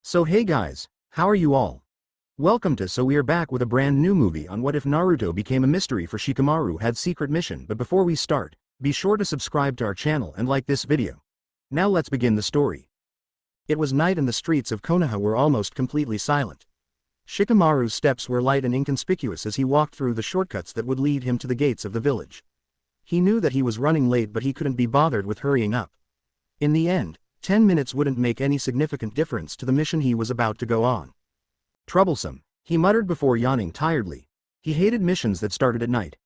So hey guys, how are you all? Welcome to So we are back with a brand new movie on what if Naruto became a mystery for Shikamaru had secret mission. But before we start, be sure to subscribe to our channel and like this video. Now let's begin the story. It was night and the streets of Konoha were almost completely silent. Shikamaru's steps were light and inconspicuous as he walked through the shortcuts that would lead him to the gates of the village. He knew that he was running late, but he couldn't be bothered with hurrying up. In the end, 10 minutes wouldn't make any significant difference to the mission he was about to go on. Troublesome, he muttered before yawning tiredly. He hated missions that started at night.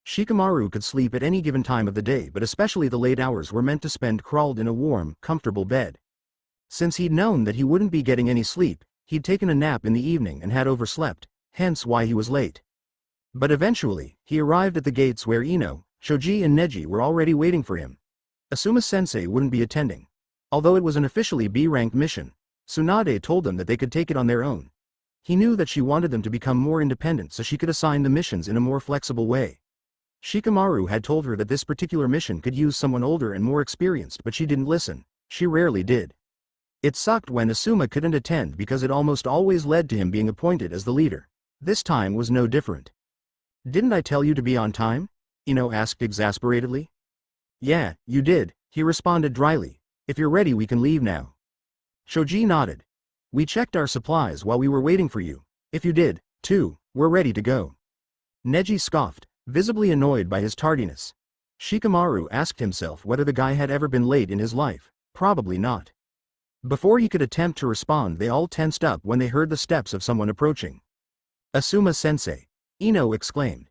Shikamaru could sleep at any given time of the day, but especially the late hours were meant to spend crawled in a warm, comfortable bed. Since he'd known that he wouldn't be getting any sleep, he'd taken a nap in the evening and had overslept, hence why he was late. But eventually, he arrived at the gates where Ino, Shoji and Neji were already waiting for him. Asuma-sensei wouldn't be attending. Although it was an officially B-ranked mission, Tsunade told them that they could take it on their own. He knew that she wanted them to become more independent so she could assign the missions in a more flexible way. Shikamaru had told her that this particular mission could use someone older and more experienced, but she didn't listen. She rarely did. It sucked when Asuma couldn't attend because it almost always led to him being appointed as the leader. This time was no different. "Didn't I tell you to be on time?" Ino asked exasperatedly. "Yeah, you did," he responded dryly. "If you're ready we can leave now." Shoji nodded. "We checked our supplies while we were waiting for you. If you did, too, we're ready to go." Neji scoffed, visibly annoyed by his tardiness. Shikamaru asked himself whether the guy had ever been late in his life. Probably not. Before he could attempt to respond, they all tensed up when they heard the steps of someone approaching. "Asuma-sensei!" Ino exclaimed.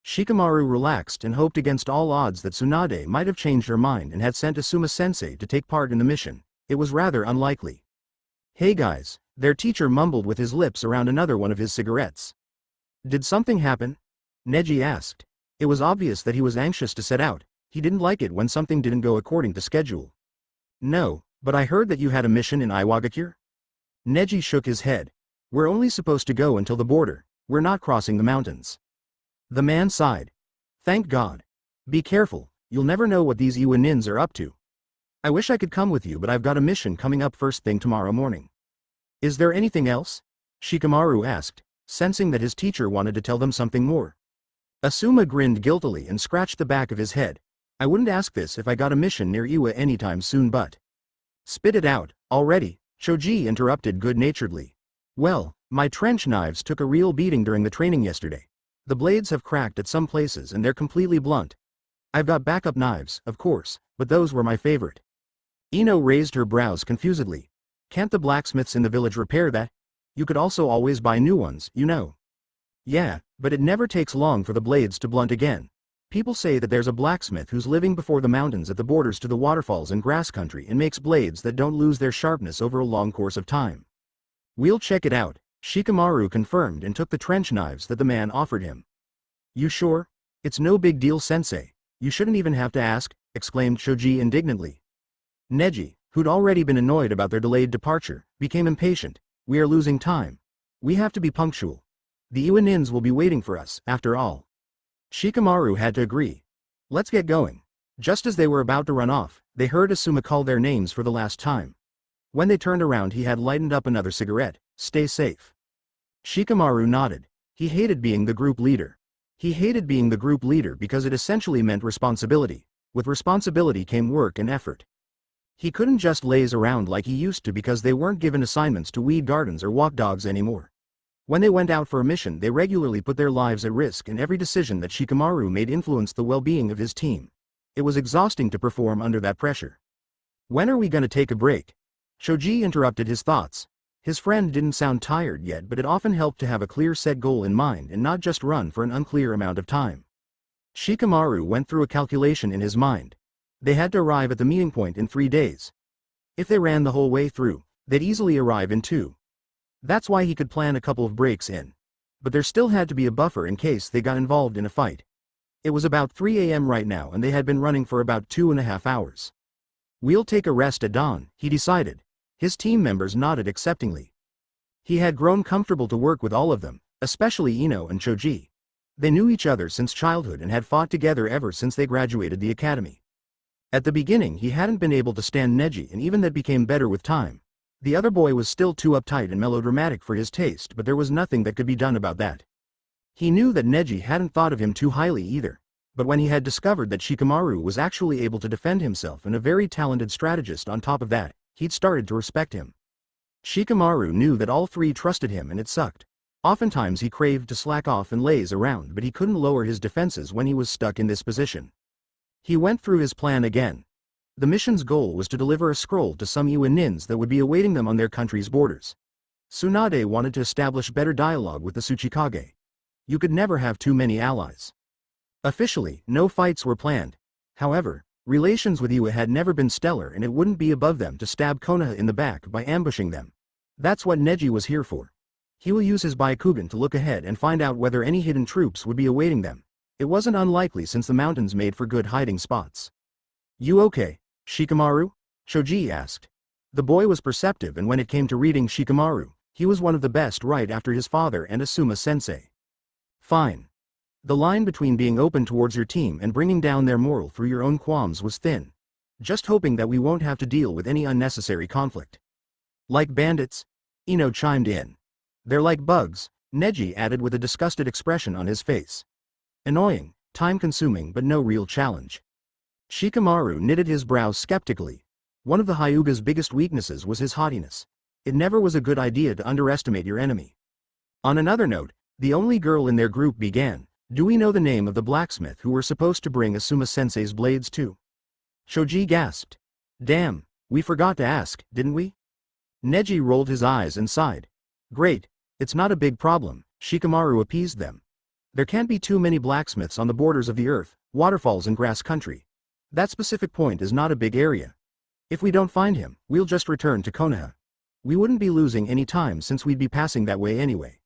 Shikamaru relaxed and hoped against all odds that Tsunade might have changed her mind and had sent Asuma-sensei to take part in the mission. It was rather unlikely. "Hey guys," their teacher mumbled with his lips around another one of his cigarettes. "Did something happen?" Neji asked. It was obvious that he was anxious to set out. He didn't like it when something didn't go according to schedule. "No, but I heard that you had a mission in Iwagakure?" Neji shook his head. "We're only supposed to go until the border. We're not crossing the mountains." The man sighed. "Thank God. Be careful, you'll never know what these Iwanins are up to. I wish I could come with you, but I've got a mission coming up first thing tomorrow morning." "Is there anything else?" Shikamaru asked, sensing that his teacher wanted to tell them something more. Asuma grinned guiltily and scratched the back of his head. "I wouldn't ask this if I got a mission near Iwa anytime soon, but—" "Spit it out, already," Shoji interrupted good-naturedly. "Well, my trench knives took a real beating during the training yesterday. The blades have cracked at some places and they're completely blunt. I've got backup knives, of course, but those were my favorite." Ino raised her brows confusedly. "Can't the blacksmiths in the village repair that? You could also always buy new ones, you know." "Yeah, but it never takes long for the blades to blunt again. People say that there's a blacksmith who's living before the mountains at the borders to the waterfalls and grass country and makes blades that don't lose their sharpness over a long course of time." "We'll check it out," Shikamaru confirmed and took the trench knives that the man offered him. "You sure? It's no big deal, sensei. You shouldn't even have to ask," exclaimed Shoji indignantly. Neji, who'd already been annoyed about their delayed departure, became impatient. "We are losing time. We have to be punctual. The Iwanins will be waiting for us, after all." Shikamaru had to agree. "Let's get going." Just as they were about to run off, they heard Asuma call their names for the last time. When they turned around, he had lightened up another cigarette. "Stay safe." Shikamaru nodded. He hated being the group leader. He hated being the group leader because it essentially meant responsibility. With responsibility came work and effort. He couldn't just laze around like he used to because they weren't given assignments to weed gardens or walk dogs anymore. When they went out for a mission, they regularly put their lives at risk, and every decision that Shikamaru made influenced the well-being of his team. It was exhausting to perform under that pressure. "When are we gonna take a break?" Shoji interrupted his thoughts. His friend didn't sound tired yet, but it often helped to have a clear set goal in mind and not just run for an unclear amount of time. Shikamaru went through a calculation in his mind. They had to arrive at the meeting point in 3 days. If they ran the whole way through, they'd easily arrive in 2. That's why he could plan a couple of breaks in. But there still had to be a buffer in case they got involved in a fight. It was about 3 a.m. right now and they had been running for about 2.5 hours. "We'll take a rest at dawn," he decided. His team members nodded acceptingly. He had grown comfortable to work with all of them, especially Ino and Shoji. They knew each other since childhood and had fought together ever since they graduated the academy. At the beginning he hadn't been able to stand Neji, and even that became better with time. The other boy was still too uptight and melodramatic for his taste, but there was nothing that could be done about that. He knew that Neji hadn't thought of him too highly either, but when he had discovered that Shikamaru was actually able to defend himself and a very talented strategist on top of that, he'd started to respect him. Shikamaru knew that all three trusted him and it sucked. Oftentimes he craved to slack off and laze around, but he couldn't lower his defenses when he was stuck in this position. He went through his plan again. The mission's goal was to deliver a scroll to some Iwa nins that would be awaiting them on their country's borders. Tsunade wanted to establish better dialogue with the Tsuchikage. You could never have too many allies. Officially, no fights were planned. However, relations with Iwa had never been stellar, and it wouldn't be above them to stab Konoha in the back by ambushing them. That's what Neji was here for. He will use his Byakugan to look ahead and find out whether any hidden troops would be awaiting them. It wasn't unlikely since the mountains made for good hiding spots. "You okay, Shikamaru?" Shoji asked. The boy was perceptive, and when it came to reading Shikamaru, he was one of the best right after his father and Asuma-sensei. "Fine." The line between being open towards your team and bringing down their morale through your own qualms was thin. "Just hoping that we won't have to deal with any unnecessary conflict." "Like bandits?" Ino chimed in. "They're like bugs," Neji added with a disgusted expression on his face. "Annoying, time-consuming, but no real challenge." Shikamaru knitted his brows skeptically. One of the Hyuga's biggest weaknesses was his haughtiness. It never was a good idea to underestimate your enemy. On another note, the only girl in their group began, "Do we know the name of the blacksmith who were supposed to bring Asuma-sensei's blades to?" Shoji gasped. "Damn, we forgot to ask, didn't we?" Neji rolled his eyes and sighed. "Great, it's not a big problem," Shikamaru appeased them. "There can't be too many blacksmiths on the borders of the earth, waterfalls and grass country. That specific point is not a big area. If we don't find him, we'll just return to Konoha. We wouldn't be losing any time since we'd be passing that way anyway."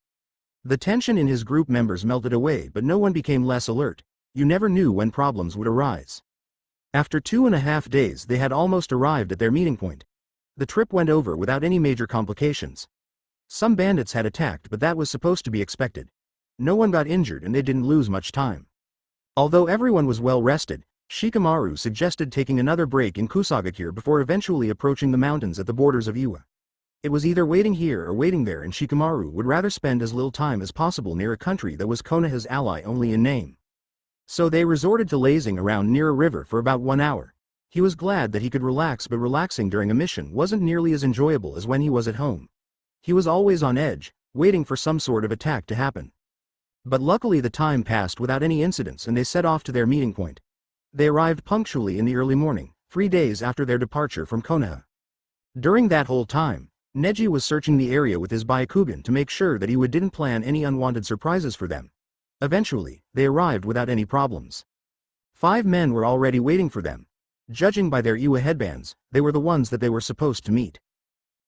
The tension in his group members melted away, but no one became less alert. You never knew when problems would arise. After 2.5 days they had almost arrived at their meeting point. The trip went over without any major complications. Some bandits had attacked, but that was supposed to be expected. No one got injured and they didn't lose much time. Although everyone was well rested, Shikamaru suggested taking another break in Kusagakure before eventually approaching the mountains at the borders of Iwa. It was either waiting here or waiting there, and Shikamaru would rather spend as little time as possible near a country that was Konoha's ally only in name. So they resorted to lazing around near a river for about 1 hour. He was glad that he could relax, but relaxing during a mission wasn't nearly as enjoyable as when he was at home. He was always on edge, waiting for some sort of attack to happen. But luckily the time passed without any incidents and they set off to their meeting point. They arrived punctually in the early morning, 3 days after their departure from Konoha. During that whole time, Neji was searching the area with his Byakugan to make sure that Iwa didn't plan any unwanted surprises for them. Eventually, they arrived without any problems. 5 men were already waiting for them. Judging by their Iwa headbands, they were the ones that they were supposed to meet.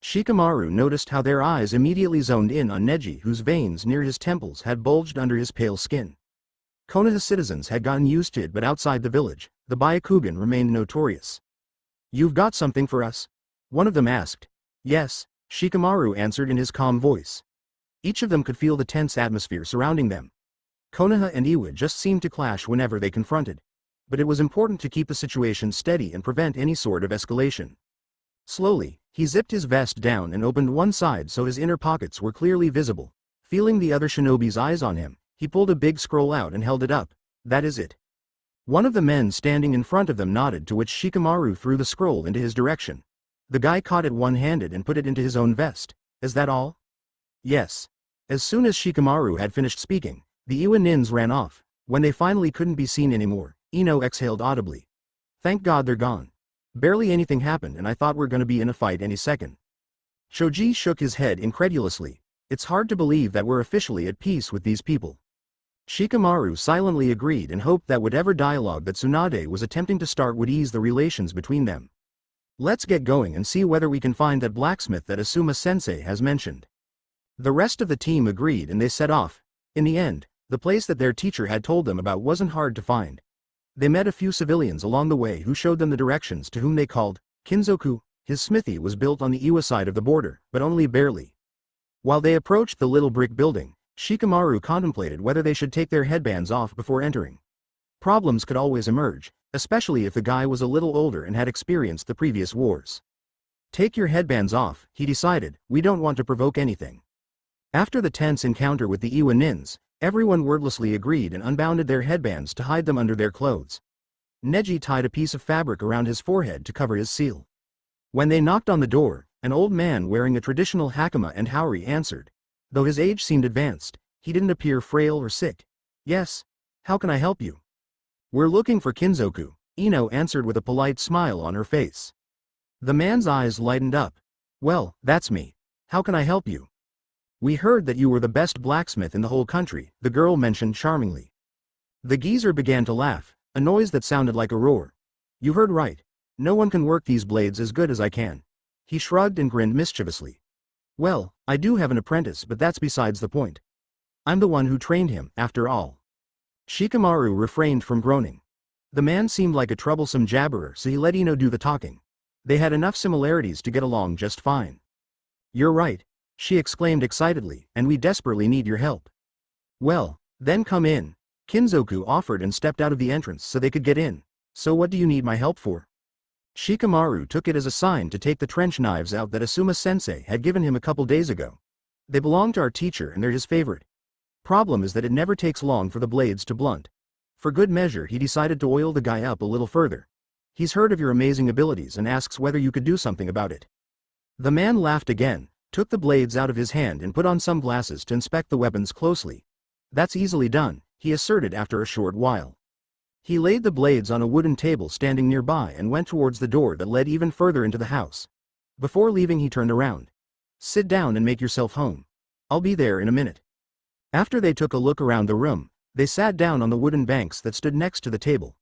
Shikamaru noticed how their eyes immediately zoned in on Neji, whose veins near his temples had bulged under his pale skin. Konoha citizens had gotten used to it, but outside the village, the Byakugan remained notorious. "You've got something for us?" one of them asked. "Yes," Shikamaru answered in his calm voice. Each of them could feel the tense atmosphere surrounding them. Konoha and Iwa just seemed to clash whenever they confronted. But it was important to keep the situation steady and prevent any sort of escalation. Slowly, he zipped his vest down and opened one side so his inner pockets were clearly visible. Feeling the other shinobi's eyes on him, he pulled a big scroll out and held it up. "That is it." One of the men standing in front of them nodded, to which Shikamaru threw the scroll into his direction. The guy caught it one-handed and put it into his own vest. "Is that all?" "Yes." As soon as Shikamaru had finished speaking, the Iwa nins ran off. When they finally couldn't be seen anymore, Ino exhaled audibly. "Thank God they're gone. Barely anything happened and I thought we're gonna be in a fight any second." Shoji shook his head incredulously. "It's hard to believe that we're officially at peace with these people." Shikamaru silently agreed and hoped that whatever dialogue that Tsunade was attempting to start would ease the relations between them. "Let's get going and see whether we can find that blacksmith that Asuma-sensei has mentioned." The rest of the team agreed and they set off. In the end, the place that their teacher had told them about wasn't hard to find. They met a few civilians along the way who showed them the directions, to whom they called Kinzoku. His smithy was built on the Iwa side of the border, but only barely. While they approached the little brick building, Shikamaru contemplated whether they should take their headbands off before entering. Problems could always emerge, especially if the guy was a little older and had experienced the previous wars. Take your headbands off, he decided, we don't want to provoke anything. After the tense encounter with the Iwa Nins, everyone wordlessly agreed and unbounded their headbands to hide them under their clothes. Neji tied a piece of fabric around his forehead to cover his seal. When they knocked on the door, an old man wearing a traditional hakama and haori answered. Though his age seemed advanced, he didn't appear frail or sick. Yes. How can I help you? We're looking for Kinzoku, Ino answered with a polite smile on her face. The man's eyes lightened up. Well, that's me. How can I help you? We heard that you were the best blacksmith in the whole country, the girl mentioned charmingly. The geezer began to laugh, a noise that sounded like a roar. You heard right. No one can work these blades as good as I can. He shrugged and grinned mischievously. Well, I do have an apprentice, but that's besides the point. I'm the one who trained him, after all. Shikamaru refrained from groaning. The man seemed like a troublesome jabberer, so he let Ino do the talking. They had enough similarities to get along just fine. You're right, she exclaimed excitedly, and we desperately need your help. Well, then come in. Kinzoku offered and stepped out of the entrance so they could get in. So what do you need my help for? Shikamaru took it as a sign to take the trench knives out that Asuma-sensei had given him a couple days ago. They belong to our teacher and they're his favorite. Problem is that it never takes long for the blades to blunt. For good measure he decided to oil the guy up a little further. He's heard of your amazing abilities and asks whether you could do something about it. The man laughed again, took the blades out of his hand and put on some glasses to inspect the weapons closely. That's easily done, he asserted after a short while. He laid the blades on a wooden table standing nearby and went towards the door that led even further into the house. Before leaving he turned around. Sit down and make yourself home. I'll be there in a minute. After they took a look around the room, they sat down on the wooden banks that stood next to the table.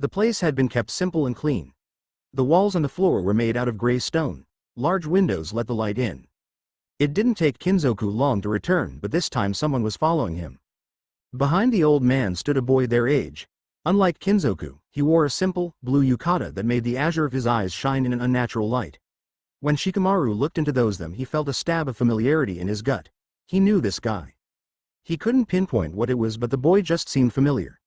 The place had been kept simple and clean. The walls and the floor were made out of gray stone. Large windows let the light in. It didn't take Kinzoku long to return, but this time someone was following him. Behind the old man stood a boy their age. Unlike Kinzoku, he wore a simple, blue yukata that made the azure of his eyes shine in an unnatural light. When Shikamaru looked into those them he felt a stab of familiarity in his gut. He knew this guy. He couldn't pinpoint what it was, but the boy just seemed familiar.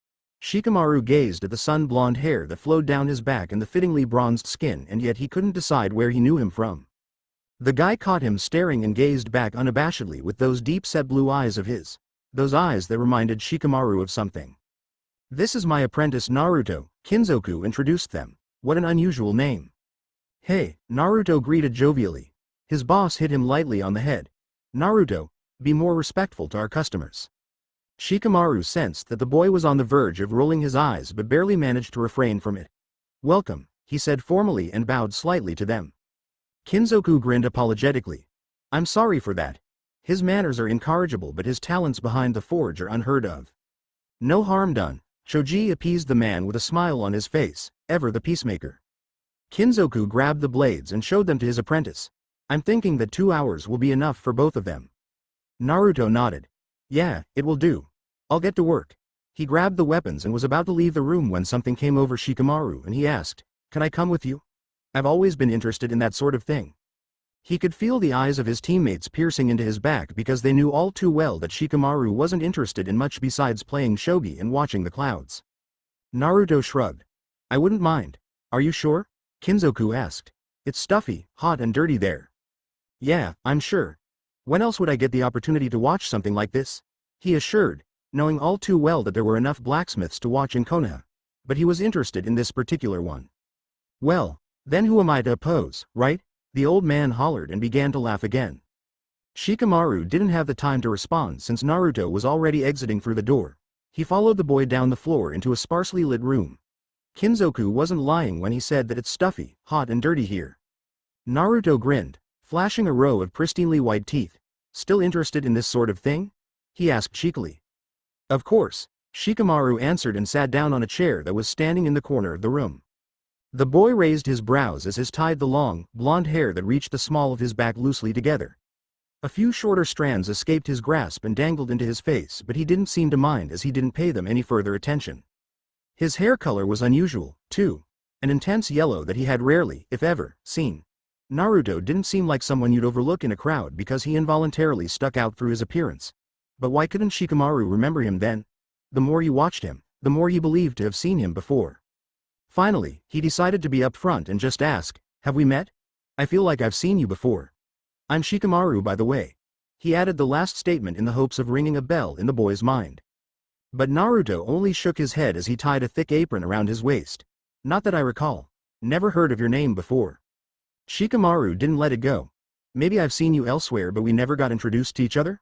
Shikamaru gazed at the sun-blonde hair that flowed down his back and the fittingly bronzed skin, and yet he couldn't decide where he knew him from. The guy caught him staring and gazed back unabashedly with those deep-set blue eyes of his. Those eyes that reminded Shikamaru of something. This is my apprentice Naruto, Kinzoku introduced them. What an unusual name. Hey, Naruto greeted jovially. His boss hit him lightly on the head. Naruto, be more respectful to our customers. Shikamaru sensed that the boy was on the verge of rolling his eyes but barely managed to refrain from it. Welcome, he said formally and bowed slightly to them. Kinzoku grinned apologetically. I'm sorry for that. His manners are incorrigible but his talents behind the forge are unheard of. No harm done, Choji appeased the man with a smile on his face, ever the peacemaker. Kinzoku grabbed the blades and showed them to his apprentice. I'm thinking that 2 hours will be enough for both of them. Naruto nodded. Yeah, it will do. I'll get to work. He grabbed the weapons and was about to leave the room when something came over Shikamaru and he asked, Can I come with you? I've always been interested in that sort of thing. He could feel the eyes of his teammates piercing into his back because they knew all too well that Shikamaru wasn't interested in much besides playing shogi and watching the clouds. Naruto shrugged. I wouldn't mind. Are you sure? Kinzoku asked. It's stuffy, hot and dirty there. Yeah, I'm sure. When else would I get the opportunity to watch something like this? He assured, knowing all too well that there were enough blacksmiths to watch in Konoha. But he was interested in this particular one. Well, then who am I to oppose, right? The old man hollered and began to laugh again. Shikamaru didn't have the time to respond since Naruto was already exiting through the door. He followed the boy down the floor into a sparsely lit room. Kinzoku wasn't lying when he said that it's stuffy, hot and dirty here. Naruto grinned, flashing a row of pristinely white teeth. Still interested in this sort of thing? He asked cheekily. Of course, Shikamaru answered and sat down on a chair that was standing in the corner of the room. The boy raised his brows as he tied the long, blonde hair that reached the small of his back loosely together. A few shorter strands escaped his grasp and dangled into his face, but he didn't seem to mind as he didn't pay them any further attention. His hair color was unusual, too. An intense yellow that he had rarely, if ever, seen. Naruto didn't seem like someone you'd overlook in a crowd because he involuntarily stuck out through his appearance. But why couldn't Shikamaru remember him then? The more he watched him, the more he believed to have seen him before. Finally, he decided to be upfront and just ask, have we met? I feel like I've seen you before. I'm Shikamaru, by the way. He added the last statement in the hopes of ringing a bell in the boy's mind. But Naruto only shook his head as he tied a thick apron around his waist. Not that I recall. Never heard of your name before. Shikamaru didn't let it go. Maybe I've seen you elsewhere, but we never got introduced to each other?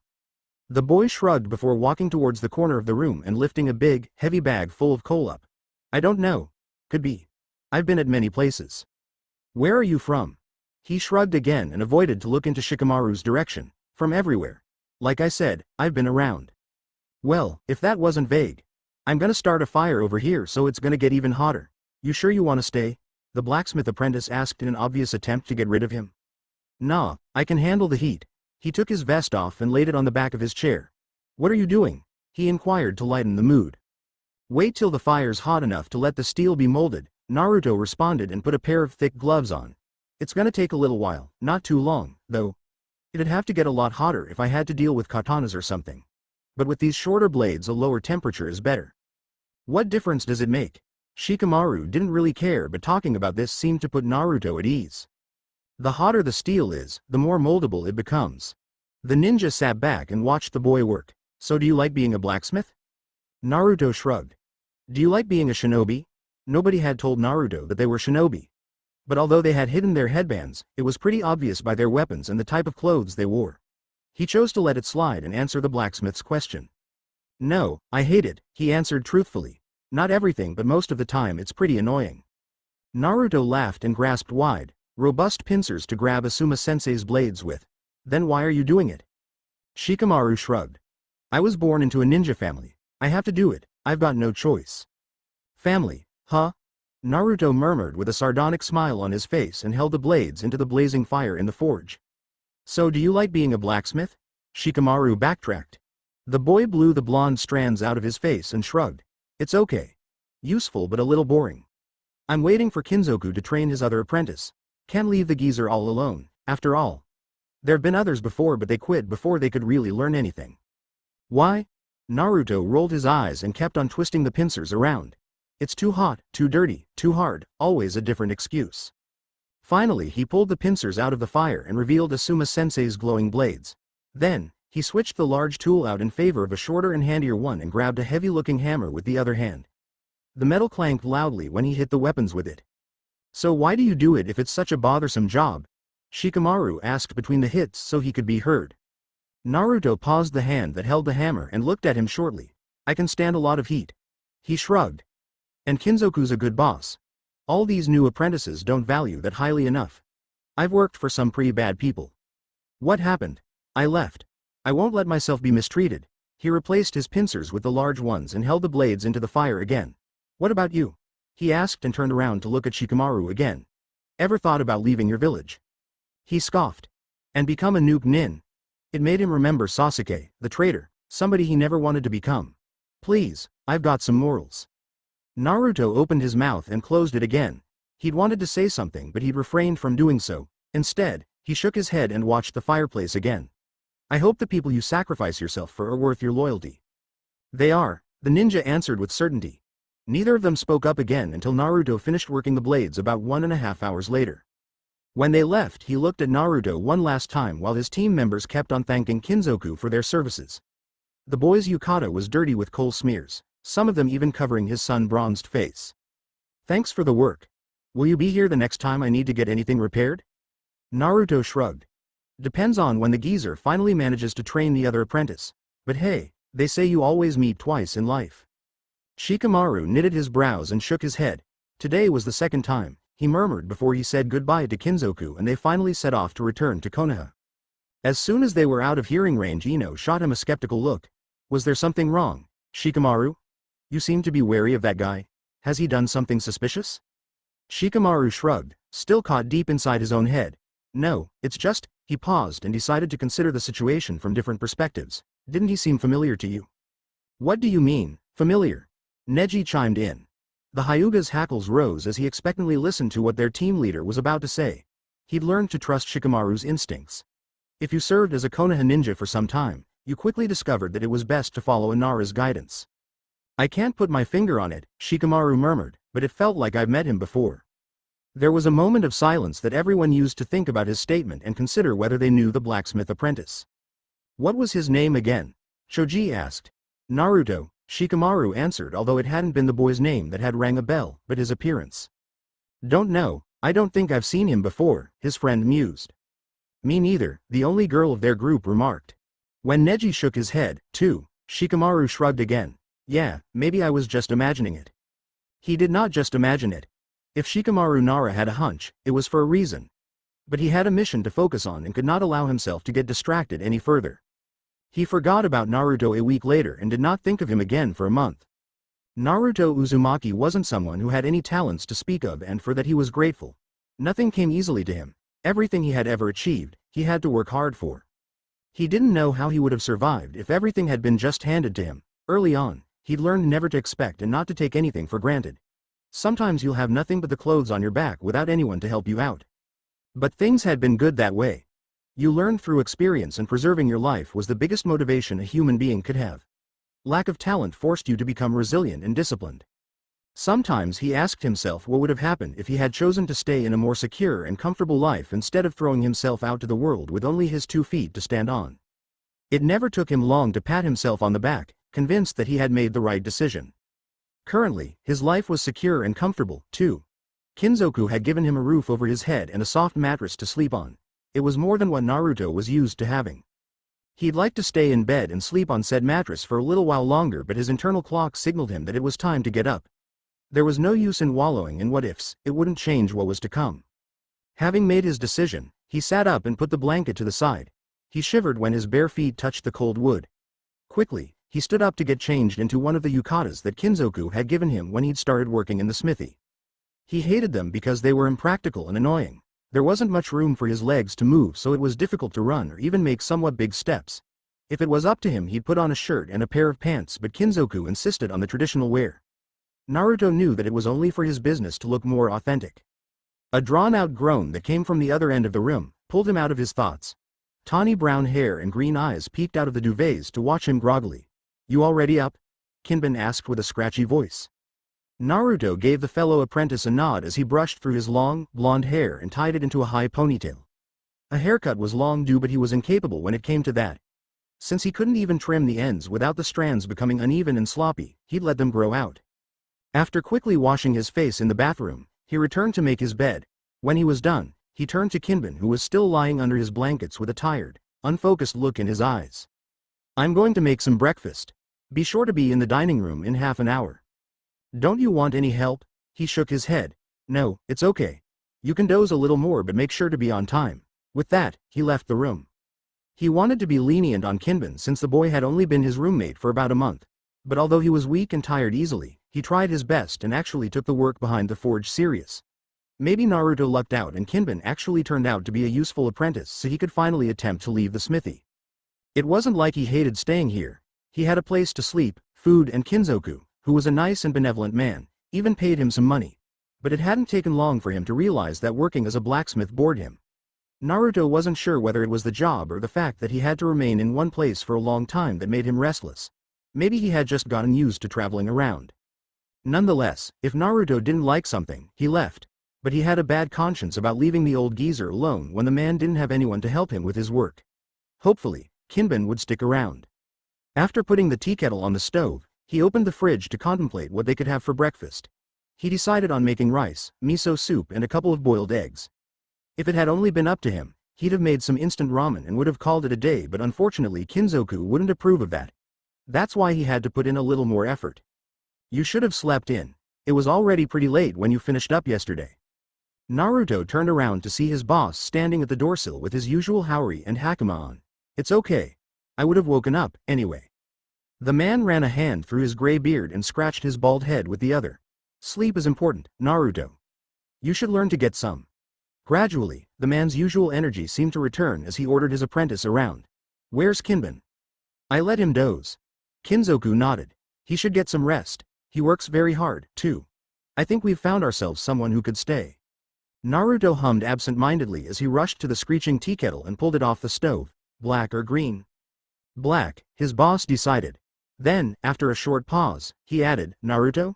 The boy shrugged before walking towards the corner of the room and lifting a big, heavy bag full of coal up. I don't know. Could be. I've been at many places. Where are you from? He shrugged again and avoided to look into Shikamaru's direction. From everywhere. Like I said, I've been around. Well, if that wasn't vague. I'm gonna start a fire over here, so it's gonna get even hotter. You sure you wanna stay? The blacksmith apprentice asked in an obvious attempt to get rid of him. Nah, I can handle the heat. He took his vest off and laid it on the back of his chair. What are you doing? He inquired to lighten the mood. Wait till the fire's hot enough to let the steel be molded, Naruto responded and put a pair of thick gloves on. It's gonna take a little while, not too long, though. It'd have to get a lot hotter if I had to deal with katanas or something. But with these shorter blades, a lower temperature is better. What difference does it make? Shikamaru didn't really care, but talking about this seemed to put Naruto at ease. The hotter the steel is, the more moldable it becomes. The ninja sat back and watched the boy work. So do you like being a blacksmith? Naruto shrugged. Do you like being a shinobi? Nobody had told Naruto that they were shinobi. But although they had hidden their headbands, it was pretty obvious by their weapons and the type of clothes they wore. He chose to let it slide and answer the blacksmith's question. No, I hate it, he answered truthfully. Not everything, but most of the time it's pretty annoying. Naruto laughed and grasped wide, robust pincers to grab Asuma-sensei's blades with. Then why are you doing it? Shikamaru shrugged. I was born into a ninja family. I have to do it, I've got no choice. Family, huh? Naruto murmured with a sardonic smile on his face and held the blades into the blazing fire in the forge. So do you like being a blacksmith? Shikamaru backtracked. The boy blew the blonde strands out of his face and shrugged. It's okay. Useful but a little boring. I'm waiting for Kinzoku to train his other apprentice. Can't leave the geezer all alone, after all. There've been others before, but they quit before they could really learn anything. Why? Naruto rolled his eyes and kept on twisting the pincers around. It's too hot, too dirty, too hard, always a different excuse. Finally he pulled the pincers out of the fire and revealed Asuma-sensei's glowing blades. Then, he switched the large tool out in favor of a shorter and handier one and grabbed a heavy-looking hammer with the other hand. The metal clanked loudly when he hit the weapons with it. So why do you do it if it's such a bothersome job? Shikamaru asked between the hits so he could be heard. Naruto paused the hand that held the hammer and looked at him shortly. I can stand a lot of heat. He shrugged. And Kinzoku's a good boss. All these new apprentices don't value that highly enough. I've worked for some pretty bad people. What happened? I left. I won't let myself be mistreated. He replaced his pincers with the large ones and held the blades into the fire again. What about you? He asked and turned around to look at Shikamaru again. Ever thought about leaving your village? He scoffed. And become a noob nin? It made him remember Sasuke, the traitor, somebody he never wanted to become. Please, I've got some morals. Naruto opened his mouth and closed it again. He'd wanted to say something, but he'd refrained from doing so. Instead, he shook his head and watched the fireplace again. I hope the people you sacrifice yourself for are worth your loyalty. They are, the ninja answered with certainty. Neither of them spoke up again until Naruto finished working the blades about 1.5 hours later. When they left, he looked at Naruto one last time while his team members kept on thanking Kinzoku for their services. The boy's yukata was dirty with coal smears, some of them even covering his sun-bronzed face. Thanks for the work. Will you be here the next time I need to get anything repaired? Naruto shrugged. Depends on when the geezer finally manages to train the other apprentice. But hey, they say you always meet twice in life. Shikamaru knitted his brows and shook his head. Today was the second time, he murmured before he said goodbye to Kinzoku and they finally set off to return to Konoha. As soon as they were out of hearing range, Ino shot him a skeptical look. Was there something wrong, Shikamaru? You seem to be wary of that guy. Has he done something suspicious? Shikamaru shrugged, still caught deep inside his own head. No, it's just, he paused and decided to consider the situation from different perspectives. Didn't he seem familiar to you? What do you mean, familiar? Neji chimed in. The Hyuga's hackles rose as he expectantly listened to what their team leader was about to say. He'd learned to trust Shikamaru's instincts. If you served as a Konoha ninja for some time, you quickly discovered that it was best to follow Inara's guidance. I can't put my finger on it, Shikamaru murmured, but it felt like I've met him before. There was a moment of silence that everyone used to think about his statement and consider whether they knew the blacksmith apprentice. What was his name again? Shoji asked. Naruto, Shikamaru answered, although it hadn't been the boy's name that had rang a bell, but his appearance. Don't know, I don't think I've seen him before, his friend mused. Me neither, the only girl of their group remarked. When Neji shook his head, too, Shikamaru shrugged again. Yeah, maybe I was just imagining it. He did not just imagine it. If Shikamaru Nara had a hunch, it was for a reason. But he had a mission to focus on and could not allow himself to get distracted any further. He forgot about Naruto a week later and did not think of him again for a month. Naruto Uzumaki wasn't someone who had any talents to speak of, and for that he was grateful. Nothing came easily to him. Everything he had ever achieved, he had to work hard for. He didn't know how he would have survived if everything had been just handed to him. Early on, he'd learned never to expect and not to take anything for granted. Sometimes you'll have nothing but the clothes on your back without anyone to help you out. But things had been good that way. You learned through experience, and preserving your life was the biggest motivation a human being could have. Lack of talent forced you to become resilient and disciplined. Sometimes he asked himself what would have happened if he had chosen to stay in a more secure and comfortable life instead of throwing himself out to the world with only his 2 feet to stand on. It never took him long to pat himself on the back, convinced that he had made the right decision. Currently, his life was secure and comfortable, too. Kinzoku had given him a roof over his head and a soft mattress to sleep on. It was more than what Naruto was used to having. He'd like to stay in bed and sleep on said mattress for a little while longer, but his internal clock signaled him that it was time to get up. There was no use in wallowing in what-ifs, it wouldn't change what was to come. Having made his decision, he sat up and put the blanket to the side. He shivered when his bare feet touched the cold wood. Quickly, he stood up to get changed into one of the yukatas that Kinzoku had given him when he'd started working in the smithy. He hated them because they were impractical and annoying. There wasn't much room for his legs to move, so it was difficult to run or even make somewhat big steps. If it was up to him, he'd put on a shirt and a pair of pants, but Kinzoku insisted on the traditional wear. Naruto knew that it was only for his business to look more authentic. A drawn-out groan that came from the other end of the room pulled him out of his thoughts. Tawny brown hair and green eyes peeked out of the duvets to watch him groggily. You already up? Kinban asked with a scratchy voice. Naruto gave the fellow apprentice a nod as he brushed through his long, blonde hair and tied it into a high ponytail. A haircut was long due, but he was incapable when it came to that. Since he couldn't even trim the ends without the strands becoming uneven and sloppy, he'd let them grow out. After quickly washing his face in the bathroom, he returned to make his bed. When he was done, he turned to Kinban, who was still lying under his blankets with a tired, unfocused look in his eyes. I'm going to make some breakfast. Be sure to be in the dining room in half an hour. Don't you want any help? He shook his head. No, it's okay. You can doze a little more, but make sure to be on time. With that, he left the room. He wanted to be lenient on Kinban since the boy had only been his roommate for about a month. But although he was weak and tired easily, he tried his best and actually took the work behind the forge serious. Maybe Naruto lucked out and Kinban actually turned out to be a useful apprentice, so he could finally attempt to leave the smithy. It wasn't like he hated staying here. He had a place to sleep, food, and Kinzoku, who was a nice and benevolent man, even paid him some money. But it hadn't taken long for him to realize that working as a blacksmith bored him. Naruto wasn't sure whether it was the job or the fact that he had to remain in one place for a long time that made him restless. Maybe he had just gotten used to traveling around. Nonetheless, if Naruto didn't like something, he left. But he had a bad conscience about leaving the old geezer alone when the man didn't have anyone to help him with his work. Hopefully, Kinban would stick around. After putting the tea kettle on the stove, he opened the fridge to contemplate what they could have for breakfast. He decided on making rice, miso soup, and a couple of boiled eggs. If it had only been up to him, he'd have made some instant ramen and would have called it a day, but unfortunately Kinzoku wouldn't approve of that. That's why he had to put in a little more effort. You should have slept in. It was already pretty late when you finished up yesterday. Naruto turned around to see his boss standing at the doorsill with his usual haori and hakama on. It's okay. I would have woken up, anyway. The man ran a hand through his gray beard and scratched his bald head with the other. Sleep is important, Naruto. You should learn to get some. Gradually, the man's usual energy seemed to return as he ordered his apprentice around. Where's Kinban? I let him doze. Kinzoku nodded. He should get some rest. He works very hard, too. I think we've found ourselves someone who could stay. Naruto hummed absent-mindedly as he rushed to the screeching tea kettle and pulled it off the stove. Black or green? Black, his boss decided. Then, after a short pause, he added, Naruto?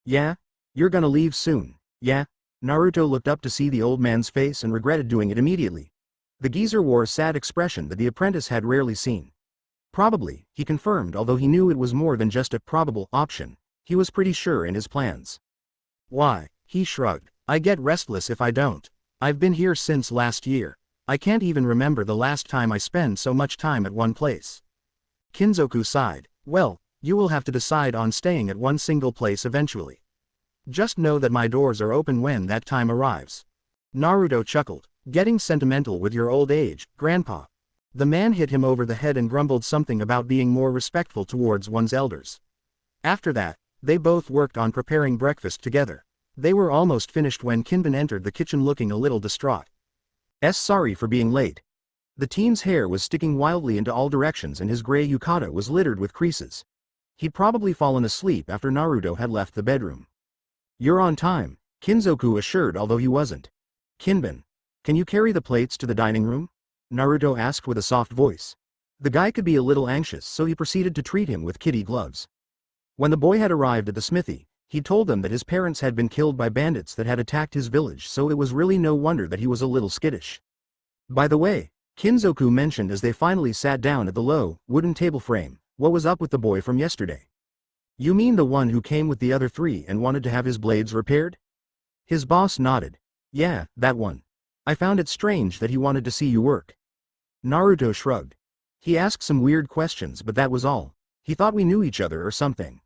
Yeah? You're gonna leave soon, yeah? Naruto looked up to see the old man's face and regretted doing it immediately. The geezer wore a sad expression that the apprentice had rarely seen. Probably, he confirmed, although he knew it was more than just a probable option. He was pretty sure in his plans. Why? He shrugged. I get restless if I don't. I've been here since last year. I can't even remember the last time I spent so much time at one place. Kinzoku sighed. Well, you will have to decide on staying at one single place eventually. Just know that my doors are open when that time arrives. Naruto chuckled. Getting sentimental with your old age, Grandpa. The man hit him over the head and grumbled something about being more respectful towards one's elders. After that, they both worked on preparing breakfast together. They were almost finished when Kinban entered the kitchen looking a little distraught. Sorry for being late. The teen's hair was sticking wildly into all directions and his gray yukata was littered with creases. He'd probably fallen asleep after Naruto had left the bedroom. You're on time, Kinzoku assured, although he wasn't. Kinban, can you carry the plates to the dining room? Naruto asked with a soft voice. The guy could be a little anxious, so he proceeded to treat him with kitty gloves. When the boy had arrived at the smithy, he told them that his parents had been killed by bandits that had attacked his village, so it was really no wonder that he was a little skittish. By the way, Kinzoku mentioned as they finally sat down at the low, wooden table frame, what was up with the boy from yesterday? You mean the one who came with the other three and wanted to have his blades repaired? His boss nodded. Yeah, that one. I found it strange that he wanted to see you work. Naruto shrugged. He asked some weird questions, but that was all. He thought we knew each other or something.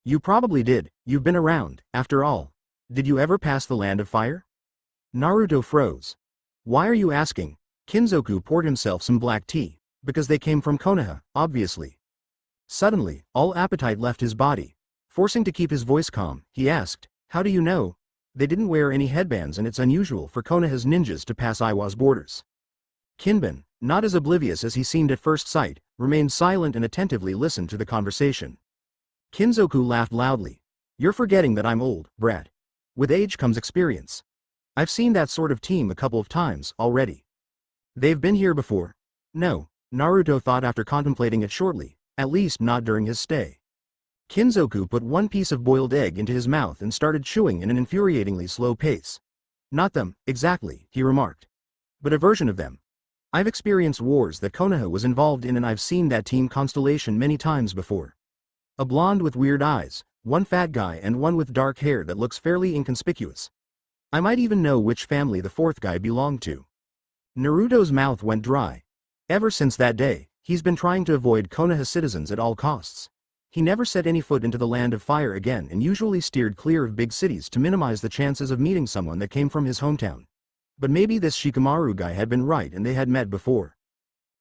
You probably did, you've been around, after all. Did you ever pass the land of fire? Naruto froze. Why are you asking? Kinzoku poured himself some black tea. Because they came from Konoha, obviously. Suddenly, all appetite left his body. Forcing to keep his voice calm, he asked, how do you know? They didn't wear any headbands and it's unusual for Konoha's ninjas to pass Iwa's borders. Kinban, not as oblivious as he seemed at first sight, remained silent and attentively listened to the conversation. Kinzoku laughed loudly. You're forgetting that I'm old, brat. With age comes experience. I've seen that sort of team a couple of times already. They've been here before? No, Naruto thought after contemplating it shortly, at least not during his stay. Kinzoku put one piece of boiled egg into his mouth and started chewing in an infuriatingly slow pace. Not them, exactly, he remarked. But a version of them. I've experienced wars that Konoha was involved in and I've seen that team constellation many times before. A blonde with weird eyes, one fat guy and one with dark hair that looks fairly inconspicuous. I might even know which family the fourth guy belonged to. Naruto's mouth went dry. Ever since that day, he's been trying to avoid Konoha citizens at all costs. He never set any foot into the land of fire again and usually steered clear of big cities to minimize the chances of meeting someone that came from his hometown. But maybe this Shikamaru guy had been right and they had met before.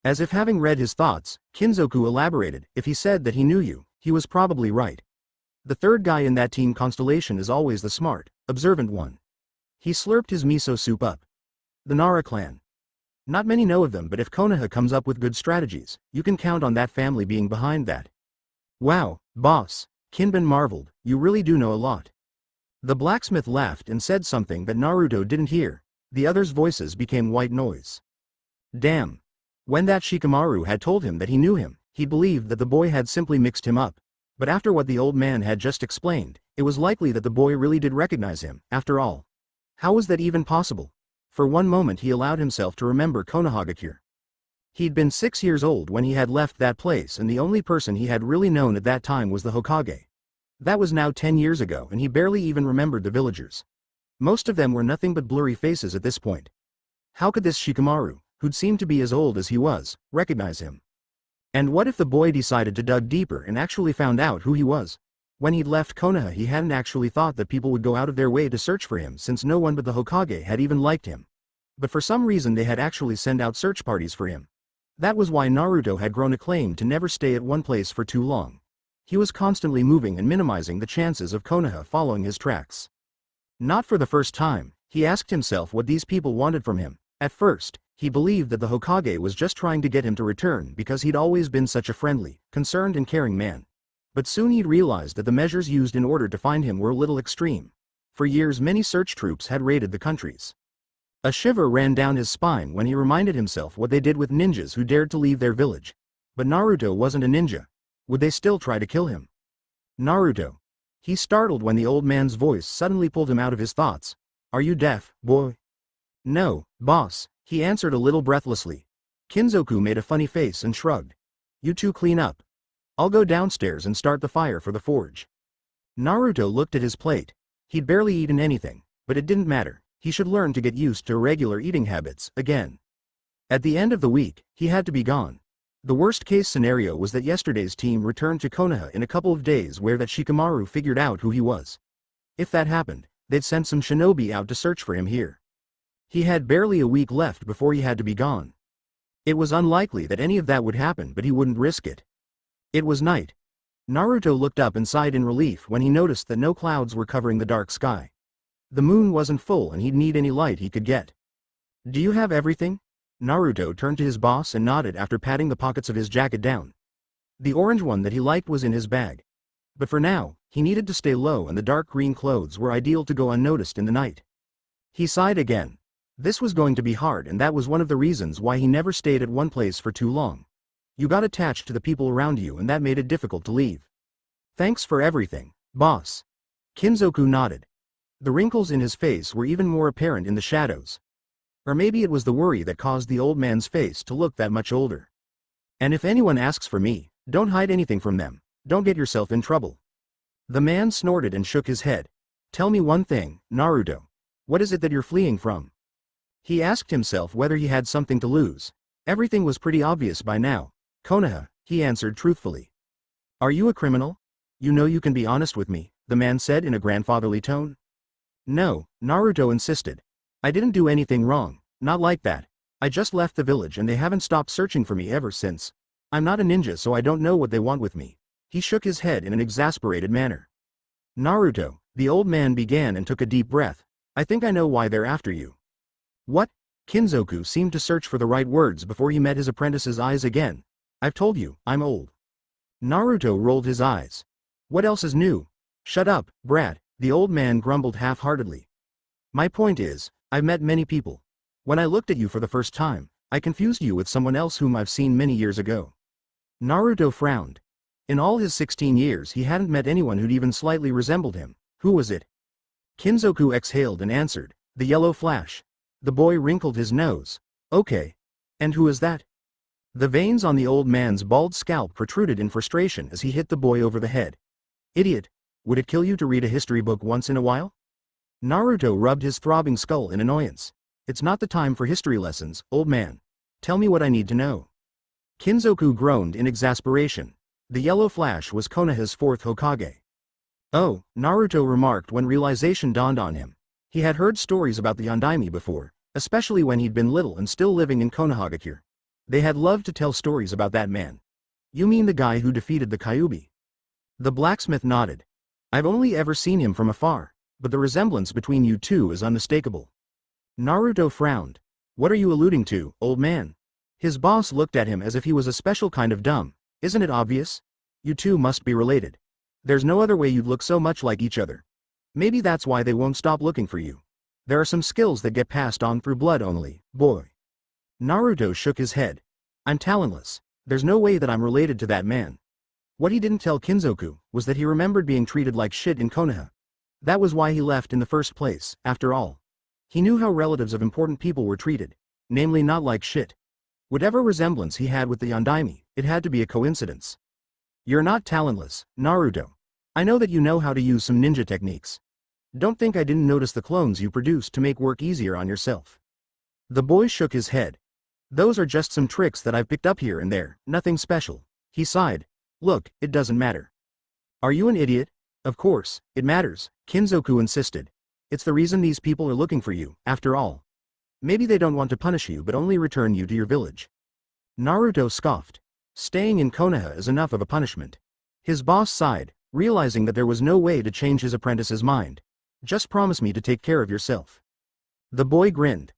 As if having read his thoughts, Kinzoku elaborated, if he said that he knew you, he was probably right. The third guy in that team constellation is always the smart, observant one. He slurped his miso soup up. The Nara clan. Not many know of them, but if Konoha comes up with good strategies, you can count on that family being behind that. Wow, boss, Kinban marveled, you really do know a lot. The blacksmith laughed and said something that Naruto didn't hear. The others' voices became white noise. Damn. When that Shikamaru had told him that he knew him, he believed that the boy had simply mixed him up. But after what the old man had just explained, it was likely that the boy really did recognize him, after all. How was that even possible? For one moment he allowed himself to remember Konohagakure. He'd been 6 years old when he had left that place and the only person he had really known at that time was the Hokage. That was now 10 years ago and he barely even remembered the villagers. Most of them were nothing but blurry faces at this point. How could this Shikamaru, who'd seemed to be as old as he was, recognize him? And what if the boy decided to dig deeper and actually found out who he was? When he'd left Konoha he hadn't actually thought that people would go out of their way to search for him since no one but the Hokage had even liked him. But for some reason they had actually sent out search parties for him. That was why Naruto had grown accustomed to never stay at one place for too long. He was constantly moving and minimizing the chances of Konoha following his tracks. Not for the first time, he asked himself what these people wanted from him. At first, he believed that the Hokage was just trying to get him to return because he'd always been such a friendly, concerned and caring man. But soon he'd realized that the measures used in order to find him were a little extreme. For years many search troops had raided the countries. A shiver ran down his spine when he reminded himself what they did with ninjas who dared to leave their village. But Naruto wasn't a ninja. Would they still try to kill him? Naruto. He startled when the old man's voice suddenly pulled him out of his thoughts. Are you deaf, boy? No, boss, he answered a little breathlessly. Kinzoku made a funny face and shrugged. You two clean up. I'll go downstairs and start the fire for the forge. Naruto looked at his plate. He'd barely eaten anything, but it didn't matter. He should learn to get used to regular eating habits again. At the end of the week, he had to be gone. The worst-case scenario was that yesterday's team returned to Konoha in a couple of days where that Shikamaru figured out who he was. If that happened, they'd send some shinobi out to search for him here. He had barely a week left before he had to be gone. It was unlikely that any of that would happen, but he wouldn't risk it. It was night. Naruto looked up and sighed in relief when he noticed that no clouds were covering the dark sky. The moon wasn't full and he'd need any light he could get. Do you have everything? Naruto turned to his boss and nodded after patting the pockets of his jacket down. The orange one that he liked was in his bag. But for now, he needed to stay low and the dark green clothes were ideal to go unnoticed in the night. He sighed again. This was going to be hard and that was one of the reasons why he never stayed at one place for too long. You got attached to the people around you and that made it difficult to leave. Thanks for everything, boss. Kinzoku nodded. The wrinkles in his face were even more apparent in the shadows. Or maybe it was the worry that caused the old man's face to look that much older. And if anyone asks for me, don't hide anything from them, don't get yourself in trouble. The man snorted and shook his head. Tell me one thing, Naruto. What is it that you're fleeing from? He asked himself whether he had something to lose. Everything was pretty obvious by now. Konoha, he answered truthfully. Are you a criminal? You know you can be honest with me, the man said in a grandfatherly tone. No, Naruto insisted. I didn't do anything wrong, not like that. I just left the village and they haven't stopped searching for me ever since. I'm not a ninja so I don't know what they want with me. He shook his head in an exasperated manner. Naruto, the old man began and took a deep breath. I think I know why they're after you. What? Kinzoku seemed to search for the right words before he met his apprentice's eyes again. I've told you, I'm old. Naruto rolled his eyes. What else is new? Shut up, brat, the old man grumbled half-heartedly. My point is, I've met many people. When I looked at you for the first time, I confused you with someone else whom I've seen many years ago. Naruto frowned. In all his 16 years he hadn't met anyone who'd even slightly resembled him. Who was it? Kinzoku exhaled and answered, the yellow flash. The boy wrinkled his nose. Okay. And who is that? The veins on the old man's bald scalp protruded in frustration as he hit the boy over the head. Idiot. Would it kill you to read a history book once in a while? Naruto rubbed his throbbing skull in annoyance. It's not the time for history lessons, old man. Tell me what I need to know. Kinzoku groaned in exasperation. The yellow flash was Konoha's fourth Hokage. Oh, Naruto remarked when realization dawned on him. He had heard stories about the Yondaime before, especially when he'd been little and still living in Konohagakure. They had loved to tell stories about that man. You mean the guy who defeated the Kyuubi? The blacksmith nodded. I've only ever seen him from afar, but the resemblance between you two is unmistakable. Naruto frowned. What are you alluding to, old man? His boss looked at him as if he was a special kind of dumb. Isn't it obvious? You two must be related. There's no other way you'd look so much like each other. Maybe that's why they won't stop looking for you. There are some skills that get passed on through blood only, boy. Naruto shook his head. I'm talentless. There's no way that I'm related to that man. What he didn't tell Kinzoku was that he remembered being treated like shit in Konoha. That was why he left in the first place, after all. He knew how relatives of important people were treated, namely not like shit. Whatever resemblance he had with the Yondaime, it had to be a coincidence. You're not talentless, Naruto. I know that you know how to use some ninja techniques. Don't think I didn't notice the clones you produced to make work easier on yourself. The boy shook his head. Those are just some tricks that I've picked up here and there, nothing special. He sighed. Look, it doesn't matter. Are you an idiot? Of course, it matters, Kinzoku insisted. It's the reason these people are looking for you, after all. Maybe they don't want to punish you but only return you to your village. Naruto scoffed. Staying in Konoha is enough of a punishment. His boss sighed, realizing that there was no way to change his apprentice's mind. Just promise me to take care of yourself. The boy grinned.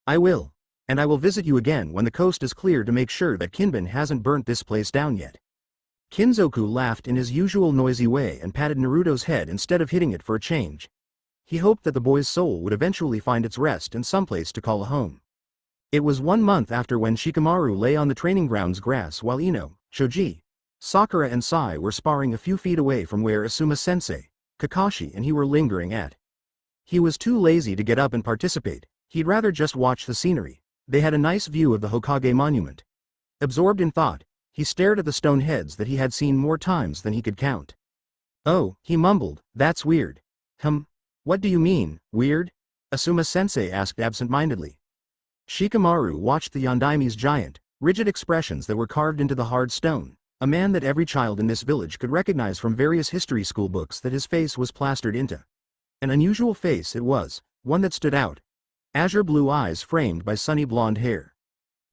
I will. And I will visit you again when the coast is clear to make sure that Kinban hasn't burnt this place down yet. Kinzoku laughed in his usual noisy way and patted Naruto's head instead of hitting it for a change. He hoped that the boy's soul would eventually find its rest in some place to call a home. It was 1 month after when Shikamaru lay on the training grounds grass while Ino, Shoji, Sakura and Sai were sparring a few feet away from where Asuma-sensei, Kakashi and he were lingering at. He was too lazy to get up and participate, he'd rather just watch the scenery. They had a nice view of the Hokage monument. Absorbed in thought, he stared at the stone heads that he had seen more times than he could count. Oh, he mumbled, that's weird. What do you mean, weird? Asuma-sensei asked absent-mindedly. Shikamaru watched the Yondaime's giant, rigid expressions that were carved into the hard stone, a man that every child in this village could recognize from various history school books that his face was plastered into. An unusual face it was, one that stood out. Azure blue eyes framed by sunny blonde hair.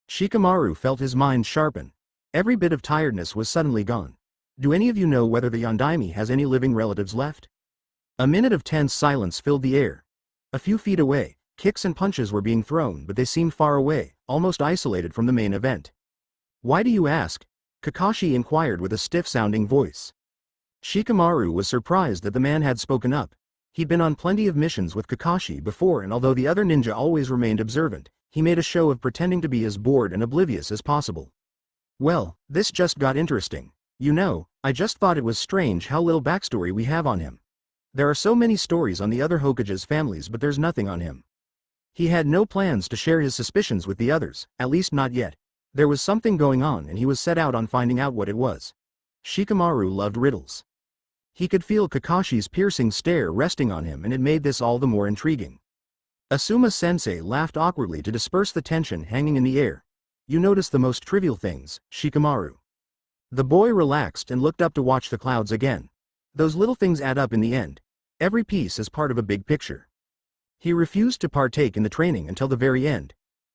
Shikamaru felt his mind sharpen. Every bit of tiredness was suddenly gone. Do any of you know whether the Yondaime has any living relatives left? A minute of tense silence filled the air. A few feet away, kicks and punches were being thrown, but they seemed far away, almost isolated from the main event. Why do you ask? Kakashi inquired with a stiff-sounding voice. Shikamaru was surprised that the man had spoken up. He'd been on plenty of missions with Kakashi before, and although the other ninja always remained observant, he made a show of pretending to be as bored and oblivious as possible. Well, this just got interesting. You know, I just thought it was strange how little backstory we have on him. There are so many stories on the other Hokage's families, but there's nothing on him. He had no plans to share his suspicions with the others, at least not yet. There was something going on and he was set out on finding out what it was. Shikamaru loved riddles. He could feel Kakashi's piercing stare resting on him, and it made this all the more intriguing. Asuma-sensei laughed awkwardly to disperse the tension hanging in the air. You notice the most trivial things, Shikamaru. The boy relaxed and looked up to watch the clouds again. Those little things add up in the end. Every piece is part of a big picture. He refused to partake in the training until the very end.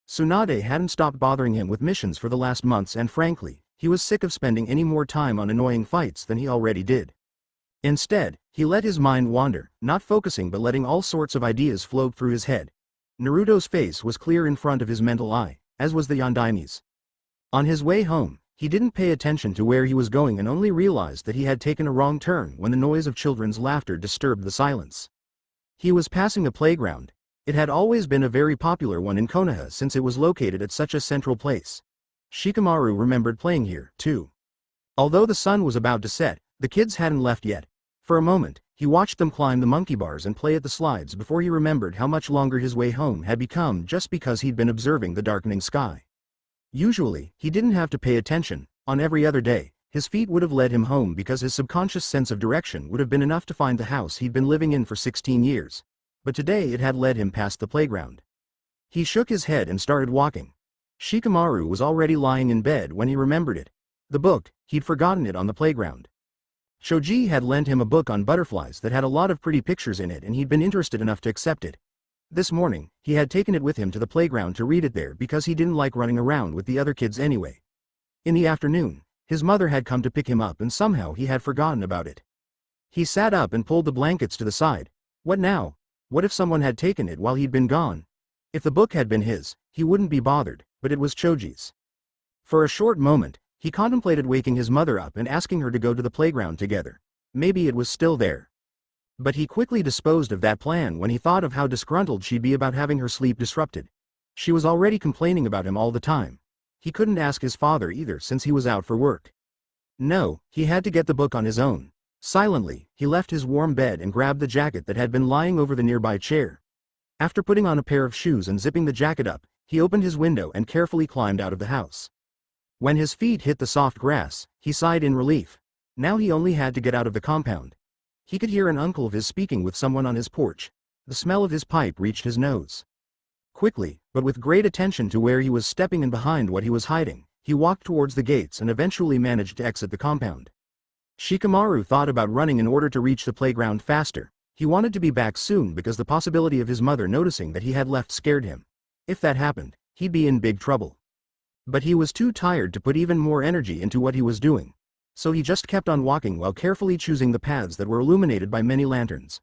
Tsunade hadn't stopped bothering him with missions for the last months, and frankly, he was sick of spending any more time on annoying fights than he already did. Instead, he let his mind wander, not focusing but letting all sorts of ideas float through his head. Naruto's face was clear in front of his mental eye, as was the Yondaime's. On his way home, he didn't pay attention to where he was going and only realized that he had taken a wrong turn when the noise of children's laughter disturbed the silence. He was passing a playground. It had always been a very popular one in Konoha since it was located at such a central place. Shikamaru remembered playing here, too. Although the sun was about to set, the kids hadn't left yet. For a moment, he watched them climb the monkey bars and play at the slides before he remembered how much longer his way home had become just because he'd been observing the darkening sky. Usually, he didn't have to pay attention. On every other day, his feet would have led him home because his subconscious sense of direction would have been enough to find the house he'd been living in for 16 years. But today it had led him past the playground. He shook his head and started walking. Shikamaru was already lying in bed when he remembered it. The book, he'd forgotten it on the playground. Shoji had lent him a book on butterflies that had a lot of pretty pictures in it, and he'd been interested enough to accept it. This morning, he had taken it with him to the playground to read it there because he didn't like running around with the other kids anyway. In the afternoon, his mother had come to pick him up and somehow he had forgotten about it. He sat up and pulled the blankets to the side. What now? What if someone had taken it while he'd been gone? If the book had been his, he wouldn't be bothered, but it was Choji's. For a short moment, he contemplated waking his mother up and asking her to go to the playground together. Maybe it was still there. But he quickly disposed of that plan when he thought of how disgruntled she'd be about having her sleep disrupted. She was already complaining about him all the time. He couldn't ask his father either since he was out for work. No, he had to get the book on his own. Silently, he left his warm bed and grabbed the jacket that had been lying over the nearby chair. After putting on a pair of shoes and zipping the jacket up, he opened his window and carefully climbed out of the house. When his feet hit the soft grass, he sighed in relief. Now he only had to get out of the compound. He could hear an uncle of his speaking with someone on his porch. The smell of his pipe reached his nose. Quickly, but with great attention to where he was stepping and behind what he was hiding, he walked towards the gates and eventually managed to exit the compound. Shikamaru thought about running in order to reach the playground faster. He wanted to be back soon because the possibility of his mother noticing that he had left scared him. If that happened, he'd be in big trouble. But he was too tired to put even more energy into what he was doing. So he just kept on walking while carefully choosing the paths that were illuminated by many lanterns.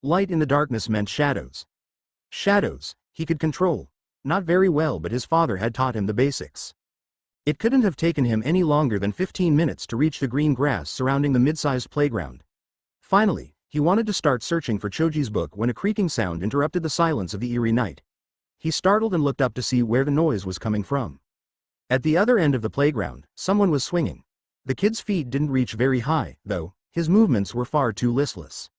Light in the darkness meant shadows. Shadows, he could control. Not very well, but his father had taught him the basics. It couldn't have taken him any longer than 15 minutes to reach the green grass surrounding the mid-sized playground. Finally, he wanted to start searching for Choji's book when a creaking sound interrupted the silence of the eerie night. He startled and looked up to see where the noise was coming from. At the other end of the playground, someone was swinging. The kid's feet didn't reach very high, though. His movements were far too listless.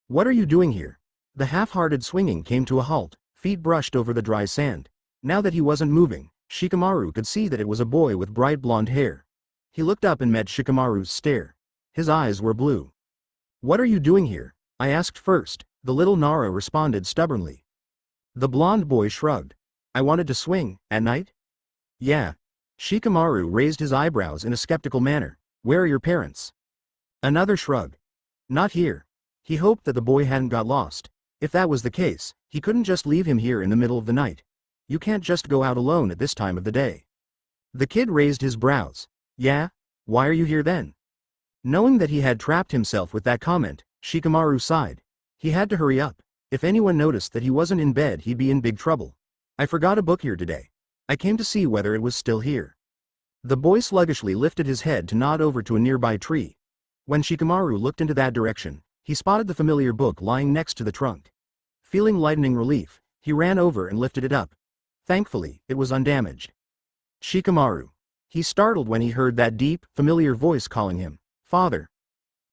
"What are you doing here?" The half-hearted swinging came to a halt, feet brushed over the dry sand. Now that he wasn't moving, Shikamaru could see that it was a boy with bright blonde hair. He looked up and met Shikamaru's stare. His eyes were blue. "What are you doing here?" I asked first, the little Nara responded stubbornly. The blonde boy shrugged. "I wanted to swing, at night?" "Yeah." Shikamaru raised his eyebrows in a skeptical manner. "Where are your parents?" Another shrug. "Not here." He hoped that the boy hadn't got lost. If that was the case, he couldn't just leave him here in the middle of the night. You can't just go out alone at this time of the day. The kid raised his brows. "Yeah? Why are you here then?" Knowing that he had trapped himself with that comment, Shikamaru sighed. He had to hurry up. If anyone noticed that he wasn't in bed, he'd be in big trouble. "I forgot a book here today. I came to see whether it was still here." The boy sluggishly lifted his head to nod over to a nearby tree. When Shikamaru looked into that direction, he spotted the familiar book lying next to the trunk. Feeling lightning relief, he ran over and lifted it up. Thankfully, it was undamaged. "Shikamaru." He startled when he heard that deep, familiar voice calling him, "Father."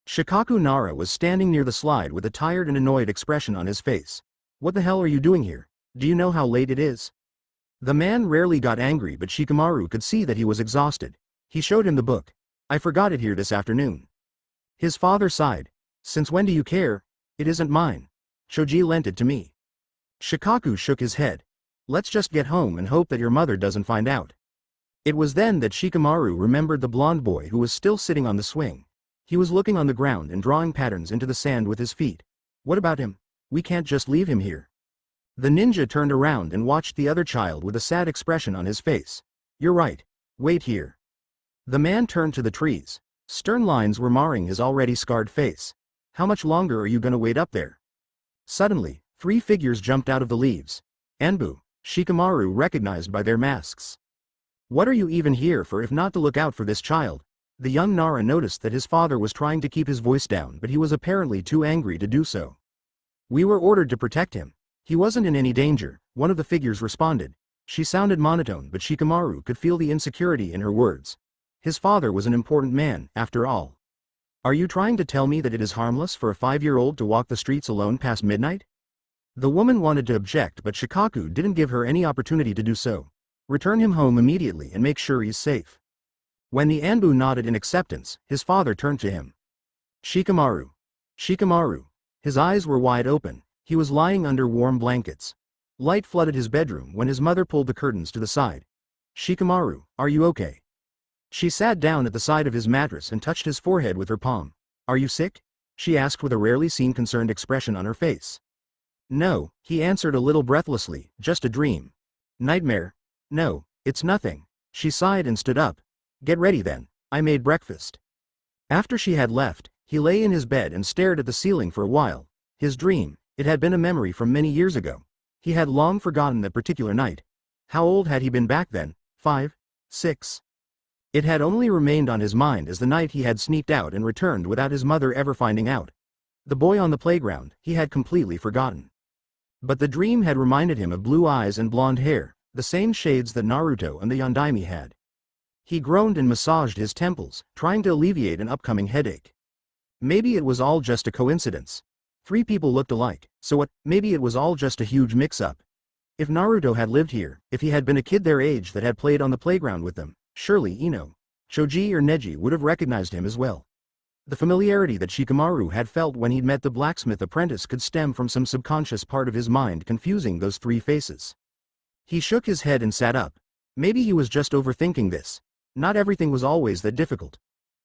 Shikaku Nara was standing near the slide with a tired and annoyed expression on his face. "What the hell are you doing here? Do you know how late it is?" The man rarely got angry, but Shikamaru could see that he was exhausted. He showed him the book. "I forgot it here this afternoon." His father sighed. "Since when do you care? It isn't mine. Shoji lent it to me." Shikaku shook his head. "Let's just get home and hope that your mother doesn't find out." It was then that Shikamaru remembered the blonde boy who was still sitting on the swing. He was looking on the ground and drawing patterns into the sand with his feet. "What about him? We can't just leave him here." The ninja turned around and watched the other child with a sad expression on his face. "You're right. Wait here." The man turned to the trees. Stern lines were marring his already scarred face. "How much longer are you gonna wait up there?" Suddenly, 3 figures jumped out of the leaves. Anbu, Shikamaru recognized by their masks. "What are you even here for if not to look out for this child?" The young Nara noticed that his father was trying to keep his voice down, but he was apparently too angry to do so. "We were ordered to protect him. He wasn't in any danger," one of the figures responded. She sounded monotone, but Shikamaru could feel the insecurity in her words. His father was an important man, after all. "Are you trying to tell me that it is harmless for a 5-year-old to walk the streets alone past midnight?" The woman wanted to object, but Shikaku didn't give her any opportunity to do so. "Return him home immediately and make sure he's safe." When the Anbu nodded in acceptance, his father turned to him. "Shikamaru." Shikamaru. His eyes were wide open. He was lying under warm blankets. Light flooded his bedroom when his mother pulled the curtains to the side. "Shikamaru, are you okay?" She sat down at the side of his mattress and touched his forehead with her palm. "Are you sick?" she asked with a rarely seen concerned expression on her face. "No," he answered a little breathlessly, "just a dream." "Nightmare?" "No, it's nothing." She sighed and stood up. "Get ready then. I made breakfast." After she had left, he lay in his bed and stared at the ceiling for a while. His dream, it had been a memory from many years ago. He had long forgotten that particular night. How old had he been back then? 5? 6? It had only remained on his mind as the night he had sneaked out and returned without his mother ever finding out. The boy on the playground, he had completely forgotten. But the dream had reminded him of blue eyes and blonde hair, the same shades that Naruto and the Yondaime had. He groaned and massaged his temples, trying to alleviate an upcoming headache. Maybe it was all just a coincidence. 3 people looked alike, so what? Maybe it was all just a huge mix-up. If Naruto had lived here, if he had been a kid their age that had played on the playground with them, surely Ino, Shoji or Neji would have recognized him as well. The familiarity that Shikamaru had felt when he'd met the blacksmith apprentice could stem from some subconscious part of his mind confusing those 3 faces. He shook his head and sat up. Maybe he was just overthinking this. Not everything was always that difficult.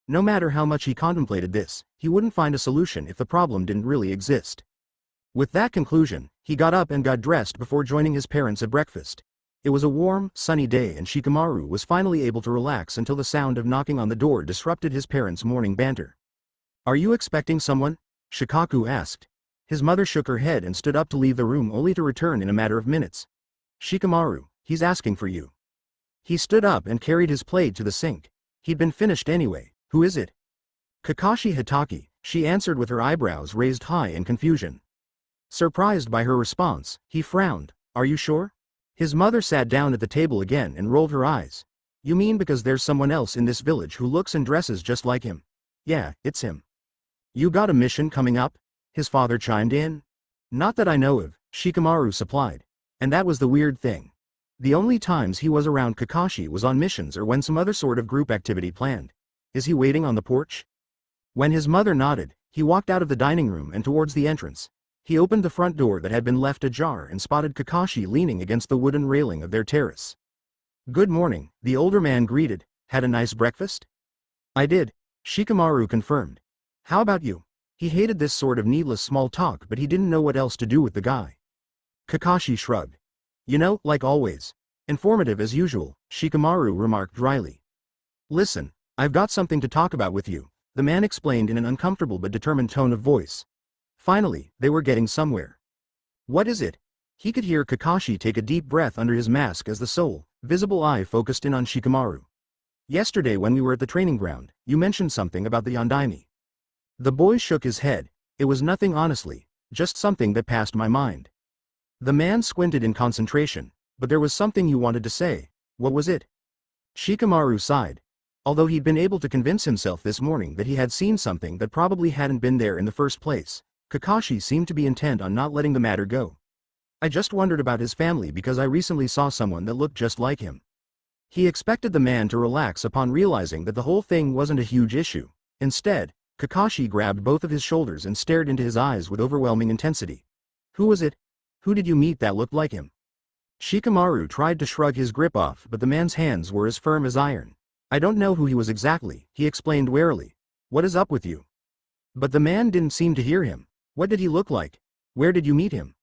No matter how much he contemplated this, he wouldn't find a solution if the problem didn't really exist. With that conclusion, he got up and got dressed before joining his parents at breakfast. It was a warm, sunny day and Shikamaru was finally able to relax until the sound of knocking on the door disrupted his parents' morning banter. "Are you expecting someone?" Shikaku asked. His mother shook her head and stood up to leave the room only to return in a matter of minutes. "Shikamaru, he's asking for you." He stood up and carried his plate to the sink. He'd been finished anyway. "Who is it?" "Kakashi Hitaki," she answered with her eyebrows raised high in confusion. Surprised by her response, he frowned. "Are you sure?" His mother sat down at the table again and rolled her eyes. "You mean because there's someone else in this village who looks and dresses just like him?" "Yeah, it's him." "You got a mission coming up?" his father chimed in. Not that I know of, Shikamaru supplied. And that was the weird thing. The only times he was around Kakashi was on missions or when some other sort of group activity planned. Is he waiting on the porch? When his mother nodded, he walked out of the dining room and towards the entrance. He opened the front door that had been left ajar and spotted Kakashi leaning against the wooden railing of their terrace. Good morning, the older man greeted. Had a nice breakfast? I did, Shikamaru confirmed. How about you? He hated this sort of needless small talk, but he didn't know what else to do with the guy. Kakashi shrugged. You know, like always. Informative as usual, Shikamaru remarked dryly. Listen, I've got something to talk about with you, the man explained in an uncomfortable but determined tone of voice. Finally, they were getting somewhere. What is it? He could hear Kakashi take a deep breath under his mask as the sole, visible eye focused in on Shikamaru. Yesterday when we were at the training ground, you mentioned something about the Yondaime. The boy shook his head. It was nothing honestly, just something that passed my mind. The man squinted in concentration, but there was something you wanted to say. What was it? Shikamaru sighed. Although he'd been able to convince himself this morning that he had seen something that probably hadn't been there in the first place, Kakashi seemed to be intent on not letting the matter go. I just wondered about his family because I recently saw someone that looked just like him. He expected the man to relax upon realizing that the whole thing wasn't a huge issue. Instead, Kakashi grabbed both of his shoulders and stared into his eyes with overwhelming intensity. Who was it? Who did you meet that looked like him? Shikamaru tried to shrug his grip off, but the man's hands were as firm as iron. I don't know who he was exactly, he explained warily. What is up with you? But the man didn't seem to hear him. What did he look like? Where did you meet him?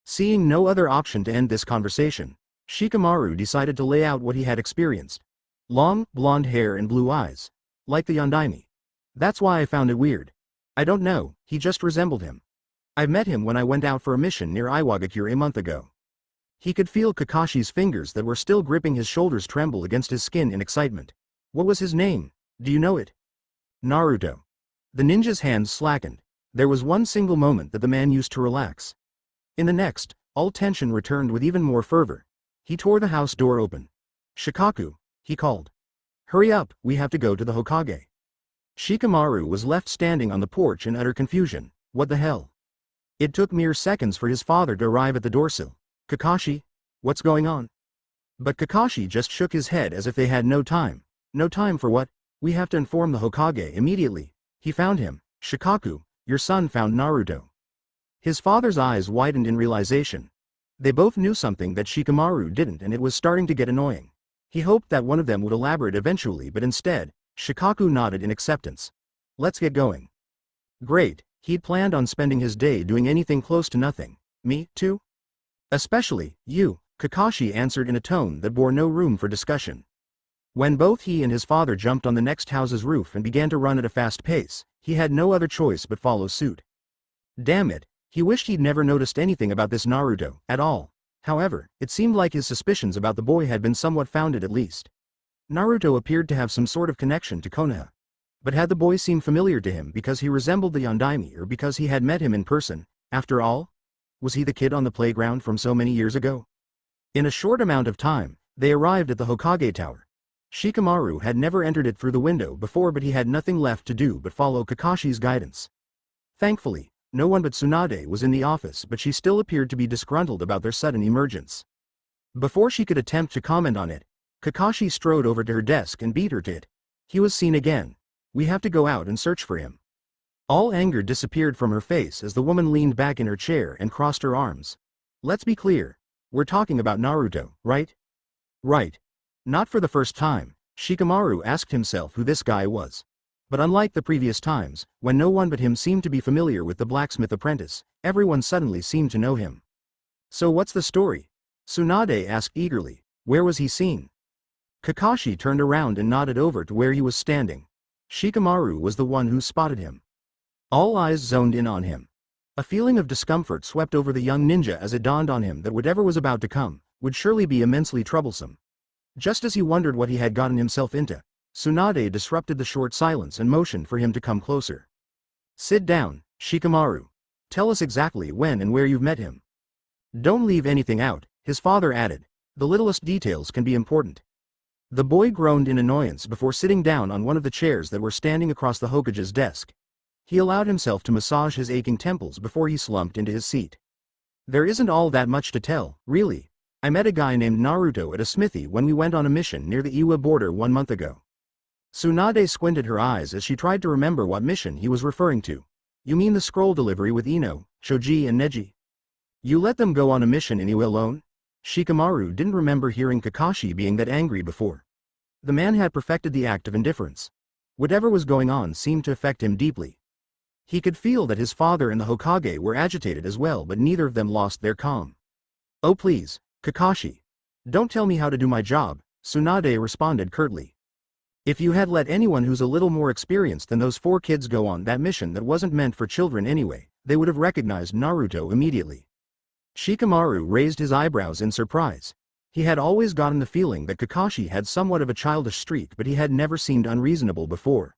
Seeing no other option to end this conversation, Shikamaru decided to lay out what he had experienced. Long, blonde hair and blue eyes. Like the Yondaime. That's why I found it weird. I don't know, he just resembled him. I met him when I went out for a mission near Iwagakure a month ago. He could feel Kakashi's fingers that were still gripping his shoulders tremble against his skin in excitement. What was his name? Do you know it? Naruto. The ninja's hands slackened. There was one single moment that the man used to relax. In the next, all tension returned with even more fervor. He tore the house door open. Shikaku, he called. Hurry up, we have to go to the Hokage. Shikamaru was left standing on the porch in utter confusion. What the hell? It took mere seconds for his father to arrive at the doorsill. Kakashi? What's going on? But Kakashi just shook his head as if they had no time. No time for what? We have to inform the Hokage immediately. He found him. Shikaku, your son found Naruto. His father's eyes widened in realization. They both knew something that Shikamaru didn't, and it was starting to get annoying. He hoped that one of them would elaborate eventually, but instead, Shikaku nodded in acceptance. Let's get going. Great, he'd planned on spending his day doing anything close to nothing. Me, too? Especially, you, Kakashi answered in a tone that bore no room for discussion. When both he and his father jumped on the next house's roof and began to run at a fast pace, he had no other choice but follow suit. Damn it, he wished he'd never noticed anything about this Naruto, at all. However, it seemed like his suspicions about the boy had been somewhat founded at least. Naruto appeared to have some sort of connection to Konoha. But had the boy seemed familiar to him because he resembled the Yondaime or because he had met him in person, after all? Was he the kid on the playground from so many years ago? In a short amount of time, they arrived at the Hokage Tower. Shikamaru had never entered it through the window before, but he had nothing left to do but follow Kakashi's guidance. Thankfully, no one but Tsunade was in the office, but she still appeared to be disgruntled about their sudden emergence. Before she could attempt to comment on it, Kakashi strode over to her desk and beat her to it. He was seen again. We have to go out and search for him. All anger disappeared from her face as the woman leaned back in her chair and crossed her arms. Let's be clear. We're talking about Naruto, right? Right. Not for the first time, Shikamaru asked himself who this guy was. But unlike the previous times, when no one but him seemed to be familiar with the blacksmith apprentice, everyone suddenly seemed to know him. So what's the story? Tsunade asked eagerly. Where was he seen? Kakashi turned around and nodded over to where he was standing. Shikamaru was the one who spotted him. All eyes zoned in on him. A feeling of discomfort swept over the young ninja as it dawned on him that whatever was about to come would surely be immensely troublesome. Just as he wondered what he had gotten himself into, Tsunade disrupted the short silence and motioned for him to come closer. Sit down, Shikamaru. Tell us exactly when and where you've met him. Don't leave anything out, his father added. The littlest details can be important. The boy groaned in annoyance before sitting down on one of the chairs that were standing across the Hokage's desk. He allowed himself to massage his aching temples before he slumped into his seat. There isn't all that much to tell, really. I met a guy named Naruto at a smithy when we went on a mission near the Iwa border 1 month ago. Tsunade squinted her eyes as she tried to remember what mission he was referring to. You mean the scroll delivery with Ino, Shoji and Neji? You let them go on a mission in Iwa alone? Shikamaru didn't remember hearing Kakashi being that angry before. The man had perfected the act of indifference. Whatever was going on seemed to affect him deeply. He could feel that his father and the Hokage were agitated as well, but neither of them lost their calm. Oh please, Kakashi. Don't tell me how to do my job, Tsunade responded curtly. If you had let anyone who's a little more experienced than those 4 kids go on that mission that wasn't meant for children anyway, they would have recognized Naruto immediately. Shikamaru raised his eyebrows in surprise. He had always gotten the feeling that Kakashi had somewhat of a childish streak, but he had never seemed unreasonable before.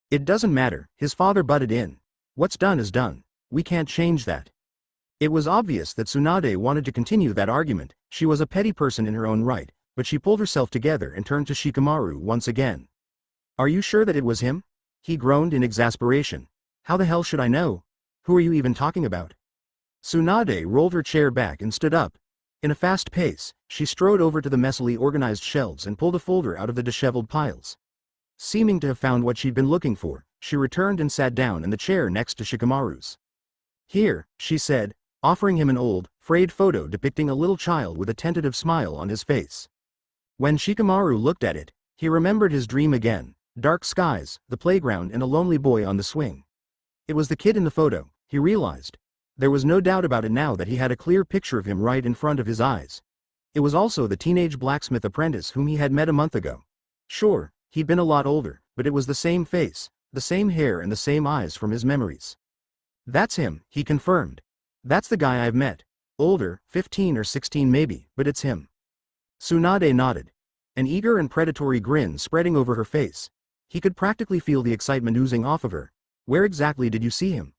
It doesn't matter, his father butted in. What's done is done. We can't change that. It was obvious that Tsunade wanted to continue that argument. She was a petty person in her own right, but she pulled herself together and turned to Shikamaru once again. Are you sure that it was him? He groaned in exasperation. How the hell should I know? Who are you even talking about? Tsunade rolled her chair back and stood up. In a fast pace, she strode over to the messily organized shelves and pulled a folder out of the disheveled piles. Seeming to have found what she'd been looking for, she returned and sat down in the chair next to Shikamaru's. Here, she said, offering him an old, frayed photo depicting a little child with a tentative smile on his face. When Shikamaru looked at it, he remembered his dream again, dark skies, the playground and a lonely boy on the swing. It was the kid in the photo, he realized. There was no doubt about it now that he had a clear picture of him right in front of his eyes. It was also the teenage blacksmith apprentice whom he had met a month ago. Sure, he'd been a lot older, but it was the same face, the same hair and the same eyes from his memories. That's him, he confirmed. That's the guy I've met. Older, 15 or 16 maybe, but it's him. Tsunade nodded. An eager and predatory grin spreading over her face. He could practically feel the excitement oozing off of her. Where exactly did you see him?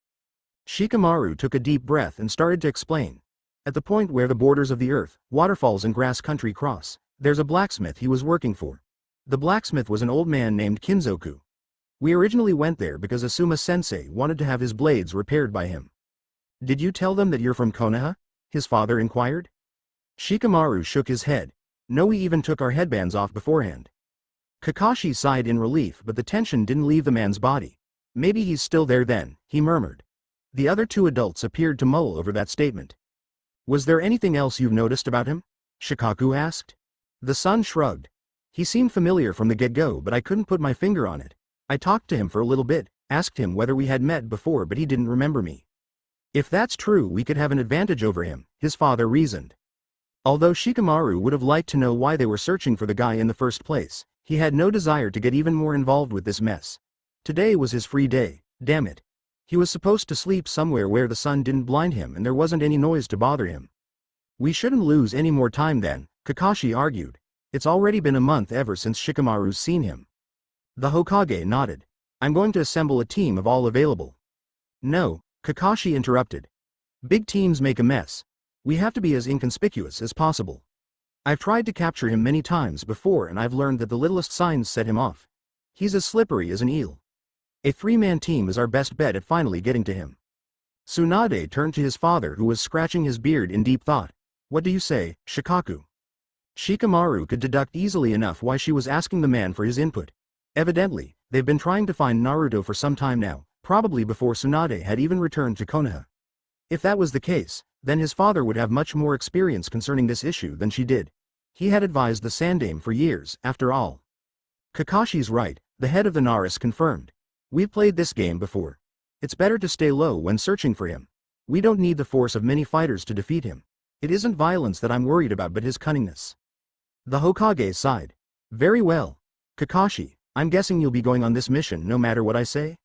Shikamaru took a deep breath and started to explain. At the point where the borders of the earth, waterfalls and grass country cross, there's a blacksmith he was working for. The blacksmith was an old man named Kinzoku. We originally went there because Asuma-sensei wanted to have his blades repaired by him. Did you tell them that you're from Konoha? His father inquired. Shikamaru shook his head. No, we even took our headbands off beforehand. Kakashi sighed in relief, but the tension didn't leave the man's body. Maybe he's still there then, he murmured. The other 2 adults appeared to mull over that statement. Was there anything else you've noticed about him? Shikaku asked. The son shrugged. He seemed familiar from the get-go, but I couldn't put my finger on it. I talked to him for a little bit, asked him whether we had met before, but he didn't remember me. If that's true, we could have an advantage over him, his father reasoned. Although Shikamaru would have liked to know why they were searching for the guy in the first place, he had no desire to get even more involved with this mess. Today was his free day, damn it. He was supposed to sleep somewhere where the sun didn't blind him and there wasn't any noise to bother him. We shouldn't lose any more time then, Kakashi argued. It's already been a month ever since Shikamaru's seen him. The Hokage nodded. I'm going to assemble a team of all available. No, Kakashi interrupted. Big teams make a mess. We have to be as inconspicuous as possible. I've tried to capture him many times before and I've learned that the littlest signs set him off. He's as slippery as an eel. A 3-man team is our best bet at finally getting to him. Tsunade turned to his father, who was scratching his beard in deep thought. What do you say, Shikaku? Shikamaru could deduct easily enough why she was asking the man for his input. Evidently, they've been trying to find Naruto for some time now, probably before Tsunade had even returned to Konoha. If that was the case, then his father would have much more experience concerning this issue than she did. He had advised the Sandame for years, after all. Kakashi's right, the head of the Naris confirmed. We've played this game before. It's better to stay low when searching for him. We don't need the force of many fighters to defeat him. It isn't violence that I'm worried about but his cunningness. The Hokage sighed. Very well. Kakashi, I'm guessing you'll be going on this mission no matter what I say?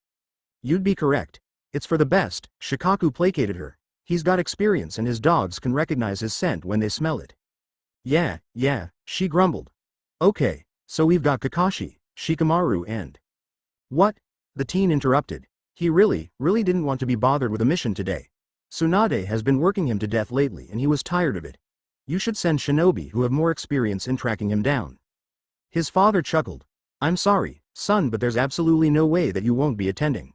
You'd be correct. It's for the best, Shikaku placated her. He's got experience and his dogs can recognize his scent when they smell it. Yeah, she grumbled. Okay, so we've got Kakashi, Shikamaru and... What? The teen interrupted. He really didn't want to be bothered with a mission today. Tsunade has been working him to death lately and he was tired of it. You should send shinobi who have more experience in tracking him down. His father chuckled. I'm sorry, son, but there's absolutely no way that you won't be attending.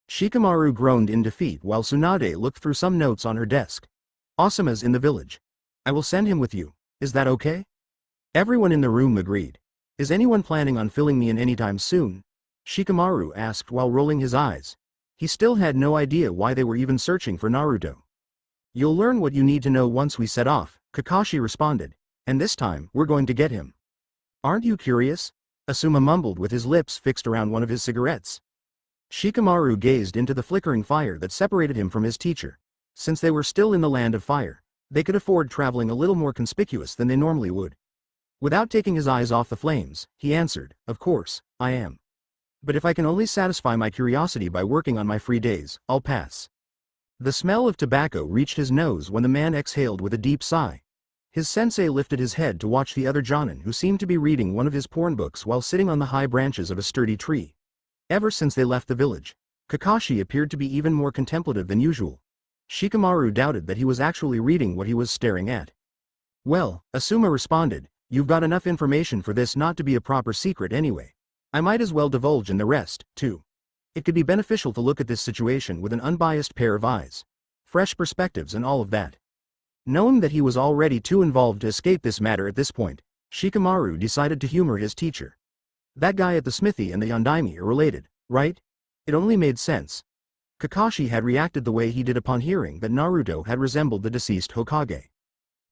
Shikamaru groaned in defeat while Tsunade looked through some notes on her desk. Asuma's in the village. I will send him with you. Is that okay? Everyone in the room agreed. Is anyone planning on filling me in anytime soon? Shikamaru asked while rolling his eyes. He still had no idea why they were even searching for Naruto. You'll learn what you need to know once we set off, Kakashi responded. And this time, we're going to get him. Aren't you curious? Asuma mumbled with his lips fixed around one of his cigarettes. Shikamaru gazed into the flickering fire that separated him from his teacher. Since they were still in the land of fire, they could afford traveling a little more conspicuous than they normally would. Without taking his eyes off the flames, he answered, of course, I am. But if I can only satisfy my curiosity by working on my free days, I'll pass. The smell of tobacco reached his nose when the man exhaled with a deep sigh. His sensei lifted his head to watch the other jonin who seemed to be reading one of his porn books while sitting on the high branches of a sturdy tree. Ever since they left the village, Kakashi appeared to be even more contemplative than usual. Shikamaru doubted that he was actually reading what he was staring at. Well, Asuma responded, you've got enough information for this not to be a proper secret anyway. I might as well divulge in the rest, too. It could be beneficial to look at this situation with an unbiased pair of eyes. Fresh perspectives and all of that. Knowing that he was already too involved to escape this matter at this point, Shikamaru decided to humor his teacher. That guy at the smithy and the Yondaime are related, right? It only made sense. Kakashi had reacted the way he did upon hearing that Naruto had resembled the deceased Hokage.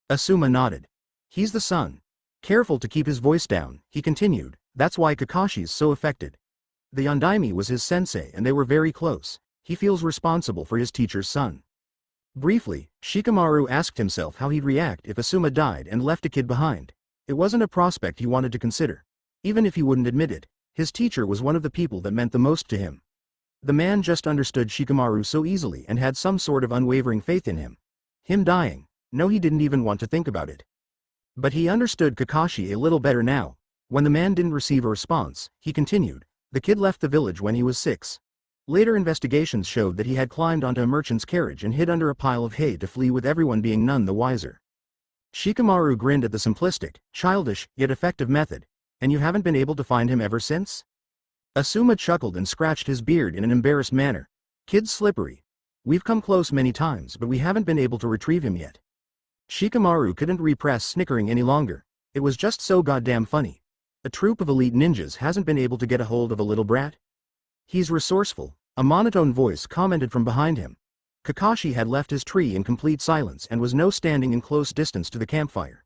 Asuma nodded. He's the son. Careful to keep his voice down, he continued, that's why Kakashi's so affected. The Yondaime was his sensei and they were very close. He feels responsible for his teacher's son. Briefly, Shikamaru asked himself how he'd react if Asuma died and left a kid behind. It wasn't a prospect he wanted to consider. Even if he wouldn't admit it, his teacher was one of the people that meant the most to him. The man just understood Shikamaru so easily and had some sort of unwavering faith in him. Him dying, no, he didn't even want to think about it. But he understood Kakashi a little better now. When the man didn't receive a response, he continued, the kid left the village when he was 6. Later investigations showed that he had climbed onto a merchant's carriage and hid under a pile of hay to flee with everyone being none the wiser. Shikamaru grinned at the simplistic, childish, yet effective method. And you haven't been able to find him ever since? Asuma chuckled and scratched his beard in an embarrassed manner. Kid's slippery. We've come close many times but we haven't been able to retrieve him yet. Shikamaru couldn't repress snickering any longer. It was just so goddamn funny. A troop of elite ninjas hasn't been able to get a hold of a little brat? He's resourceful, a monotone voice commented from behind him. Kakashi had left his tree in complete silence and was now standing in close distance to the campfire.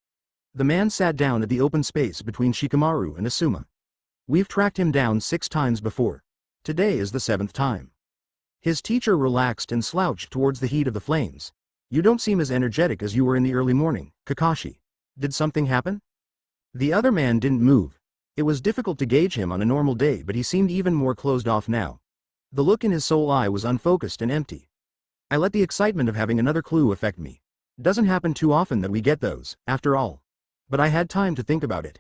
The man sat down at the open space between Shikamaru and Asuma. We've tracked him down 6 times before. Today is the 7th time. His teacher relaxed and slouched towards the heat of the flames. You don't seem as energetic as you were in the early morning, Kakashi. Did something happen? The other man didn't move. It was difficult to gauge him on a normal day but he seemed even more closed off now. The look in his soul eye was unfocused and empty. I let the excitement of having another clue affect me. Doesn't happen too often that we get those, after all. But I had time to think about it.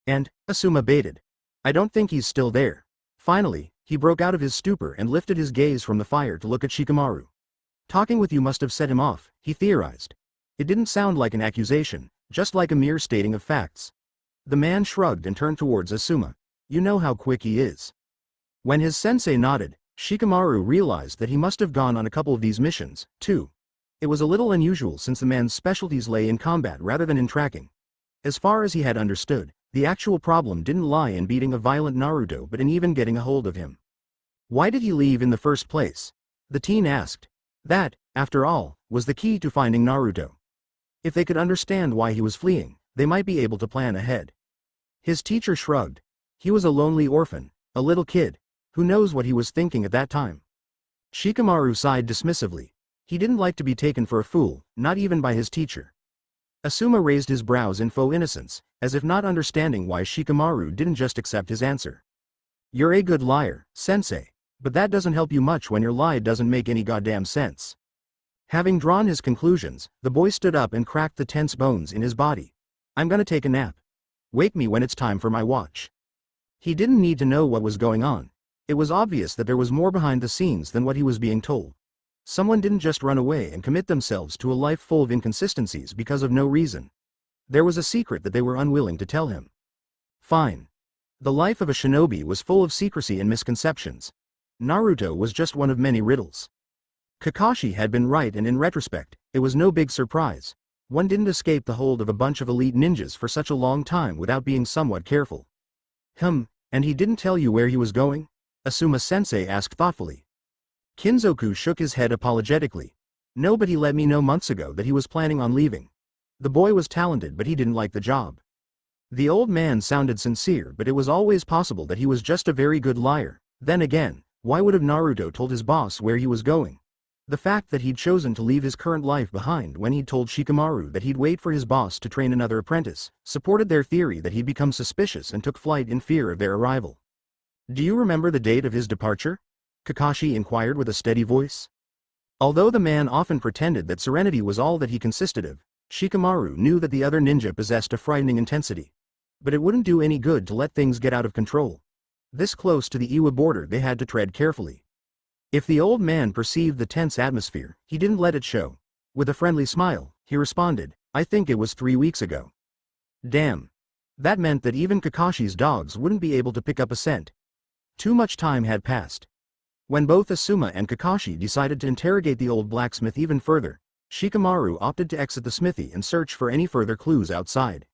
And, Asuma baited. I don't think he's still there. Finally, he broke out of his stupor and lifted his gaze from the fire to look at Shikamaru. Talking with you must have set him off, he theorized. It didn't sound like an accusation, just like a mere stating of facts. The man shrugged and turned towards Asuma. You know how quick he is. When his sensei nodded, Shikamaru realized that he must have gone on a couple of these missions, too. It was a little unusual since the man's specialties lay in combat rather than in tracking. As far as he had understood, the actual problem didn't lie in beating a violent Naruto but in even getting a hold of him. Why did he leave in the first place? The teen asked. That, after all, was the key to finding Naruto. If they could understand why he was fleeing, they might be able to plan ahead. His teacher shrugged. He was a lonely orphan, a little kid. Who knows what he was thinking at that time? Shikamaru sighed dismissively. He didn't like to be taken for a fool, not even by his teacher. Asuma raised his brows in faux innocence, as if not understanding why Shikamaru didn't just accept his answer. You're a good liar, sensei. But that doesn't help you much when your lie doesn't make any goddamn sense. Having drawn his conclusions, the boy stood up and cracked the tense bones in his body. I'm gonna take a nap. Wake me when it's time for my watch. He didn't need to know what was going on. It was obvious that there was more behind the scenes than what he was being told. Someone didn't just run away and commit themselves to a life full of inconsistencies because of no reason. There was a secret that they were unwilling to tell him. Fine. The life of a shinobi was full of secrecy and misconceptions. Naruto was just one of many riddles. Kakashi had been right, and in retrospect, it was no big surprise. One didn't escape the hold of a bunch of elite ninjas for such a long time without being somewhat careful. And he didn't tell you where he was going? Asuma-sensei asked thoughtfully. Kinzoku shook his head apologetically. No, but he let me know months ago that he was planning on leaving. The boy was talented, but he didn't like the job. The old man sounded sincere, but it was always possible that he was just a very good liar. Then again, why would have Naruto told his boss where he was going? The fact that he'd chosen to leave his current life behind when he'd told Shikamaru that he'd wait for his boss to train another apprentice, supported their theory that he'd become suspicious and took flight in fear of their arrival. Do you remember the date of his departure? Kakashi inquired with a steady voice. Although the man often pretended that serenity was all that he consisted of, Shikamaru knew that the other ninja possessed a frightening intensity. But it wouldn't do any good to let things get out of control. This close to the Iwa border, they had to tread carefully. If the old man perceived the tense atmosphere, he didn't let it show. With a friendly smile, he responded, I think it was 3 weeks ago. Damn. That meant that even Kakashi's dogs wouldn't be able to pick up a scent. Too much time had passed. When both Asuma and Kakashi decided to interrogate the old blacksmith even further, Shikamaru opted to exit the smithy and search for any further clues outside.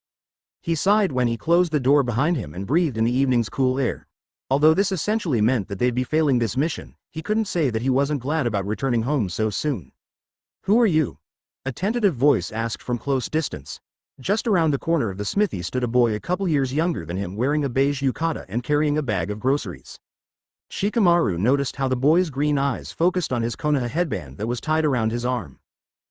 He sighed when he closed the door behind him and breathed in the evening's cool air. Although this essentially meant that they'd be failing this mission, he couldn't say that he wasn't glad about returning home so soon. Who are you? A tentative voice asked from close distance. Just around the corner of the smithy stood a boy a couple years younger than him, wearing a beige yukata and carrying a bag of groceries. Shikamaru noticed how the boy's green eyes focused on his Konoha headband that was tied around his arm.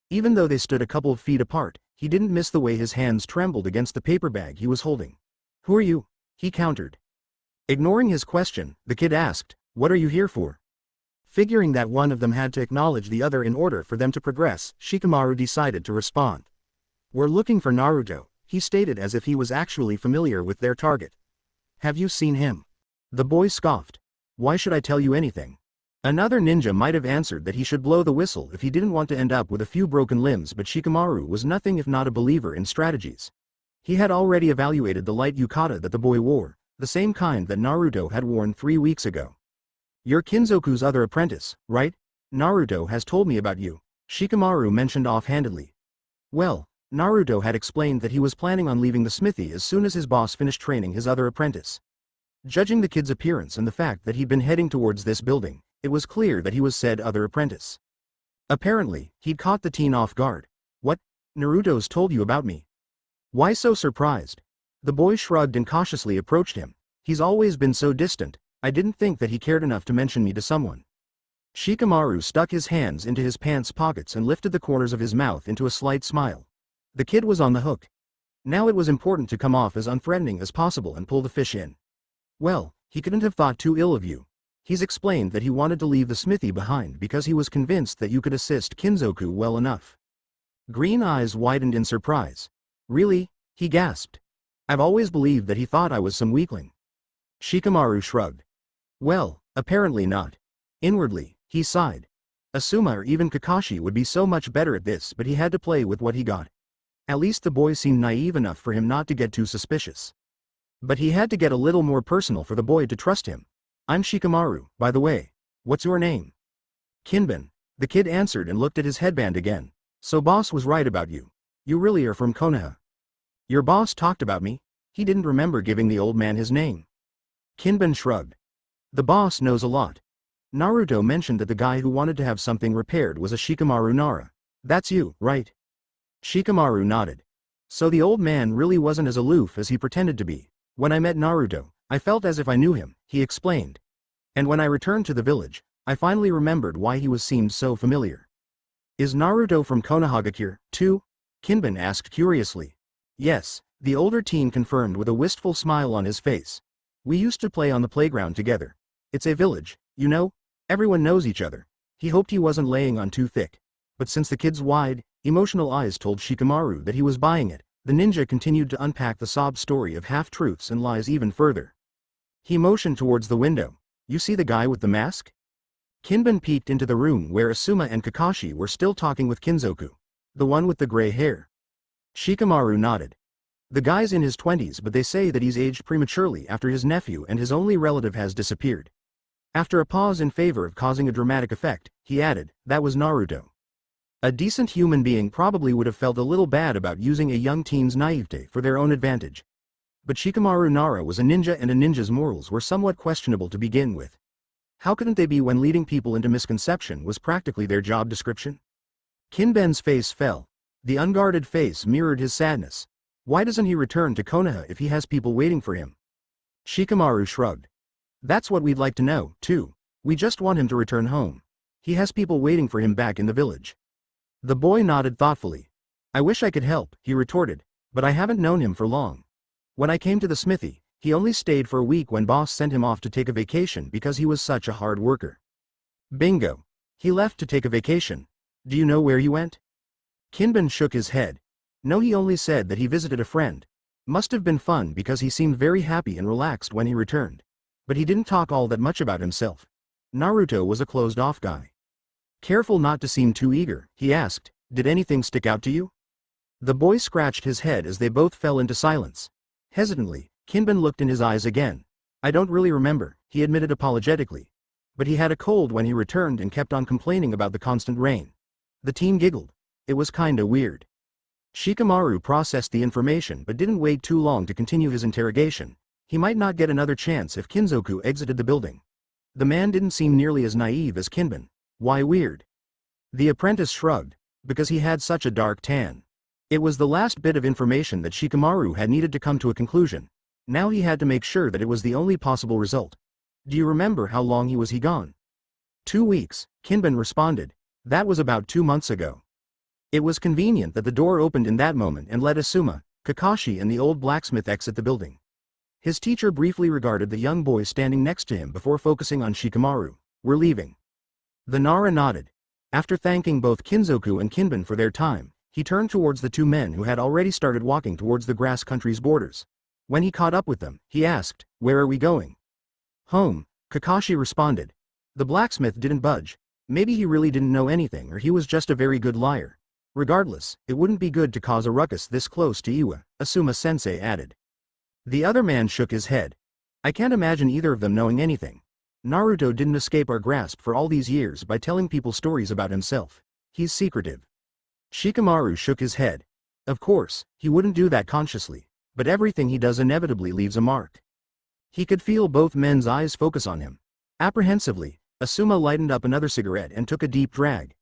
Even though they stood a couple of feet apart, he didn't miss the way his hands trembled against the paper bag he was holding. Who are you? He countered. Ignoring his question, the kid asked, what are you here for? Figuring that one of them had to acknowledge the other in order for them to progress, Shikamaru decided to respond. We're looking for Naruto, he stated as if he was actually familiar with their target. Have you seen him? The boy scoffed. Why should I tell you anything? Another ninja might have answered that he should blow the whistle if he didn't want to end up with a few broken limbs, but Shikamaru was nothing if not a believer in strategies. He had already evaluated the light yukata that the boy wore, the same kind that Naruto had worn 3 weeks ago. You're Kinzoku's other apprentice, right? Naruto has told me about you, Shikamaru mentioned offhandedly. Well, Naruto had explained that he was planning on leaving the smithy as soon as his boss finished training his other apprentice. Judging the kid's appearance and the fact that he'd been heading towards this building, it was clear that he was said other apprentice. Apparently, he'd caught the teen off guard. What? Naruto's told you about me? Why so surprised? The boy shrugged and cautiously approached him. He's always been so distant, I didn't think that he cared enough to mention me to someone. Shikamaru stuck his hands into his pants pockets and lifted the corners of his mouth into a slight smile. The kid was on the hook. Now it was important to come off as unthreatening as possible and pull the fish in. Well, he couldn't have thought too ill of you. He's explained that he wanted to leave the smithy behind because he was convinced that you could assist Kinzoku well enough. Green eyes widened in surprise. Really? He gasped. I've always believed that he thought I was some weakling. Shikamaru shrugged. Well, apparently not. Inwardly, he sighed. Asuma or even Kakashi would be so much better at this, but he had to play with what he got. At least the boy seemed naive enough for him not to get too suspicious. But he had to get a little more personal for the boy to trust him. I'm Shikamaru, by the way. What's your name? Kinban. The kid answered and looked at his headband again. So boss was right about you. You really are from Konoha. Your boss talked about me. He didn't remember giving the old man his name. Kinban shrugged. The boss knows a lot. Naruto mentioned that the guy who wanted to have something repaired was a Shikamaru Nara. That's you, right? Shikamaru nodded. So the old man really wasn't as aloof as he pretended to be. When I met Naruto, I felt as if I knew him, he explained. And when I returned to the village, I finally remembered why he seemed so familiar. Is Naruto from Konohagakure, too? Kinban asked curiously. Yes, the older teen confirmed with a wistful smile on his face. We used to play on the playground together. It's a village, you know? Everyone knows each other. He hoped he wasn't laying on too thick. But since the kid's wide, emotional eyes told Shikamaru that he was buying it, the ninja continued to unpack the sob story of half-truths and lies even further. He motioned towards the window. You see the guy with the mask? Kinban peeked into the room where Asuma and Kakashi were still talking with Kinzoku. The one with the gray hair. Shikamaru nodded. The guy's in his 20s, but they say that he's aged prematurely after his nephew and his only relative has disappeared. After a pause in favor of causing a dramatic effect, he added, "That was Naruto." A decent human being probably would have felt a little bad about using a young teen's naivete for their own advantage. But Shikamaru Nara was a ninja, and a ninja's morals were somewhat questionable to begin with. How couldn't they be when leading people into misconception was practically their job description? Kinben's face fell. The unguarded face mirrored his sadness. Why doesn't he return to Konoha if he has people waiting for him? Shikamaru shrugged. That's what we'd like to know, too. We just want him to return home. He has people waiting for him back in the village. The boy nodded thoughtfully. I wish I could help, he retorted, but I haven't known him for long. When I came to the smithy, he only stayed for a week when boss sent him off to take a vacation because he was such a hard worker. Bingo. He left to take a vacation. Do you know where he went? Kinben shook his head. No, he only said that he visited a friend. Must have been fun because he seemed very happy and relaxed when he returned. But he didn't talk all that much about himself. Naruto was a closed-off guy. Careful not to seem too eager, he asked, did anything stick out to you? The boy scratched his head as they both fell into silence. Hesitantly, Kinben looked in his eyes again. I don't really remember, he admitted apologetically. But he had a cold when he returned and kept on complaining about the constant rain. The team giggled. It was kinda weird. Shikamaru processed the information but didn't wait too long to continue his interrogation. He might not get another chance if Kinzoku exited the building. The man didn't seem nearly as naive as Kinben. Why weird? The apprentice shrugged. Because he had such a dark tan. It was the last bit of information that Shikamaru had needed to come to a conclusion. Now he had to make sure that it was the only possible result. Do you remember how long he was gone? 2 weeks, Kinben responded. That was about 2 months ago. It was convenient that the door opened in that moment and let Asuma, Kakashi and the old blacksmith exit the building. His teacher briefly regarded the young boy standing next to him before focusing on Shikamaru. We're leaving. The Nara nodded. After thanking both Kinzoku and Kinben for their time, he turned towards the 2 men who had already started walking towards the grass country's borders. When he caught up with them, he asked, where are we going? Home, Kakashi responded. The blacksmith didn't budge. Maybe he really didn't know anything, or he was just a very good liar. Regardless, it wouldn't be good to cause a ruckus this close to Iwa, Asuma-sensei added. The other man shook his head. I can't imagine either of them knowing anything. Naruto didn't escape our grasp for all these years by telling people stories about himself. He's secretive. Shikamaru shook his head. Of course, he wouldn't do that consciously, but everything he does inevitably leaves a mark. He could feel both men's eyes focus on him. Apprehensively, Asuma lightened up another cigarette and took a deep drag.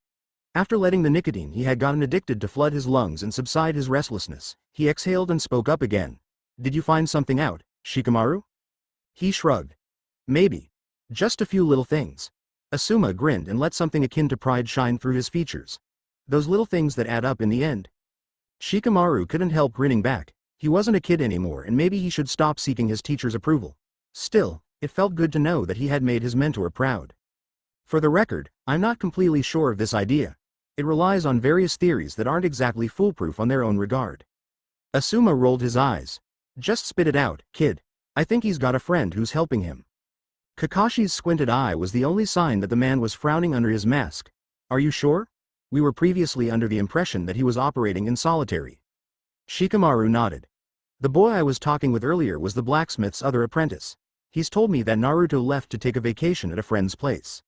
After letting the nicotine he had gotten addicted to flood his lungs and subside his restlessness, he exhaled and spoke up again. Did you find something out, Shikamaru? He shrugged. Maybe. Just a few little things. Asuma grinned and let something akin to pride shine through his features. Those little things that add up in the end. Shikamaru couldn't help grinning back. He wasn't a kid anymore, and maybe he should stop seeking his teacher's approval. Still, it felt good to know that he had made his mentor proud. For the record, I'm not completely sure of this idea. It relies on various theories that aren't exactly foolproof on their own regard. Asuma rolled his eyes. Just spit it out, kid. I think he's got a friend who's helping him. Kakashi's squinted eye was the only sign that the man was frowning under his mask. Are you sure? We were previously under the impression that he was operating in solitary. Shikamaru nodded. The boy I was talking with earlier was the blacksmith's other apprentice. He's told me that Naruto left to take a vacation at a friend's place.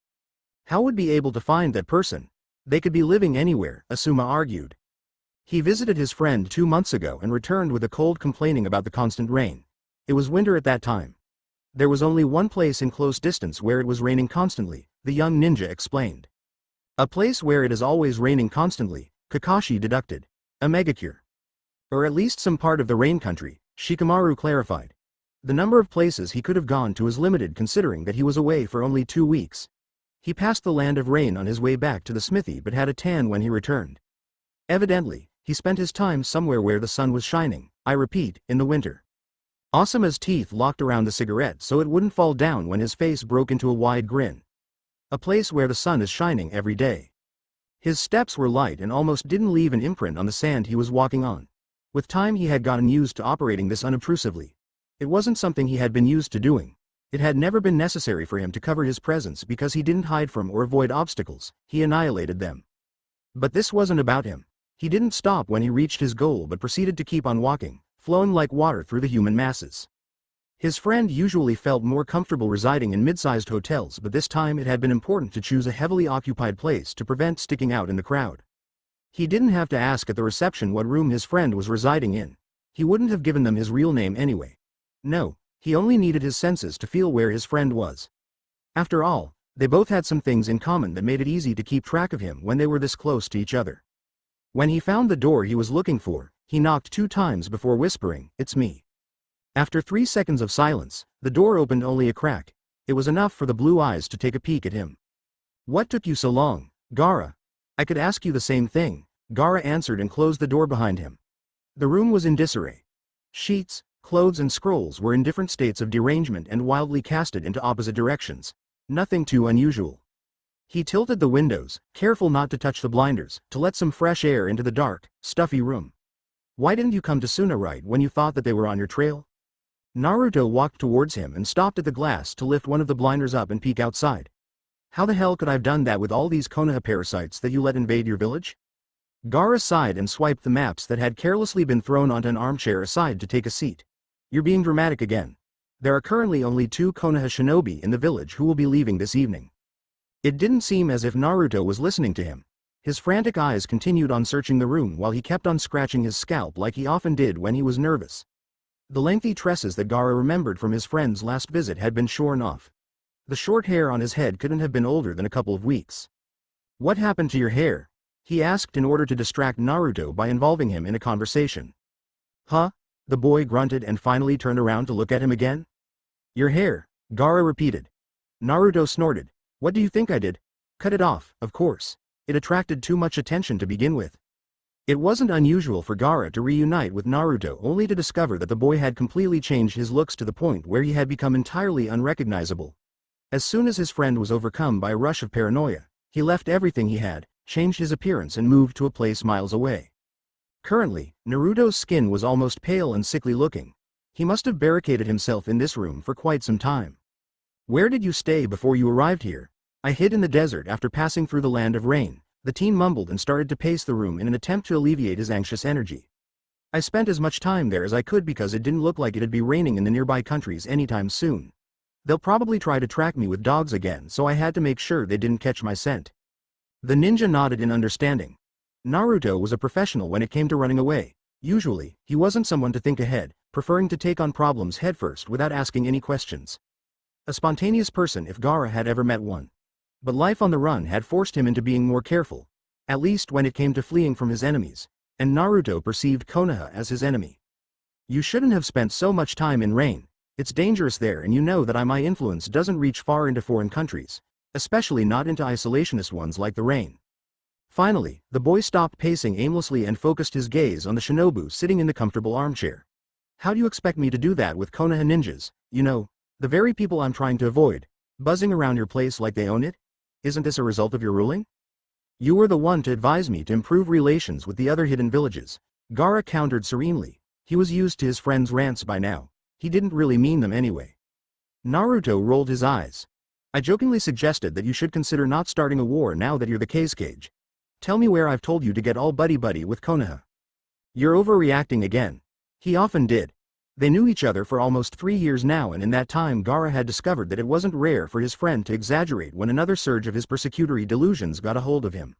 How would be able to find that person? They could be living anywhere, Asuma argued. He visited his friend 2 months ago and returned with a cold, complaining about the constant rain. It was winter at that time. There was only one place in close distance where it was raining constantly, the young ninja explained. A place where it is always raining constantly, Kakashi deducted. A megacure. Or at least some part of the rain country, Shikamaru clarified. The number of places he could have gone to is limited considering that he was away for only 2 weeks. He passed the land of rain on his way back to the smithy but had a tan when he returned. Evidently, he spent his time somewhere where the sun was shining, I repeat, in the winter. Asuma's teeth locked around the cigarette so it wouldn't fall down when his face broke into a wide grin. A place where the sun is shining every day. His steps were light and almost didn't leave an imprint on the sand he was walking on. With time he had gotten used to operating this unobtrusively. It wasn't something he had been used to doing. It had never been necessary for him to cover his presence because he didn't hide from or avoid obstacles, he annihilated them. But this wasn't about him. He didn't stop when he reached his goal but proceeded to keep on walking, flowing like water through the human masses. His friend usually felt more comfortable residing in mid-sized hotels, but this time it had been important to choose a heavily occupied place to prevent sticking out in the crowd. He didn't have to ask at the reception what room his friend was residing in. He wouldn't have given them his real name anyway. No, he only needed his senses to feel where his friend was. After all, they both had some things in common that made it easy to keep track of him when they were this close to each other. When he found the door he was looking for, he knocked 2 times before whispering, "It's me." After 3 seconds of silence, the door opened only a crack. It was enough for the blue eyes to take a peek at him. "What took you so long, Gaara?" "I could ask you the same thing," Gaara answered and closed the door behind him. The room was in disarray. Sheets, clothes and scrolls were in different states of derangement and wildly casted into opposite directions. Nothing too unusual. He tilted the windows, careful not to touch the blinders, to let some fresh air into the dark, stuffy room. "Why didn't you come to Suna right when you thought that they were on your trail?" Naruto walked towards him and stopped at the glass to lift one of the blinders up and peek outside. "How the hell could I have done that with all these Konoha parasites that you let invade your village?" Gaara sighed and swiped the maps that had carelessly been thrown onto an armchair aside to take a seat. "You're being dramatic again. There are currently only 2 Konoha shinobi in the village who will be leaving this evening." It didn't seem as if Naruto was listening to him. His frantic eyes continued on searching the room while he kept on scratching his scalp like he often did when he was nervous. The lengthy tresses that Gaara remembered from his friend's last visit had been shorn off. The short hair on his head couldn't have been older than a couple of weeks. "What happened to your hair?" he asked in order to distract Naruto by involving him in a conversation. "Huh?" the boy grunted and finally turned around to look at him again. "Your hair," Gaara repeated. Naruto snorted. "What do you think I did? Cut it off, of course. It attracted too much attention to begin with." It wasn't unusual for Gaara to reunite with Naruto only to discover that the boy had completely changed his looks to the point where he had become entirely unrecognizable. As soon as his friend was overcome by a rush of paranoia, he left everything he had, changed his appearance and moved to a place miles away. Currently, Naruto's skin was almost pale and sickly looking. He must have barricaded himself in this room for quite some time. "Where did you stay before you arrived here?" "I hid in the desert after passing through the land of rain," the teen mumbled and started to pace the room in an attempt to alleviate his anxious energy. "I spent as much time there as I could because it didn't look like it'd be raining in the nearby countries anytime soon. They'll probably try to track me with dogs again, so I had to make sure they didn't catch my scent." The ninja nodded in understanding. Naruto was a professional when it came to running away. Usually, he wasn't someone to think ahead, preferring to take on problems headfirst without asking any questions. A spontaneous person if Gaara had ever met one. But life on the run had forced him into being more careful, at least when it came to fleeing from his enemies, and Naruto perceived Konoha as his enemy. "You shouldn't have spent so much time in rain. It's dangerous there, and you know that my influence doesn't reach far into foreign countries, especially not into isolationist ones like the rain." Finally, the boy stopped pacing aimlessly and focused his gaze on the shinobu sitting in the comfortable armchair. "How do you expect me to do that with Konoha ninjas, you know, the very people I'm trying to avoid, buzzing around your place like they own it? Isn't this a result of your ruling?" "You were the one to advise me to improve relations with the other hidden villages," Gaara countered serenely. He was used to his friend's rants by now. He didn't really mean them anyway. Naruto rolled his eyes. "I jokingly suggested that you should consider not starting a war now that you're the Kazekage. Tell me where I've told you to get all buddy-buddy with Konoha." "You're overreacting again." He often did. They knew each other for almost 3 years now, and in that time Gaara had discovered that it wasn't rare for his friend to exaggerate when another surge of his persecutory delusions got a hold of him.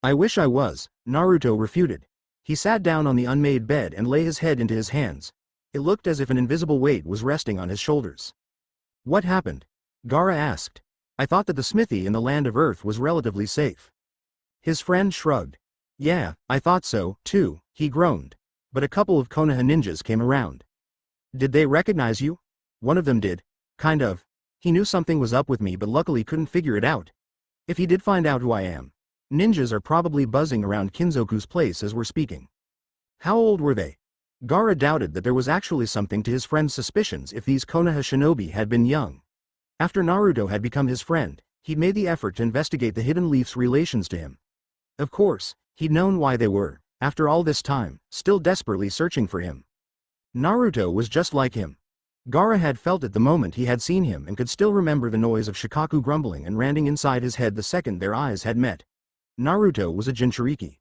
"I wish I was," Naruto refuted. He sat down on the unmade bed and lay his head into his hands. It looked as if an invisible weight was resting on his shoulders. "What happened?" Gaara asked. "I thought that the smithy in the land of Earth was relatively safe." His friend shrugged. "Yeah, I thought so, too," he groaned. "But a couple of Konoha ninjas came around." "Did they recognize you?" "One of them did. Kind of. He knew something was up with me but luckily couldn't figure it out. If he did find out who I am. Ninjas are probably buzzing around Kinzoku's place as we're speaking." "How old were they?" Gaara doubted that there was actually something to his friend's suspicions if these Konoha shinobi had been young. After Naruto had become his friend, he'd made the effort to investigate the Hidden Leaf's relations to him. Of course, he'd known why they were, after all this time, still desperately searching for him. Naruto was just like him. Gaara had felt it the moment he had seen him and could still remember the noise of Shikaku grumbling and ranting inside his head the second their eyes had met. Naruto was a Jinchuriki.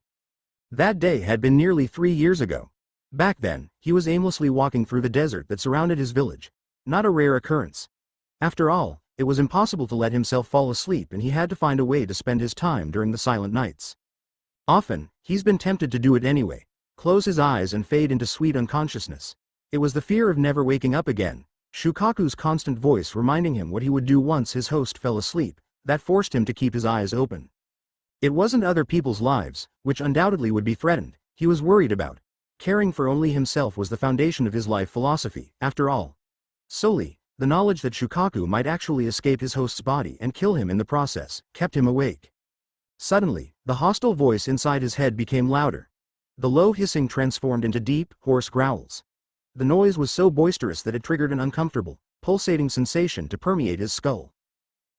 That day had been nearly 3 years ago. Back then, he was aimlessly walking through the desert that surrounded his village, not a rare occurrence. After all, it was impossible to let himself fall asleep and he had to find a way to spend his time during the silent nights. Often, he's been tempted to do it anyway, close his eyes and fade into sweet unconsciousness. It was the fear of never waking up again, Shukaku's constant voice reminding him what he would do once his host fell asleep, that forced him to keep his eyes open. It wasn't other people's lives, which undoubtedly would be threatened, he was worried about. Caring for only himself was the foundation of his life philosophy, after all. Solely, the knowledge that Shukaku might actually escape his host's body and kill him in the process, kept him awake. Suddenly, the hostile voice inside his head became louder. The low hissing transformed into deep, hoarse growls. The noise was so boisterous that it triggered an uncomfortable, pulsating sensation to permeate his skull.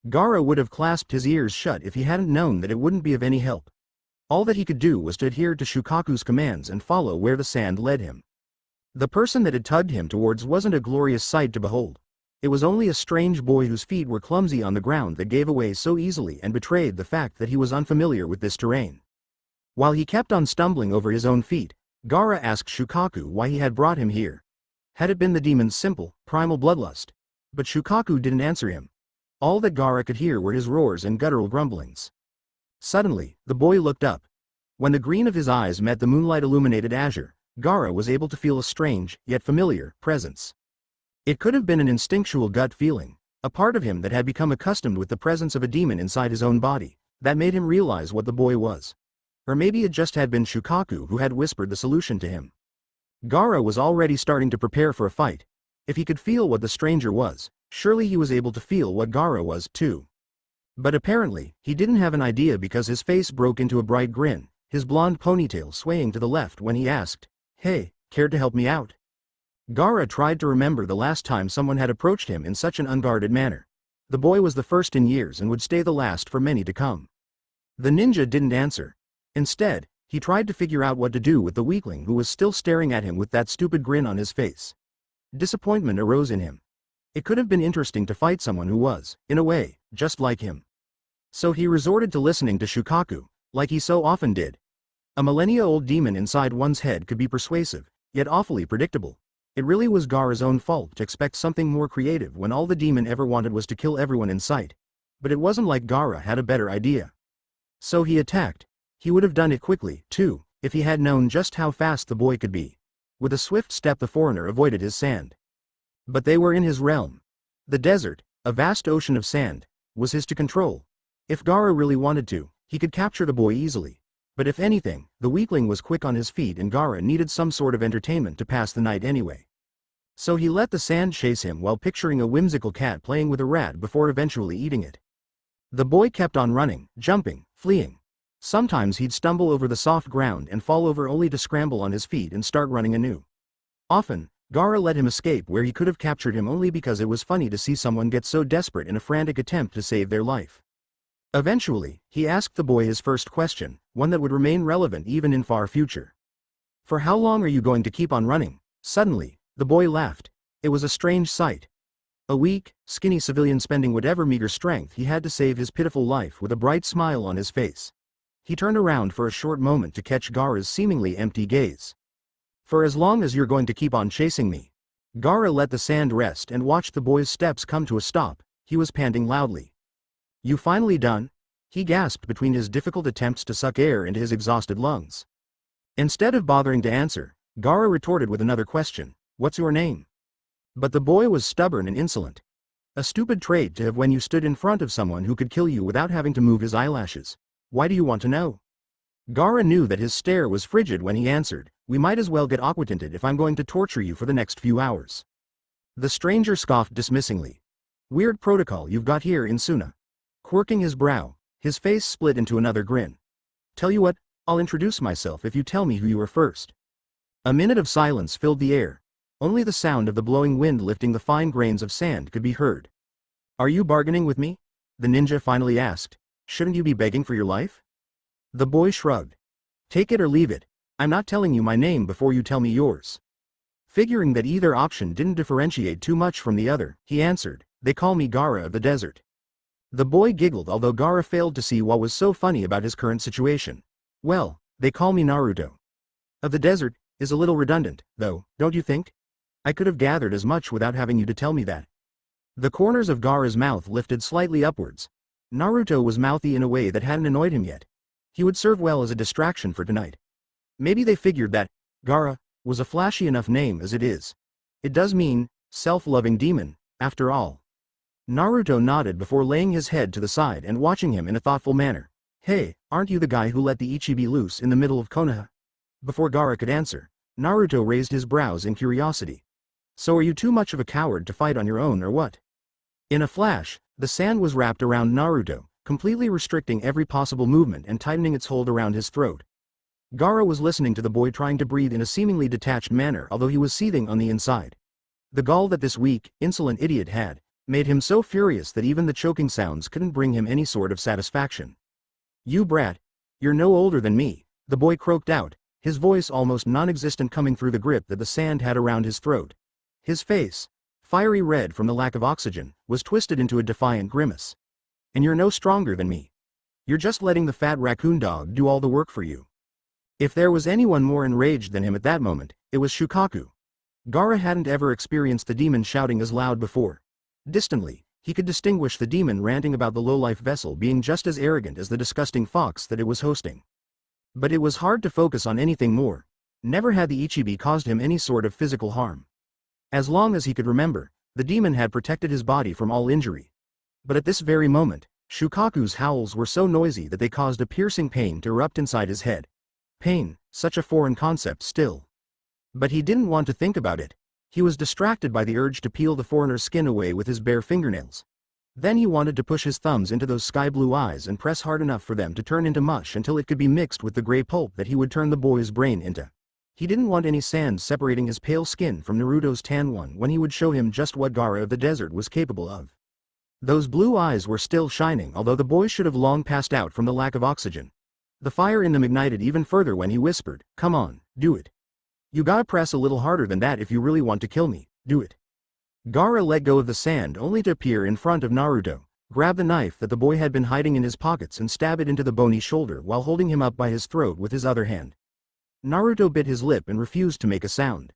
Gaara would have clasped his ears shut if he hadn't known that it wouldn't be of any help. All that he could do was to adhere to Shukaku's commands and follow where the sand led him. The person that had tugged him towards wasn't a glorious sight to behold. It was only a strange boy whose feet were clumsy on the ground that gave away so easily and betrayed the fact that he was unfamiliar with this terrain. While he kept on stumbling over his own feet, Gaara asked Shukaku why he had brought him here. Had it been the demon's simple, primal bloodlust? But Shukaku didn't answer him. All that Gaara could hear were his roars and guttural grumblings. Suddenly, the boy looked up. When the green of his eyes met the moonlight-illuminated azure, Gaara was able to feel a strange, yet familiar, presence. It could have been an instinctual gut feeling, a part of him that had become accustomed with the presence of a demon inside his own body, that made him realize what the boy was. Or maybe it just had been Shukaku who had whispered the solution to him. Gaara was already starting to prepare for a fight. If he could feel what the stranger was, surely he was able to feel what Gaara was, too. But apparently, he didn't have an idea because his face broke into a bright grin, his blonde ponytail swaying to the left when he asked, "Hey, care to help me out?" Gaara tried to remember the last time someone had approached him in such an unguarded manner. The boy was the first in years and would stay the last for many to come. The ninja didn't answer. Instead, he tried to figure out what to do with the weakling who was still staring at him with that stupid grin on his face. Disappointment arose in him. It could have been interesting to fight someone who was, in a way, just like him. So he resorted to listening to Shukaku, like he so often did. A millennia-old demon inside one's head could be persuasive, yet awfully predictable. It really was Gaara's own fault to expect something more creative when all the demon ever wanted was to kill everyone in sight. But it wasn't like Gaara had a better idea. So he attacked. He would have done it quickly, too, if he had known just how fast the boy could be. With a swift step the foreigner avoided his sand. But they were in his realm. The desert, a vast ocean of sand, was his to control. If Gaara really wanted to, he could capture the boy easily. But if anything, the weakling was quick on his feet and Gaara needed some sort of entertainment to pass the night anyway. So he let the sand chase him while picturing a whimsical cat playing with a rat before eventually eating it. The boy kept on running, jumping, fleeing. Sometimes he'd stumble over the soft ground and fall over only to scramble on his feet and start running anew. Often, Gaara let him escape where he could have captured him only because it was funny to see someone get so desperate in a frantic attempt to save their life. Eventually, he asked the boy his first question, one that would remain relevant even in far future. "For how long are you going to keep on running?" Suddenly, the boy laughed. It was a strange sight. A weak, skinny civilian spending whatever meager strength he had to save his pitiful life with a bright smile on his face. He turned around for a short moment to catch Gaara's seemingly empty gaze. "For as long as you're going to keep on chasing me." Gaara let the sand rest and watched the boy's steps come to a stop. He was panting loudly. "You finally done?" he gasped between his difficult attempts to suck air into his exhausted lungs. Instead of bothering to answer, Gaara retorted with another question, "What's your name?" But the boy was stubborn and insolent. A stupid trait to have when you stood in front of someone who could kill you without having to move his eyelashes. "Why do you want to know?" Gaara knew that his stare was frigid when he answered, "We might as well get acquainted if I'm going to torture you for the next few hours." The stranger scoffed dismissingly. "Weird protocol you've got here in Suna." Quirking his brow, his face split into another grin. "Tell you what, I'll introduce myself if you tell me who you are first." A minute of silence filled the air. Only the sound of the blowing wind lifting the fine grains of sand could be heard. "Are you bargaining with me?" the ninja finally asked. "Shouldn't you be begging for your life?" The boy shrugged. "Take it or leave it. I'm not telling you my name before you tell me yours." Figuring that either option didn't differentiate too much from the other, he answered, "They call me Gaara of the desert." The boy giggled although Gaara failed to see what was so funny about his current situation. "Well, they call me Naruto. Of the desert is a little redundant, though, don't you think?" I could have gathered as much without having you to tell me that. The corners of Gaara's mouth lifted slightly upwards. Naruto was mouthy in a way that hadn't annoyed him yet. He would serve well as a distraction for tonight. Maybe they figured that Gaara was a flashy enough name as it is. It does mean self-loving demon, after all. Naruto nodded before laying his head to the side and watching him in a thoughtful manner. Hey, aren't you the guy who let the Ichibi loose in the middle of Konoha? Before Gaara could answer, Naruto raised his brows in curiosity. So are you too much of a coward to fight on your own or what? In a flash, the sand was wrapped around Naruto, completely restricting every possible movement and tightening its hold around his throat. Gaara was listening to the boy trying to breathe in a seemingly detached manner, although he was seething on the inside. The gall that this weak, insolent idiot had made him so furious that even the choking sounds couldn't bring him any sort of satisfaction. You brat, you're no older than me, the boy croaked out, his voice almost non-existent coming through the grip that the sand had around his throat. His face, fiery red from the lack of oxygen, was twisted into a defiant grimace. And you're no stronger than me. You're just letting the fat raccoon dog do all the work for you. If there was anyone more enraged than him at that moment, it was Shukaku. Gaara hadn't ever experienced the demon shouting as loud before. Distantly, he could distinguish the demon ranting about the low-life vessel being just as arrogant as the disgusting fox that it was hosting. But it was hard to focus on anything more. Never had the Ichibi caused him any sort of physical harm. As long as he could remember, the demon had protected his body from all injury. But at this very moment, Shukaku's howls were so noisy that they caused a piercing pain to erupt inside his head. Pain, such a foreign concept still. But he didn't want to think about it. He was distracted by the urge to peel the foreigner's skin away with his bare fingernails. Then he wanted to push his thumbs into those sky-blue eyes and press hard enough for them to turn into mush until it could be mixed with the gray pulp that he would turn the boy's brain into. He didn't want any sand separating his pale skin from Naruto's tan one when he would show him just what Gaara of the desert was capable of. Those blue eyes were still shining, although the boy should have long passed out from the lack of oxygen. The fire in them ignited even further when he whispered, "Come on, do it. You gotta press a little harder than that if you really want to kill me, do it." Gaara let go of the sand only to appear in front of Naruto, grab the knife that the boy had been hiding in his pockets and stab it into the bony shoulder while holding him up by his throat with his other hand. Naruto bit his lip and refused to make a sound.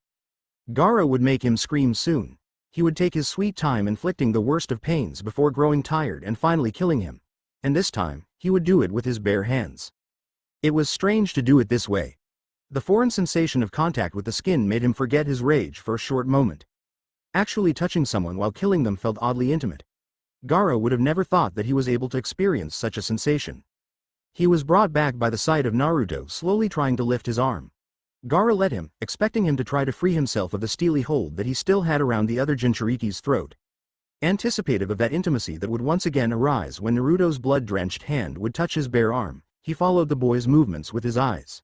Gaara would make him scream soon. He would take his sweet time inflicting the worst of pains before growing tired and finally killing him. And this time, he would do it with his bare hands. It was strange to do it this way. The foreign sensation of contact with the skin made him forget his rage for a short moment. Actually touching someone while killing them felt oddly intimate. Gaara would have never thought that he was able to experience such a sensation. He was brought back by the sight of Naruto slowly trying to lift his arm. Gaara let him, expecting him to try to free himself of the steely hold that he still had around the other Jinchuriki's throat. Anticipative of that intimacy that would once again arise when Naruto's blood-drenched hand would touch his bare arm, he followed the boy's movements with his eyes.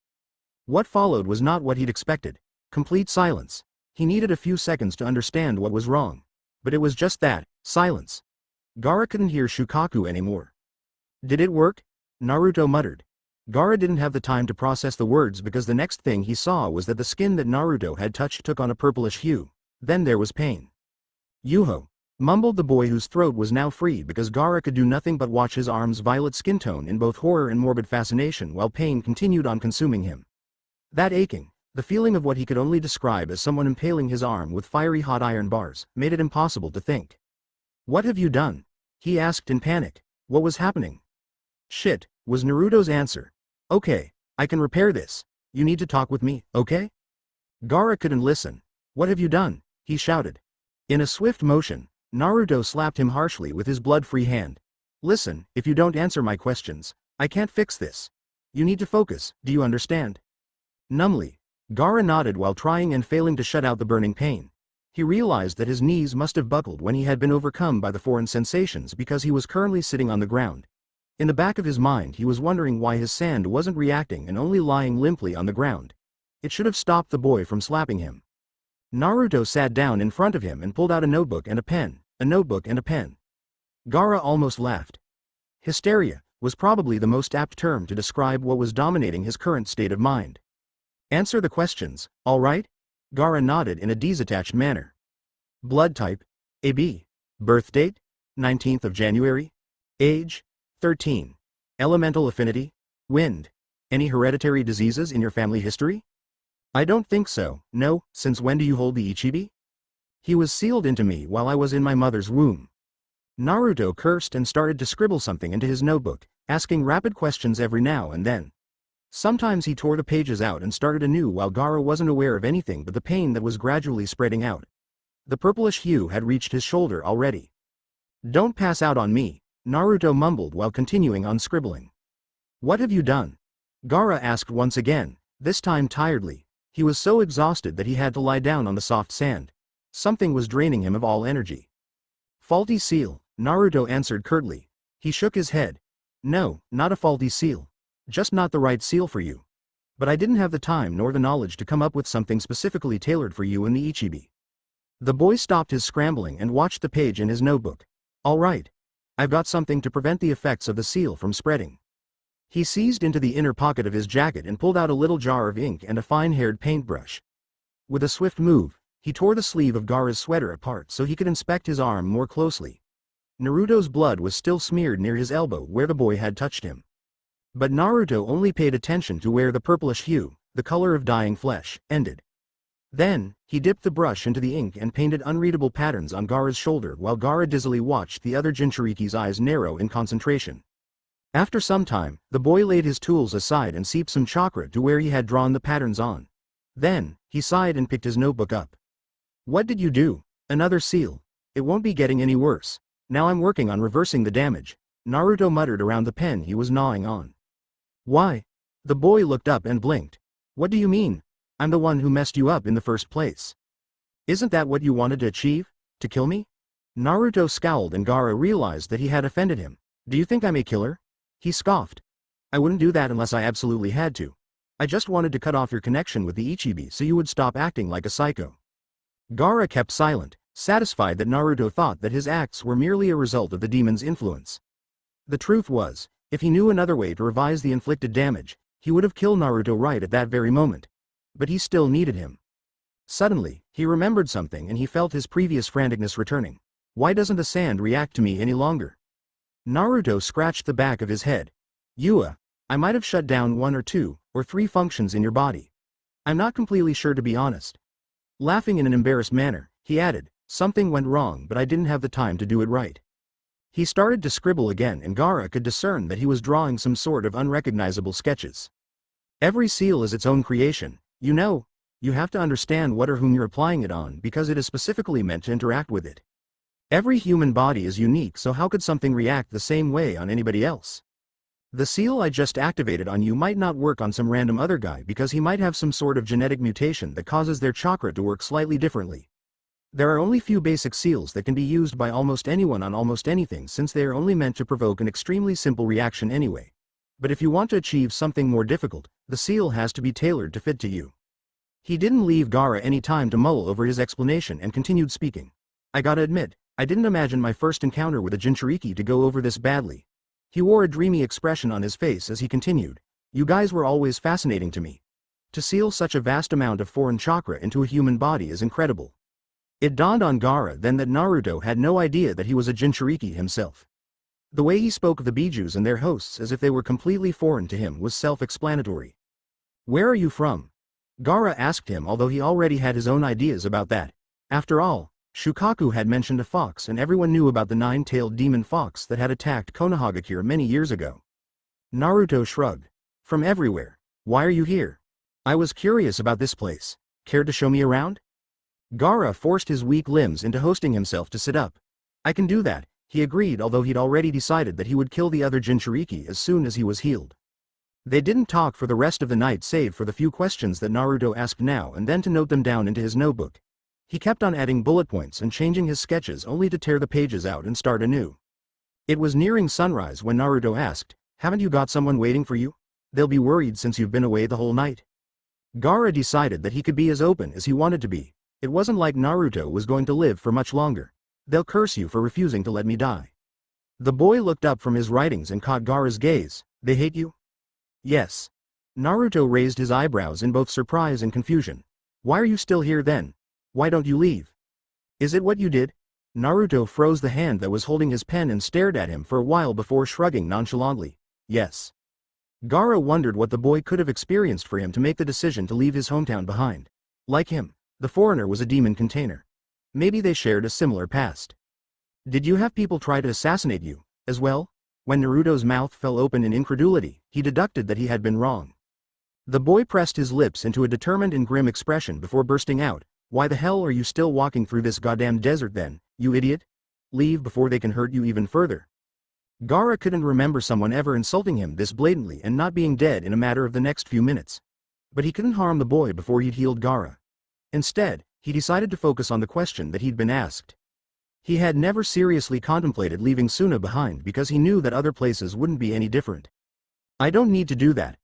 What followed was not what he'd expected. Complete silence. He needed a few seconds to understand what was wrong. But it was just that, silence. Gaara couldn't hear Shukaku anymore. Did it work? Naruto muttered. Gaara didn't have the time to process the words because the next thing he saw was that the skin that Naruto had touched took on a purplish hue. Then there was pain. Yuho, mumbled the boy whose throat was now free because Gaara could do nothing but watch his arm's violet skin tone in both horror and morbid fascination while pain continued on consuming him. That aching, the feeling of what he could only describe as someone impaling his arm with fiery hot iron bars, made it impossible to think. "What have you done?" he asked in panic. What was happening? "Shit," was Naruto's answer. "Okay, I can repair this. You need to talk with me, okay?" Gaara couldn't listen. "What have you done?" he shouted. In a swift motion, Naruto slapped him harshly with his blood-free hand. "Listen, if you don't answer my questions, I can't fix this. You need to focus, do you understand?" Numbly, Gaara nodded while trying and failing to shut out the burning pain. He realized that his knees must have buckled when he had been overcome by the foreign sensations because he was currently sitting on the ground. In the back of his mind he was wondering why his sand wasn't reacting and only lying limply on the ground. It should have stopped the boy from slapping him. Naruto sat down in front of him and pulled out a notebook and a pen, a notebook and a pen. Gaara almost laughed. Hysteria was probably the most apt term to describe what was dominating his current state of mind. "Answer the questions, all right?" Gaara nodded in a detached manner. Blood type, AB. Birth date, 19th of January. Age, 13. Elemental affinity, wind. Any hereditary diseases in your family history? I don't think so, no. Since when do you hold the Ichibi? He was sealed into me while I was in my mother's womb. Naruto cursed and started to scribble something into his notebook, asking rapid questions every now and then. Sometimes he tore the pages out and started anew while Gaara wasn't aware of anything but the pain that was gradually spreading out. The purplish hue had reached his shoulder already. "Don't pass out on me," Naruto mumbled while continuing on scribbling. "What have you done?" Gaara asked once again, this time tiredly. He was so exhausted that he had to lie down on the soft sand. Something was draining him of all energy. "Faulty seal," Naruto answered curtly. He shook his head. "No, not a faulty seal. Just not the right seal for you. But I didn't have the time nor the knowledge to come up with something specifically tailored for you in the Ichibi." The boy stopped his scrambling and watched the page in his notebook. "All right. I've got something to prevent the effects of the seal from spreading." He seized into the inner pocket of his jacket and pulled out a little jar of ink and a fine-haired paintbrush. With a swift move, he tore the sleeve of Gaara's sweater apart so he could inspect his arm more closely. Naruto's blood was still smeared near his elbow where the boy had touched him. But Naruto only paid attention to where the purplish hue, the color of dying flesh, ended. Then, he dipped the brush into the ink and painted unreadable patterns on Gaara's shoulder while Gaara dizzily watched the other Jinchuriki's eyes narrow in concentration. After some time, the boy laid his tools aside and seeped some chakra to where he had drawn the patterns on. Then, he sighed and picked his notebook up. "What did you do? Another seal. It won't be getting any worse. Now I'm working on reversing the damage," Naruto muttered around the pen he was gnawing on. "Why?" The boy looked up and blinked. "What do you mean? I'm the one who messed you up in the first place. Isn't that what you wanted to achieve? To kill me?" Naruto scowled and Gaara realized that he had offended him. "Do you think I'm a killer?" He scoffed. "I wouldn't do that unless I absolutely had to. I just wanted to cut off your connection with the Ichibi so you would stop acting like a psycho." Gaara kept silent, satisfied that Naruto thought that his acts were merely a result of the demon's influence. The truth was, if he knew another way to revise the inflicted damage, he would have killed Naruto right at that very moment. But he still needed him. Suddenly, he remembered something and he felt his previous franticness returning. "Why doesn't the sand react to me any longer?" Naruto scratched the back of his head. I might have shut down 1 or 2, or 3 functions in your body. I'm not completely sure to be honest." Laughing in an embarrassed manner, he added, "Something went wrong but I didn't have the time to do it right." He started to scribble again and Gaara could discern that he was drawing some sort of unrecognizable sketches. "Every seal is its own creation, you know. You have to understand what or whom you're applying it on because it is specifically meant to interact with it. Every human body is unique, so how could something react the same way on anybody else? The seal I just activated on you might not work on some random other guy because he might have some sort of genetic mutation that causes their chakra to work slightly differently. There are only few basic seals that can be used by almost anyone on almost anything since they are only meant to provoke an extremely simple reaction anyway. But if you want to achieve something more difficult, the seal has to be tailored to fit to you." He didn't leave Gaara any time to mull over his explanation and continued speaking. "I gotta admit, I didn't imagine my first encounter with a Jinchuriki to go over this badly." He wore a dreamy expression on his face as he continued. "You guys were always fascinating to me. To seal such a vast amount of foreign chakra into a human body is incredible." It dawned on Gaara then that Naruto had no idea that he was a Jinchuriki himself. The way he spoke of the Bijus and their hosts as if they were completely foreign to him was self-explanatory. "Where are you from?" Gaara asked him, although he already had his own ideas about that. After all, Shukaku had mentioned a fox and everyone knew about the 9-tailed demon fox that had attacked Konohagakure many years ago. Naruto shrugged. "From everywhere. Why are you here?" "I was curious about this place. Care to show me around?" Gaara forced his weak limbs into hosting himself to sit up. "I can do that," he agreed, although he'd already decided that he would kill the other Jinchuriki as soon as he was healed. They didn't talk for the rest of the night save for the few questions that Naruto asked now and then to note them down into his notebook. He kept on adding bullet points and changing his sketches only to tear the pages out and start anew. It was nearing sunrise when Naruto asked, "Haven't you got someone waiting for you? They'll be worried since you've been away the whole night." Gaara decided that he could be as open as he wanted to be. It wasn't like Naruto was going to live for much longer. "They'll curse you for refusing to let me die." The boy looked up from his writings and caught Gaara's gaze. "They hate you?" "Yes." Naruto raised his eyebrows in both surprise and confusion. "Why are you still here then? Why don't you leave? Is it what you did?" Naruto froze the hand that was holding his pen and stared at him for a while before shrugging nonchalantly. "Yes." Gaara wondered what the boy could have experienced for him to make the decision to leave his hometown behind. Like him, the foreigner was a demon container. Maybe they shared a similar past. Did you have people try to assassinate you, as well? When Naruto's mouth fell open in incredulity, he deducted that he had been wrong. The boy pressed his lips into a determined and grim expression before bursting out, "Why the hell are you still walking through this goddamn desert then, you idiot? Leave before they can hurt you even further." Gaara couldn't remember someone ever insulting him this blatantly and not being dead in a matter of the next few minutes. But he couldn't harm the boy before he'd healed Gaara. Instead, he decided to focus on the question that he'd been asked. He had never seriously contemplated leaving Suna behind because he knew that other places wouldn't be any different. "I don't need to do that.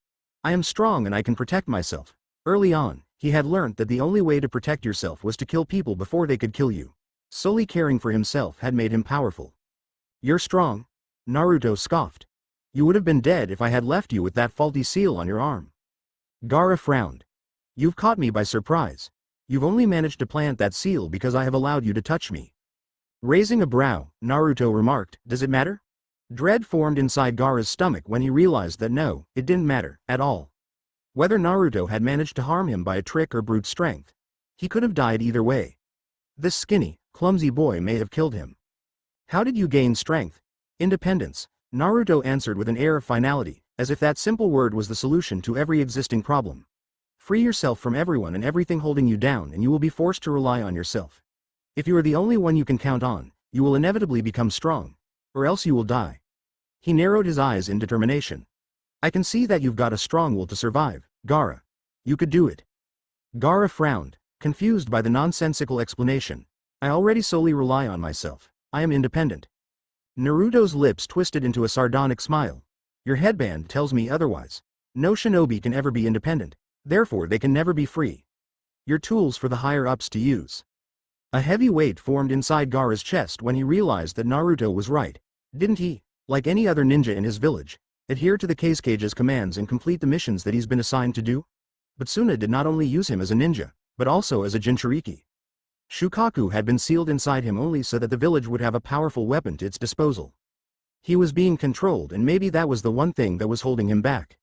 I am strong and I can protect myself." Early on, he had learnt that the only way to protect yourself was to kill people before they could kill you. Solely caring for himself had made him powerful. "You're strong?" Naruto scoffed. "You would have been dead if I had left you with that faulty seal on your arm." Gaara frowned. "You've caught me by surprise. You've only managed to plant that seal because I have allowed you to touch me." Raising a brow, Naruto remarked, "Does it matter?" Dread formed inside Gaara's stomach when he realized that no, it didn't matter, at all. Whether Naruto had managed to harm him by a trick or brute strength, he could have died either way. This skinny, clumsy boy may have killed him. "How did you gain strength?" "Independence," Naruto answered with an air of finality, as if that simple word was the solution to every existing problem. Free yourself from everyone and everything holding you down and you will be forced to rely on yourself. If you are the only one you can count on, you will inevitably become strong. Or else you will die. He narrowed his eyes in determination. "I can see that you've got a strong will to survive, Gaara. You could do it." Gaara frowned, confused by the nonsensical explanation. "I already solely rely on myself. I am independent." Naruto's lips twisted into a sardonic smile. "Your headband tells me otherwise. No shinobi can ever be independent, therefore they can never be free. You're tools for the higher-ups to use." A heavy weight formed inside Gaara's chest when he realized that Naruto was right. Didn't he, like any other ninja in his village, adhere to the Kage's commands and complete the missions that he's been assigned to do? But Suna did not only use him as a ninja, but also as a Jinchuriki. Shukaku had been sealed inside him only so that the village would have a powerful weapon to its disposal. He was being controlled and maybe that was the one thing that was holding him back.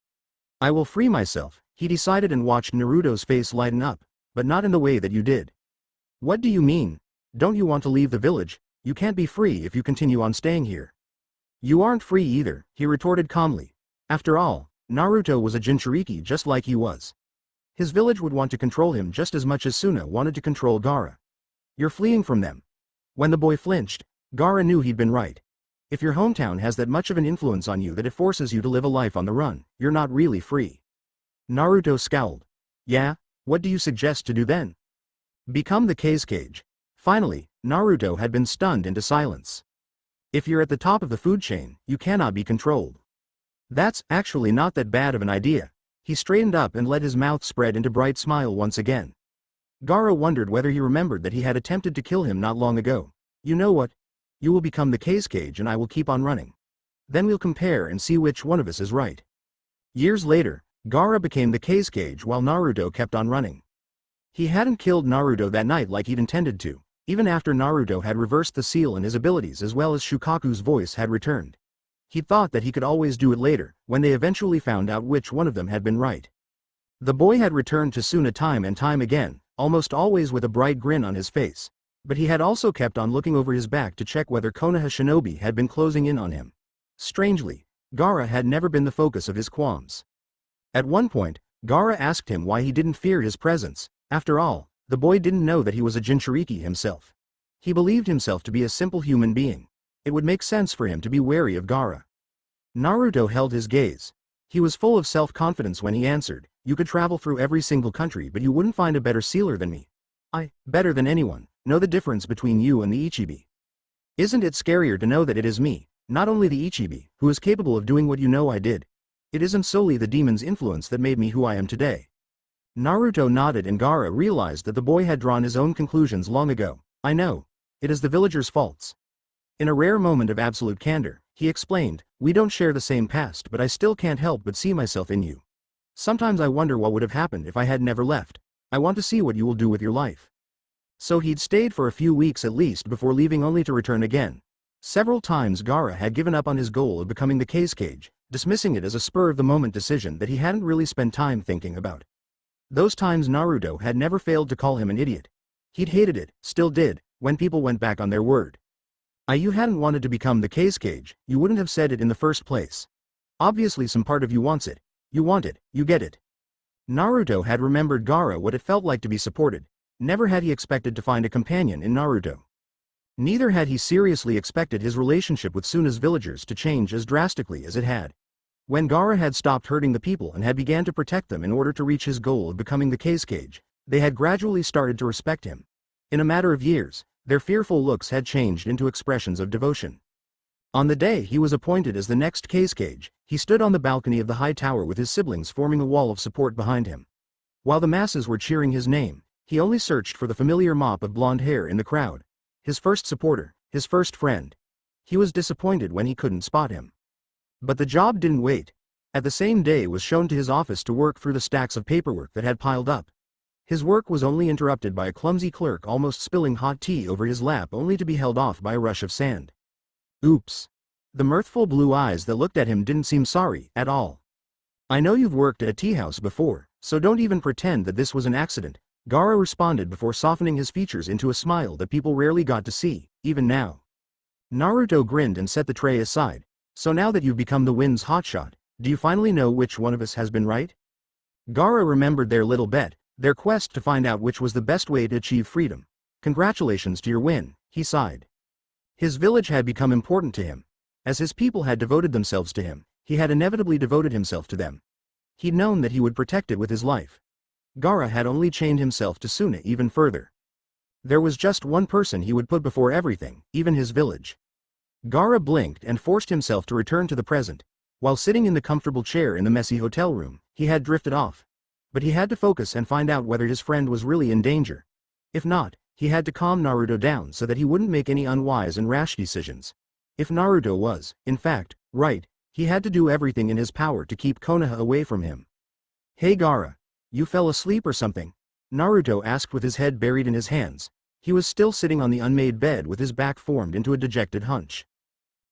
"I will free myself," he decided and watched Naruto's face lighten up, "but not in the way that you did." "What do you mean? Don't you want to leave the village? You can't be free if you continue on staying here." "You aren't free either," he retorted calmly. After all, Naruto was a Jinchuriki just like he was. His village would want to control him just as much as Suna wanted to control Gaara. "You're fleeing from them." When the boy flinched, Gaara knew he'd been right. If your hometown has that much of an influence on you that it forces you to live a life on the run, you're not really free. Naruto scowled. "Yeah? What do you suggest to do then?" "Become the Kage." Finally, Naruto had been stunned into silence. "If you're at the top of the food chain, you cannot be controlled." "That's actually not that bad of an idea." He straightened up and let his mouth spread into a bright smile once again. Gaara wondered whether he remembered that he had attempted to kill him not long ago. "You know what? You will become the Kage and I will keep on running. Then we'll compare and see which one of us is right." Years later, Gaara became the Kage while Naruto kept on running. He hadn't killed Naruto that night like he'd intended to, even after Naruto had reversed the seal and his abilities as well as Shukaku's voice had returned. He thought that he could always do it later, when they eventually found out which one of them had been right. The boy had returned to Suna time and time again, almost always with a bright grin on his face, but he had also kept on looking over his back to check whether Konoha Shinobi had been closing in on him. Strangely, Gaara had never been the focus of his qualms. At one point, Gaara asked him why he didn't fear his presence. After all, the boy didn't know that he was a Jinchuriki himself. He believed himself to be a simple human being. It would make sense for him to be wary of Gaara. Naruto held his gaze. He was full of self-confidence when he answered, "You could travel through every single country but you wouldn't find a better sealer than me. I, better than anyone, know the difference between you and the Ichibi. Isn't it scarier to know that it is me, not only the Ichibi, who is capable of doing what you know I did? It isn't solely the demon's influence that made me who I am today." Naruto nodded and Gaara realized that the boy had drawn his own conclusions long ago. "I know. It is the villagers' faults." In a rare moment of absolute candor, he explained, "We don't share the same past but I still can't help but see myself in you. Sometimes I wonder what would have happened if I had never left. I want to see what you will do with your life." So he'd stayed for a few weeks at least before leaving only to return again. Several times Gaara had given up on his goal of becoming the Kage, dismissing it as a spur-of-the-moment decision that he hadn't really spent time thinking about. Those times Naruto had never failed to call him an idiot. He'd hated it, still did, when people went back on their word. You hadn't wanted to become the case cage, you wouldn't have said it in the first place. Obviously some part of you wants it. You want it, you get it. Naruto had remembered Gaara what it felt like to be supported. Never had he expected to find a companion in Naruto. Neither had he seriously expected his relationship with Suna's villagers to change as drastically as it had. When Gaara had stopped hurting the people and had began to protect them in order to reach his goal of becoming the case cage, they had gradually started to respect him. In a matter of years, their fearful looks had changed into expressions of devotion. On the day he was appointed as the next case cage, he stood on the balcony of the high tower with his siblings forming a wall of support behind him. While the masses were cheering his name, he only searched for the familiar mop of blonde hair in the crowd. His first supporter, his first friend. He was disappointed when he couldn't spot him. But the job didn't wait. At the same day was shown to his office to work through the stacks of paperwork that had piled up. His work was only interrupted by a clumsy clerk almost spilling hot tea over his lap only to be held off by a rush of sand. Oops. The mirthful blue eyes that looked at him didn't seem sorry at all. I know you've worked at a tea house before, so don't even pretend that this was an accident, Gaara responded before softening his features into a smile that people rarely got to see, even now. Naruto grinned and set the tray aside. So now that you've become the wind's hotshot, do you finally know which one of us has been right? Gaara remembered their little bet, their quest to find out which was the best way to achieve freedom. Congratulations to your win, he sighed. His village had become important to him. As his people had devoted themselves to him, he had inevitably devoted himself to them. He'd known that he would protect it with his life. Gaara had only chained himself to Suna even further. There was just one person he would put before everything, even his village. Gaara blinked and forced himself to return to the present. While sitting in the comfortable chair in the messy hotel room, he had drifted off. But he had to focus and find out whether his friend was really in danger. If not, he had to calm Naruto down so that he wouldn't make any unwise and rash decisions. If Naruto was, in fact, right, he had to do everything in his power to keep Konoha away from him. Hey Gaara, you fell asleep or something? Naruto asked with his head buried in his hands. He was still sitting on the unmade bed with his back formed into a dejected hunch.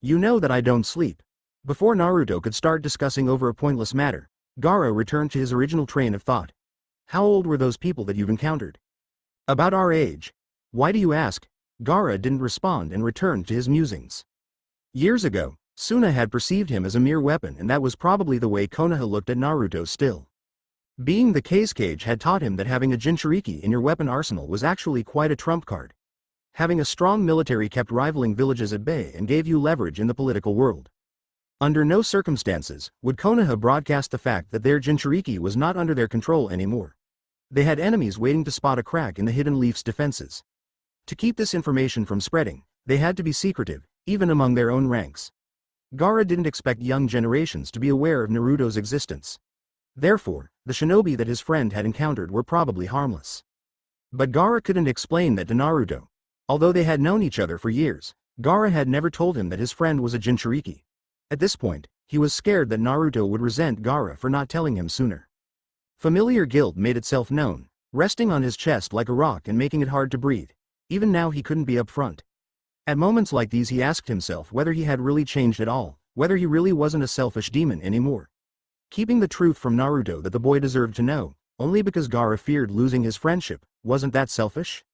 You know that I don't sleep. Before Naruto could start discussing over a pointless matter, Gaara returned to his original train of thought. How old were those people that you've encountered? About our age. Why do you ask? Gaara didn't respond and returned to his musings. Years ago, Suna had perceived him as a mere weapon, and that was probably the way Konoha looked at Naruto still. Being the case cage had taught him that having a Jinchuriki in your weapon arsenal was actually quite a trump card. Having a strong military kept rivaling villages at bay and gave you leverage in the political world. Under no circumstances would Konoha broadcast the fact that their Jinchuriki was not under their control anymore. They had enemies waiting to spot a crack in the Hidden Leaf's defenses. To keep this information from spreading, they had to be secretive, even among their own ranks. Gaara didn't expect young generations to be aware of Naruto's existence. Therefore, the shinobi that his friend had encountered were probably harmless. But Gaara couldn't explain that to Naruto. Although they had known each other for years, Gaara had never told him that his friend was a Jinchuriki. At this point, he was scared that Naruto would resent Gaara for not telling him sooner. Familiar guilt made itself known, resting on his chest like a rock and making it hard to breathe. Even now he couldn't be upfront. At moments like these he asked himself whether he had really changed at all, whether he really wasn't a selfish demon anymore. Keeping the truth from Naruto that the boy deserved to know, only because Gaara feared losing his friendship, wasn't that selfish?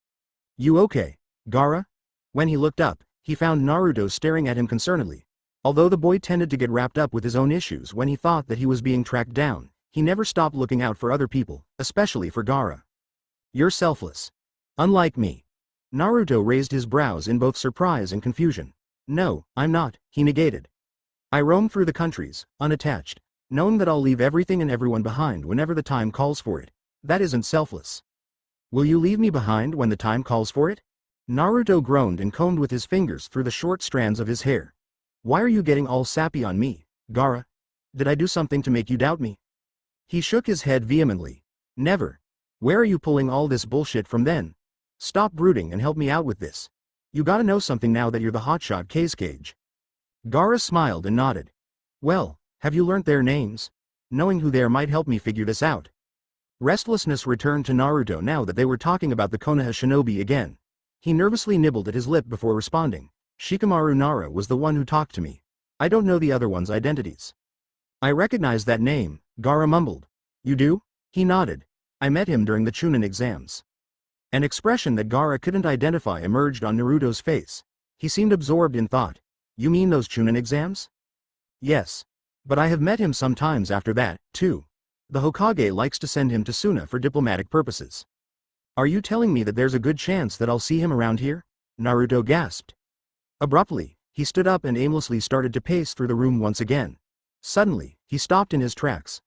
You okay, Gaara? When he looked up, he found Naruto staring at him concernedly. Although the boy tended to get wrapped up with his own issues when he thought that he was being tracked down, he never stopped looking out for other people, especially for Gaara. You're selfless. Unlike me. Naruto raised his brows in both surprise and confusion. No, I'm not, he negated. I roam through the countries, unattached, knowing that I'll leave everything and everyone behind whenever the time calls for it. That isn't selfless. Will you leave me behind when the time calls for it? Naruto groaned and combed with his fingers through the short strands of his hair. Why are you getting all sappy on me, Gaara? Did I do something to make you doubt me? He shook his head vehemently. Never. Where are you pulling all this bullshit from then? Stop brooding and help me out with this. You gotta know something now that you're the hotshot case cage. Gaara smiled and nodded. Well, have you learnt their names? Knowing who they are might help me figure this out. Restlessness returned to Naruto now that they were talking about the Konoha shinobi again. He nervously nibbled at his lip before responding. Shikamaru Nara was the one who talked to me. I don't know the other one's identities. I recognize that name, Gaara mumbled. You do? He nodded. I met him during the Chunin exams. An expression that Gaara couldn't identify emerged on Naruto's face. He seemed absorbed in thought. You mean those Chunin exams? Yes. But I have met him sometimes after that, too. The Hokage likes to send him to Suna for diplomatic purposes. Are you telling me that there's a good chance that I'll see him around here? Naruto gasped. Abruptly, he stood up and aimlessly started to pace through the room once again. Suddenly, he stopped in his tracks.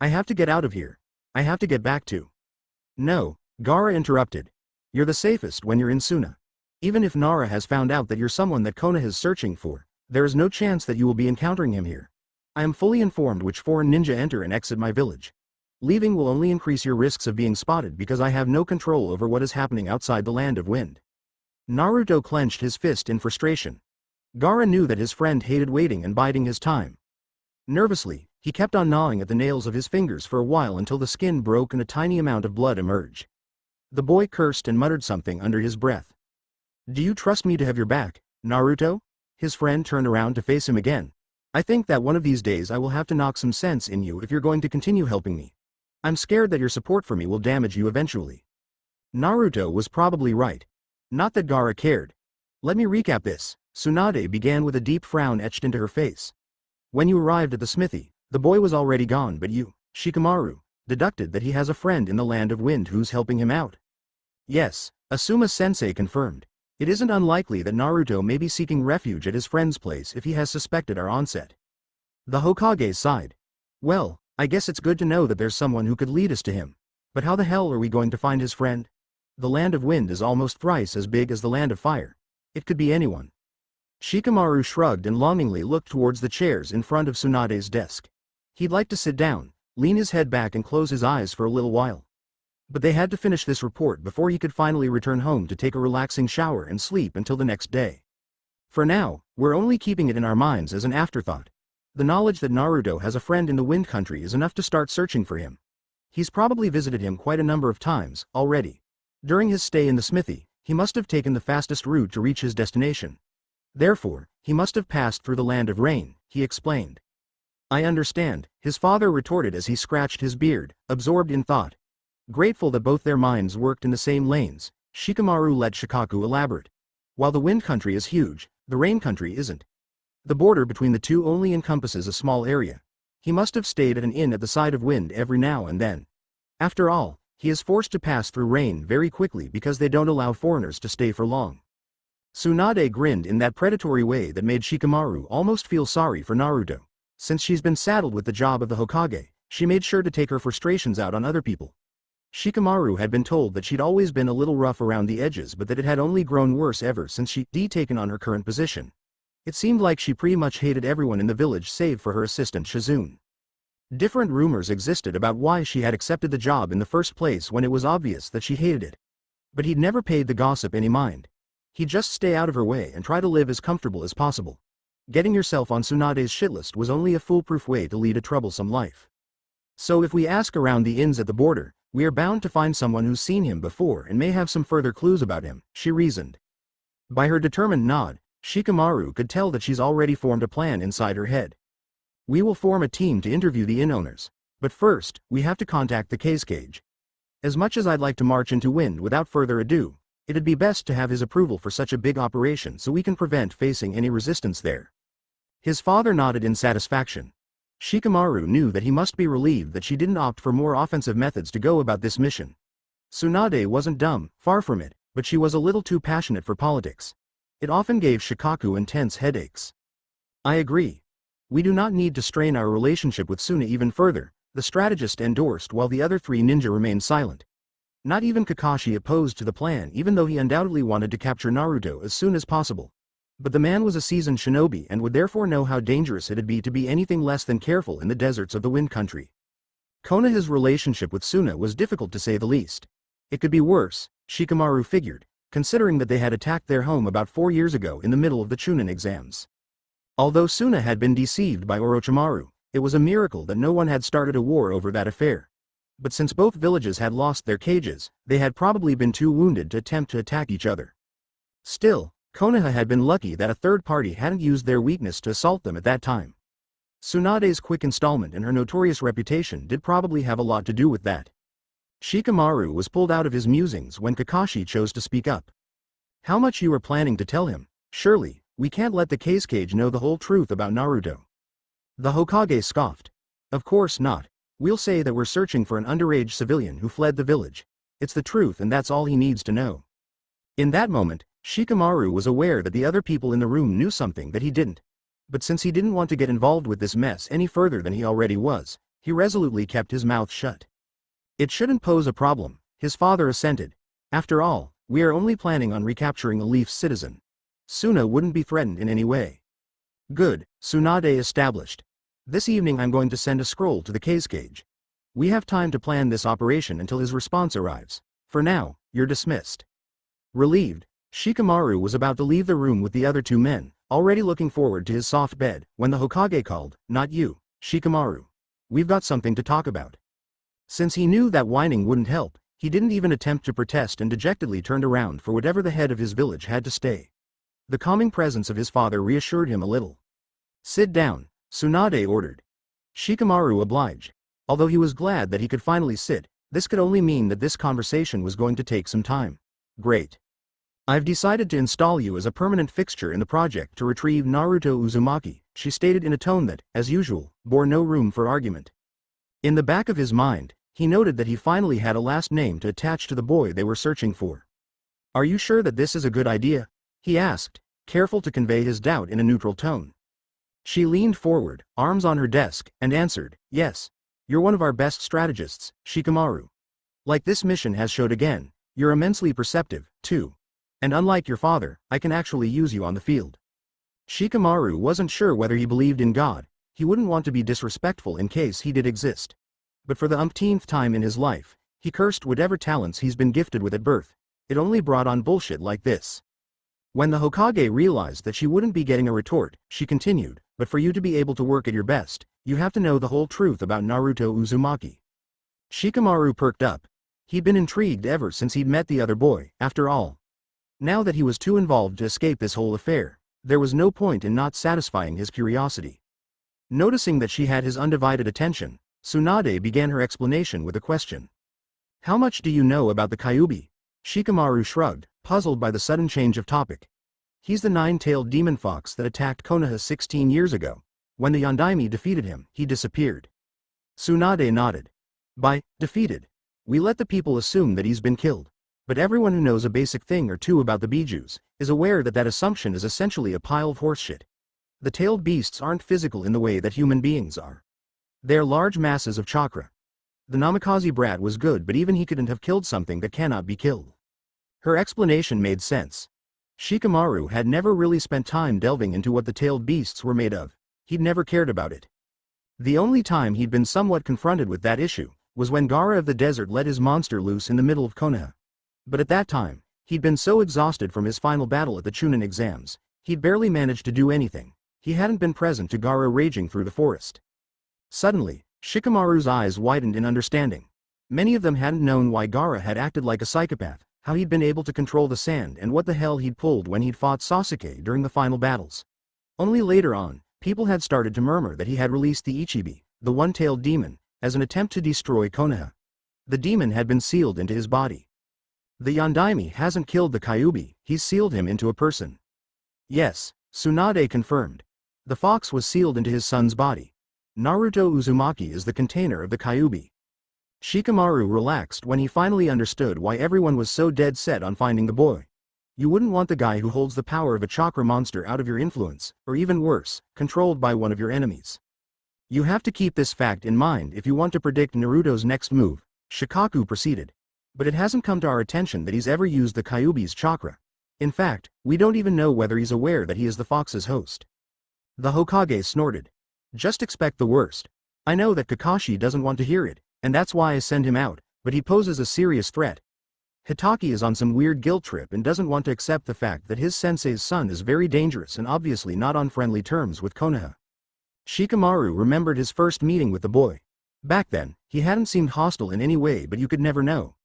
I have to get out of here. I have to get back to. No, Gaara interrupted. You're the safest when you're in Suna. Even if Nara has found out that you're someone that Konoha is searching for, there is no chance that you will be encountering him here. I am fully informed which foreign ninja enter and exit my village. Leaving will only increase your risks of being spotted because I have no control over what is happening outside the land of wind. Naruto clenched his fist in frustration. Gaara knew that his friend hated waiting and biding his time. Nervously, he kept on gnawing at the nails of his fingers for a while until the skin broke and a tiny amount of blood emerged. The boy cursed and muttered something under his breath. Do you trust me to have your back, Naruto? His friend turned around to face him again. I think that one of these days I will have to knock some sense in you if you're going to continue helping me. I'm scared that your support for me will damage you eventually. Naruto was probably right. Not that Gaara cared. Let me recap this. Tsunade began with a deep frown etched into her face. When you arrived at the smithy, the boy was already gone, but you, Shikamaru, deducted that he has a friend in the land of wind who's helping him out. Yes, Asuma-sensei confirmed. It isn't unlikely that Naruto may be seeking refuge at his friend's place if he has suspected our onset. The Hokage sighed. Well, I guess it's good to know that there's someone who could lead us to him. But how the hell are we going to find his friend? The land of wind is almost thrice as big as the land of fire. It could be anyone. Shikamaru shrugged and longingly looked towards the chairs in front of Tsunade's desk. He'd like to sit down, lean his head back and close his eyes for a little while. But they had to finish this report before he could finally return home to take a relaxing shower and sleep until the next day. For now, we're only keeping it in our minds as an afterthought. The knowledge that Naruto has a friend in the Wind Country is enough to start searching for him. He's probably visited him quite a number of times, already. During his stay in the smithy, he must have taken the fastest route to reach his destination. Therefore, he must have passed through the land of rain, he explained. I understand, his father retorted as he scratched his beard, absorbed in thought. Grateful that both their minds worked in the same lanes, Shikamaru let Shikaku elaborate. While the Wind Country is huge, the Rain Country isn't. The border between the two only encompasses a small area. He must have stayed at an inn at the side of wind every now and then. After all, he is forced to pass through rain very quickly because they don't allow foreigners to stay for long. Tsunade grinned in that predatory way that made Shikamaru almost feel sorry for Naruto. Since she's been saddled with the job of the Hokage, she made sure to take her frustrations out on other people. Shikamaru had been told that she'd always been a little rough around the edges, but that it had only grown worse ever since she'd taken on her current position. It seemed like she pretty much hated everyone in the village save for her assistant Shizune. Different rumors existed about why she had accepted the job in the first place when it was obvious that she hated it. But he'd never paid the gossip any mind. He'd just stay out of her way and try to live as comfortable as possible. Getting yourself on Tsunade's shit list was only a foolproof way to lead a troublesome life. So if we ask around the inns at the border, we are bound to find someone who's seen him before and may have some further clues about him, she reasoned. By her determined nod, Shikamaru could tell that she's already formed a plan inside her head. We will form a team to interview the inn owners, but first, we have to contact the case cage. As much as I'd like to march into wind without further ado, it'd be best to have his approval for such a big operation so we can prevent facing any resistance there. His father nodded in satisfaction. Shikamaru knew that he must be relieved that she didn't opt for more offensive methods to go about this mission. Tsunade wasn't dumb, far from it, but she was a little too passionate for politics. It often gave Shikaku intense headaches. I agree. We do not need to strain our relationship with Suna even further, the strategist endorsed while the other three ninja remained silent. Not even Kakashi opposed to the plan even though he undoubtedly wanted to capture Naruto as soon as possible. But the man was a seasoned shinobi and would therefore know how dangerous it'd be to be anything less than careful in the deserts of the Wind Country. Konoha's relationship with Suna was difficult to say the least. It could be worse, Shikamaru figured, considering that they had attacked their home about 4 years ago in the middle of the Chunin exams. Although Suna had been deceived by Orochimaru, it was a miracle that no one had started a war over that affair. But since both villages had lost their cages, they had probably been too wounded to attempt to attack each other. Still, Konoha had been lucky that a third party hadn't used their weakness to assault them at that time. Tsunade's quick installment and her notorious reputation did probably have a lot to do with that. Shikamaru was pulled out of his musings when Kakashi chose to speak up. How much you are planning to tell him? Surely, we can't let the Cage know the whole truth about Naruto. The Hokage scoffed. Of course not. We'll say that we're searching for an underage civilian who fled the village. It's the truth and that's all he needs to know. In that moment, Shikamaru was aware that the other people in the room knew something that he didn't. But since he didn't want to get involved with this mess any further than he already was, he resolutely kept his mouth shut. It shouldn't pose a problem, his father assented. After all, we are only planning on recapturing a Leaf citizen. Suna wouldn't be threatened in any way. Good, Tsunade established. This evening I'm going to send a scroll to the Cage. We have time to plan this operation until his response arrives. For now, you're dismissed. Relieved, Shikamaru was about to leave the room with the other two men, already looking forward to his soft bed, when the Hokage called, "Not you, Shikamaru. We've got something to talk about." Since he knew that whining wouldn't help, he didn't even attempt to protest and dejectedly turned around for whatever the head of his village had to say. The calming presence of his father reassured him a little. "Sit down," Tsunade ordered. Shikamaru obliged. Although he was glad that he could finally sit, this could only mean that this conversation was going to take some time. Great. I've decided to install you as a permanent fixture in the project to retrieve Naruto Uzumaki, she stated in a tone that, as usual, bore no room for argument. In the back of his mind, he noted that he finally had a last name to attach to the boy they were searching for. Are you sure that this is a good idea? He asked, careful to convey his doubt in a neutral tone. She leaned forward, arms on her desk, and answered, yes. You're one of our best strategists, Shikamaru. Like this mission has showed again, you're immensely perceptive, too. And unlike your father, I can actually use you on the field. Shikamaru wasn't sure whether he believed in God. He wouldn't want to be disrespectful in case he did exist. But for the umpteenth time in his life, he cursed whatever talents he's been gifted with at birth. It only brought on bullshit like this. When the Hokage realized that she wouldn't be getting a retort, she continued, but for you to be able to work at your best, you have to know the whole truth about Naruto Uzumaki. Shikamaru perked up. He'd been intrigued ever since he'd met the other boy, after all. Now that he was too involved to escape this whole affair, there was no point in not satisfying his curiosity. Noticing that she had his undivided attention, Tsunade began her explanation with a question. How much do you know about the Kyuubi? Shikamaru shrugged, puzzled by the sudden change of topic. He's the nine-tailed demon fox that attacked Konoha 16 years ago. When the Yondaime defeated him, he disappeared. Tsunade nodded. By defeated, we let the people assume that he's been killed. But everyone who knows a basic thing or two about the Bijus is aware that that assumption is essentially a pile of horseshit. The tailed beasts aren't physical in the way that human beings are. They're large masses of chakra. The Namikaze brat was good, but even he couldn't have killed something that cannot be killed. Her explanation made sense. Shikamaru had never really spent time delving into what the tailed beasts were made of. He'd never cared about it. The only time he'd been somewhat confronted with that issue was when Gaara of the desert let his monster loose in the middle of Konoha. But at that time, he'd been so exhausted from his final battle at the Chunin exams, he'd barely managed to do anything. He hadn't been present to Gaara raging through the forest. Suddenly, Shikamaru's eyes widened in understanding. Many of them hadn't known why Gaara had acted like a psychopath, how he'd been able to control the sand, and what the hell he'd pulled when he'd fought Sasuke during the final battles. Only later on, people had started to murmur that he had released the Ichibi, the one-tailed demon, as an attempt to destroy Konoha. The demon had been sealed into his body. The Yondaime hasn't killed the Kyuubi, he's sealed him into a person. Yes, Tsunade confirmed. The fox was sealed into his son's body. Naruto Uzumaki is the container of the Kyuubi. Shikamaru relaxed when he finally understood why everyone was so dead set on finding the boy. You wouldn't want the guy who holds the power of a chakra monster out of your influence, or even worse, controlled by one of your enemies. You have to keep this fact in mind if you want to predict Naruto's next move, Shikaku proceeded. But it hasn't come to our attention that he's ever used the Kyuubi's chakra. In fact, we don't even know whether he's aware that he is the fox's host. The Hokage snorted. Just expect the worst. I know that Kakashi doesn't want to hear it, and that's why I send him out, but he poses a serious threat. Hitaki is on some weird guilt trip and doesn't want to accept the fact that his sensei's son is very dangerous and obviously not on friendly terms with Konoha. Shikamaru remembered his first meeting with the boy. Back then, he hadn't seemed hostile in any way, but you could never know.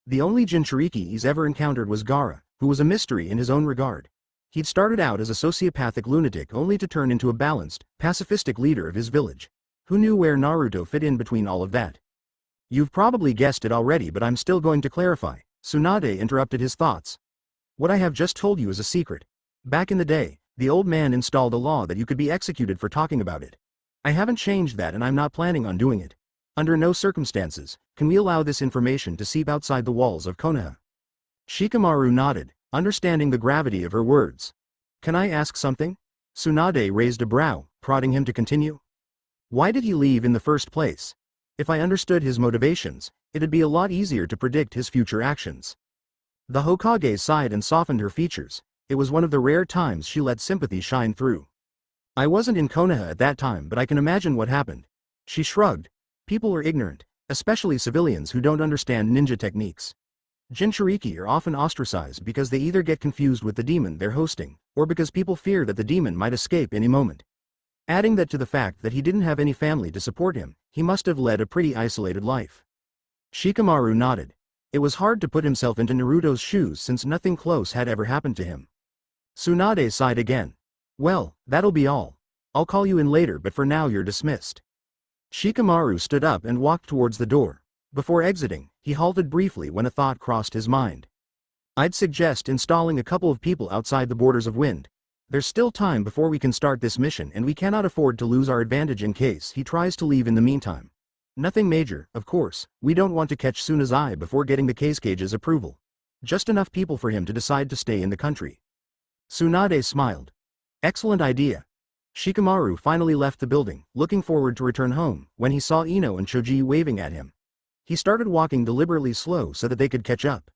The only Jinchuriki he's ever encountered was Gaara, who was a mystery in his own regard. He'd started out as a sociopathic lunatic only to turn into a balanced, pacifistic leader of his village. Who knew where Naruto fit in between all of that? You've probably guessed it already, but I'm still going to clarify. Tsunade interrupted his thoughts. What I have just told you is a secret. Back in the day, the old man installed a law that you could be executed for talking about it. I haven't changed that and I'm not planning on doing it. Under no circumstances can we allow this information to seep outside the walls of Konoha. Shikamaru nodded, understanding the gravity of her words. Can I ask something? Tsunade raised a brow, prodding him to continue. Why did he leave in the first place? If I understood his motivations, it'd be a lot easier to predict his future actions. The Hokage sighed and softened her features. It was one of the rare times she let sympathy shine through. I wasn't in Konoha at that time, but I can imagine what happened. She shrugged. People are ignorant, especially civilians who don't understand ninja techniques. Jinchuriki are often ostracized because they either get confused with the demon they're hosting, or because people fear that the demon might escape any moment. Adding that to the fact that he didn't have any family to support him, he must have led a pretty isolated life. Shikamaru nodded. It was hard to put himself into Naruto's shoes since nothing close had ever happened to him. Tsunade sighed again. Well, that'll be all. I'll call you in later, but for now you're dismissed. Shikamaru stood up and walked towards the door. Before exiting, he halted briefly when a thought crossed his mind. I'd suggest installing a couple of people outside the borders of Wind. There's still time before we can start this mission and we cannot afford to lose our advantage in case he tries to leave in the meantime. Nothing major, of course. We don't want to catch Suna's eye before getting the Kage's approval. Just enough people for him to decide to stay in the country. Tsunade smiled. Excellent idea. Shikamaru finally left the building, looking forward to return home, when he saw Ino and Choji waving at him. He started walking deliberately slow so that they could catch up.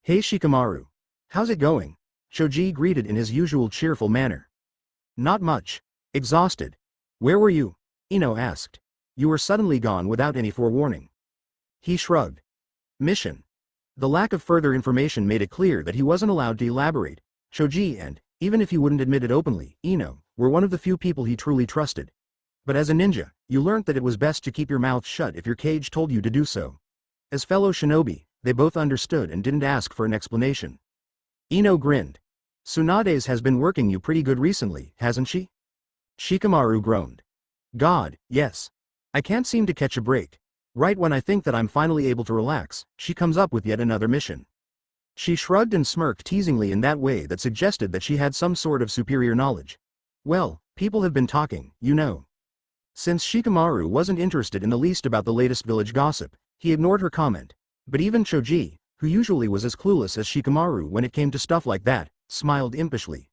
Hey Shikamaru. How's it going? Choji greeted in his usual cheerful manner. Not much. Exhausted. Where were you? Ino asked. You were suddenly gone without any forewarning. He shrugged. Mission. The lack of further information made it clear that he wasn't allowed to elaborate. Choji and, even if he wouldn't admit it openly, Ino, were one of the few people he truly trusted. But as a ninja, you learnt that it was best to keep your mouth shut if your Kage told you to do so. As fellow shinobi, they both understood and didn't ask for an explanation. Ino grinned. Tsunade's has been working you pretty good recently, hasn't she? Shikamaru groaned. God, yes. I can't seem to catch a break. Right when I think that I'm finally able to relax, she comes up with yet another mission. She shrugged and smirked teasingly in that way that suggested that she had some sort of superior knowledge. Well, people have been talking, you know. Since Shikamaru wasn't interested in the least about the latest village gossip, he ignored her comment. But even Choji, who usually was as clueless as Shikamaru when it came to stuff like that, smiled impishly.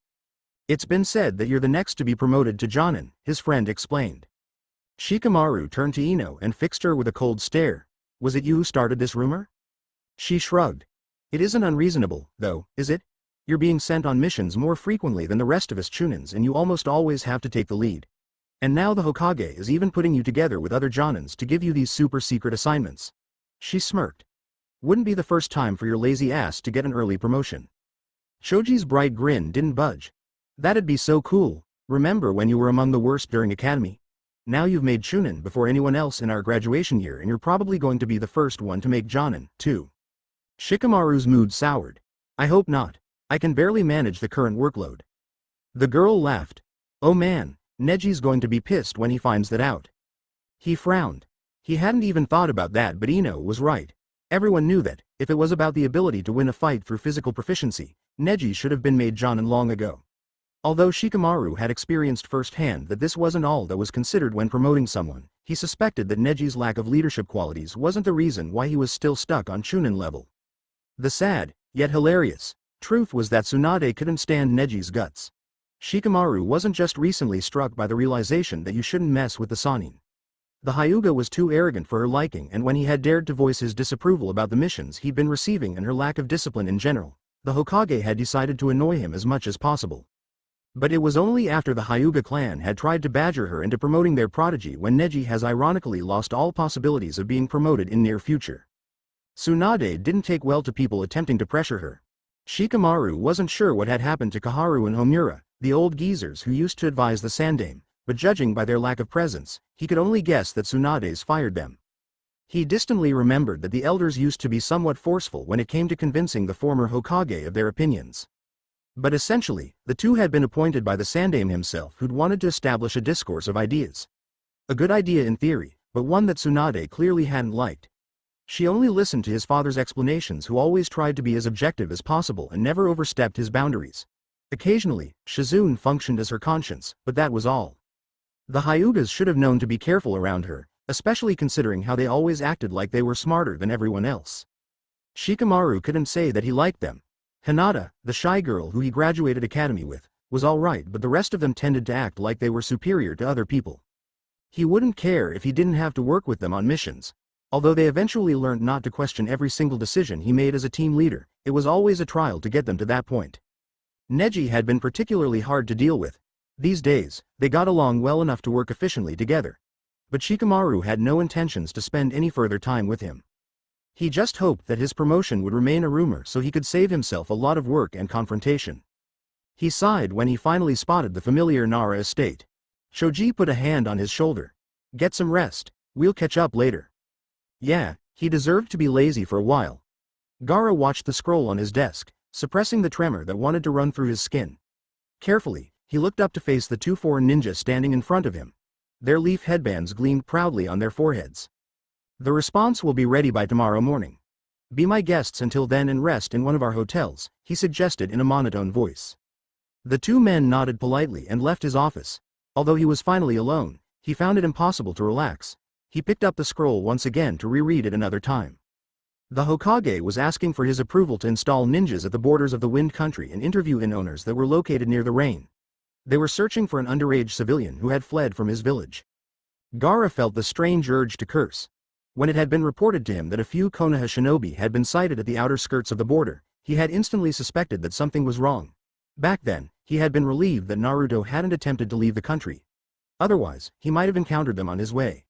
It's been said that you're the next to be promoted to Jonin, his friend explained. Shikamaru turned to Ino and fixed her with a cold stare. Was it you who started this rumor? She shrugged. It isn't unreasonable, though, is it? You're being sent on missions more frequently than the rest of us Chunins and you almost always have to take the lead. And now the Hokage is even putting you together with other Jonins to give you these super secret assignments. She smirked. Wouldn't be the first time for your lazy ass to get an early promotion. Choji's bright grin didn't budge. That'd be so cool. Remember when you were among the worst during academy? Now you've made Chunin before anyone else in our graduation year and you're probably going to be the first one to make Jonin, too. Shikamaru's mood soured. I hope not. I can barely manage the current workload. The girl laughed. Oh man, Neji's going to be pissed when he finds that out. He frowned. He hadn't even thought about that, but Ino was right. Everyone knew that, if it was about the ability to win a fight through physical proficiency, Neji should have been made Jonin long ago. Although Shikamaru had experienced firsthand that this wasn't all that was considered when promoting someone, he suspected that Neji's lack of leadership qualities wasn't the reason why he was still stuck on Chunin level. The sad, yet hilarious, truth was that Tsunade couldn't stand Neji's guts. Shikamaru wasn't just recently struck by the realization that you shouldn't mess with the Sannin. The Hyuga was too arrogant for her liking, and when he had dared to voice his disapproval about the missions he'd been receiving and her lack of discipline in general, the Hokage had decided to annoy him as much as possible. But it was only after the Hyuga clan had tried to badger her into promoting their prodigy when Neji has ironically lost all possibilities of being promoted in near future. Tsunade didn't take well to people attempting to pressure her. Shikamaru wasn't sure what had happened to Kaharu and Homura, the old geezers who used to advise the Sandame, but judging by their lack of presence, he could only guess that Tsunade's fired them. He distantly remembered that the elders used to be somewhat forceful when it came to convincing the former Hokage of their opinions. But essentially, the two had been appointed by the Sandame himself, who'd wanted to establish a discourse of ideas. A good idea in theory, but one that Tsunade clearly hadn't liked. She only listened to his father's explanations, who always tried to be as objective as possible and never overstepped his boundaries. Occasionally, Shizune functioned as her conscience, but that was all. The Hyugas should have known to be careful around her, especially considering how they always acted like they were smarter than everyone else. Shikamaru couldn't say that he liked them. Hinata, the shy girl who he graduated academy with, was alright, but the rest of them tended to act like they were superior to other people. He wouldn't care if he didn't have to work with them on missions. Although they eventually learned not to question every single decision he made as a team leader, it was always a trial to get them to that point. Neji had been particularly hard to deal with. These days, they got along well enough to work efficiently together. But Shikamaru had no intentions to spend any further time with him. He just hoped that his promotion would remain a rumor so he could save himself a lot of work and confrontation. He sighed when he finally spotted the familiar Nara estate. Shoji put a hand on his shoulder. "Get some rest, we'll catch up later." Yeah, he deserved to be lazy for a while. Gaara watched the scroll on his desk, suppressing the tremor that wanted to run through his skin. Carefully, he looked up to face the two foreign ninjas standing in front of him. Their leaf headbands gleamed proudly on their foreheads. "The response will be ready by tomorrow morning. Be my guests until then and rest in one of our hotels," he suggested in a monotone voice. The two men nodded politely and left his office. Although he was finally alone, he found it impossible to relax. He picked up the scroll once again to reread it another time. The Hokage was asking for his approval to install ninjas at the borders of the Wind Country and interview inn owners that were located near the rain. They were searching for an underage civilian who had fled from his village. Gaara felt the strange urge to curse. When it had been reported to him that a few Konoha shinobi had been sighted at the outer skirts of the border, he had instantly suspected that something was wrong. Back then, he had been relieved that Naruto hadn't attempted to leave the country. Otherwise, he might have encountered them on his way.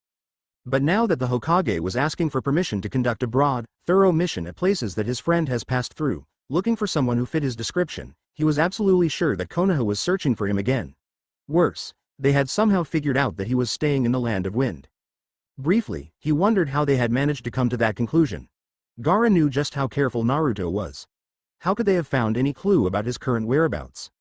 But now that the Hokage was asking for permission to conduct a broad, thorough mission at places that his friend has passed through, looking for someone who fit his description, he was absolutely sure that Konoha was searching for him again. Worse, they had somehow figured out that he was staying in the Land of Wind. Briefly, he wondered how they had managed to come to that conclusion. Gaara knew just how careful Naruto was. How could they have found any clue about his current whereabouts?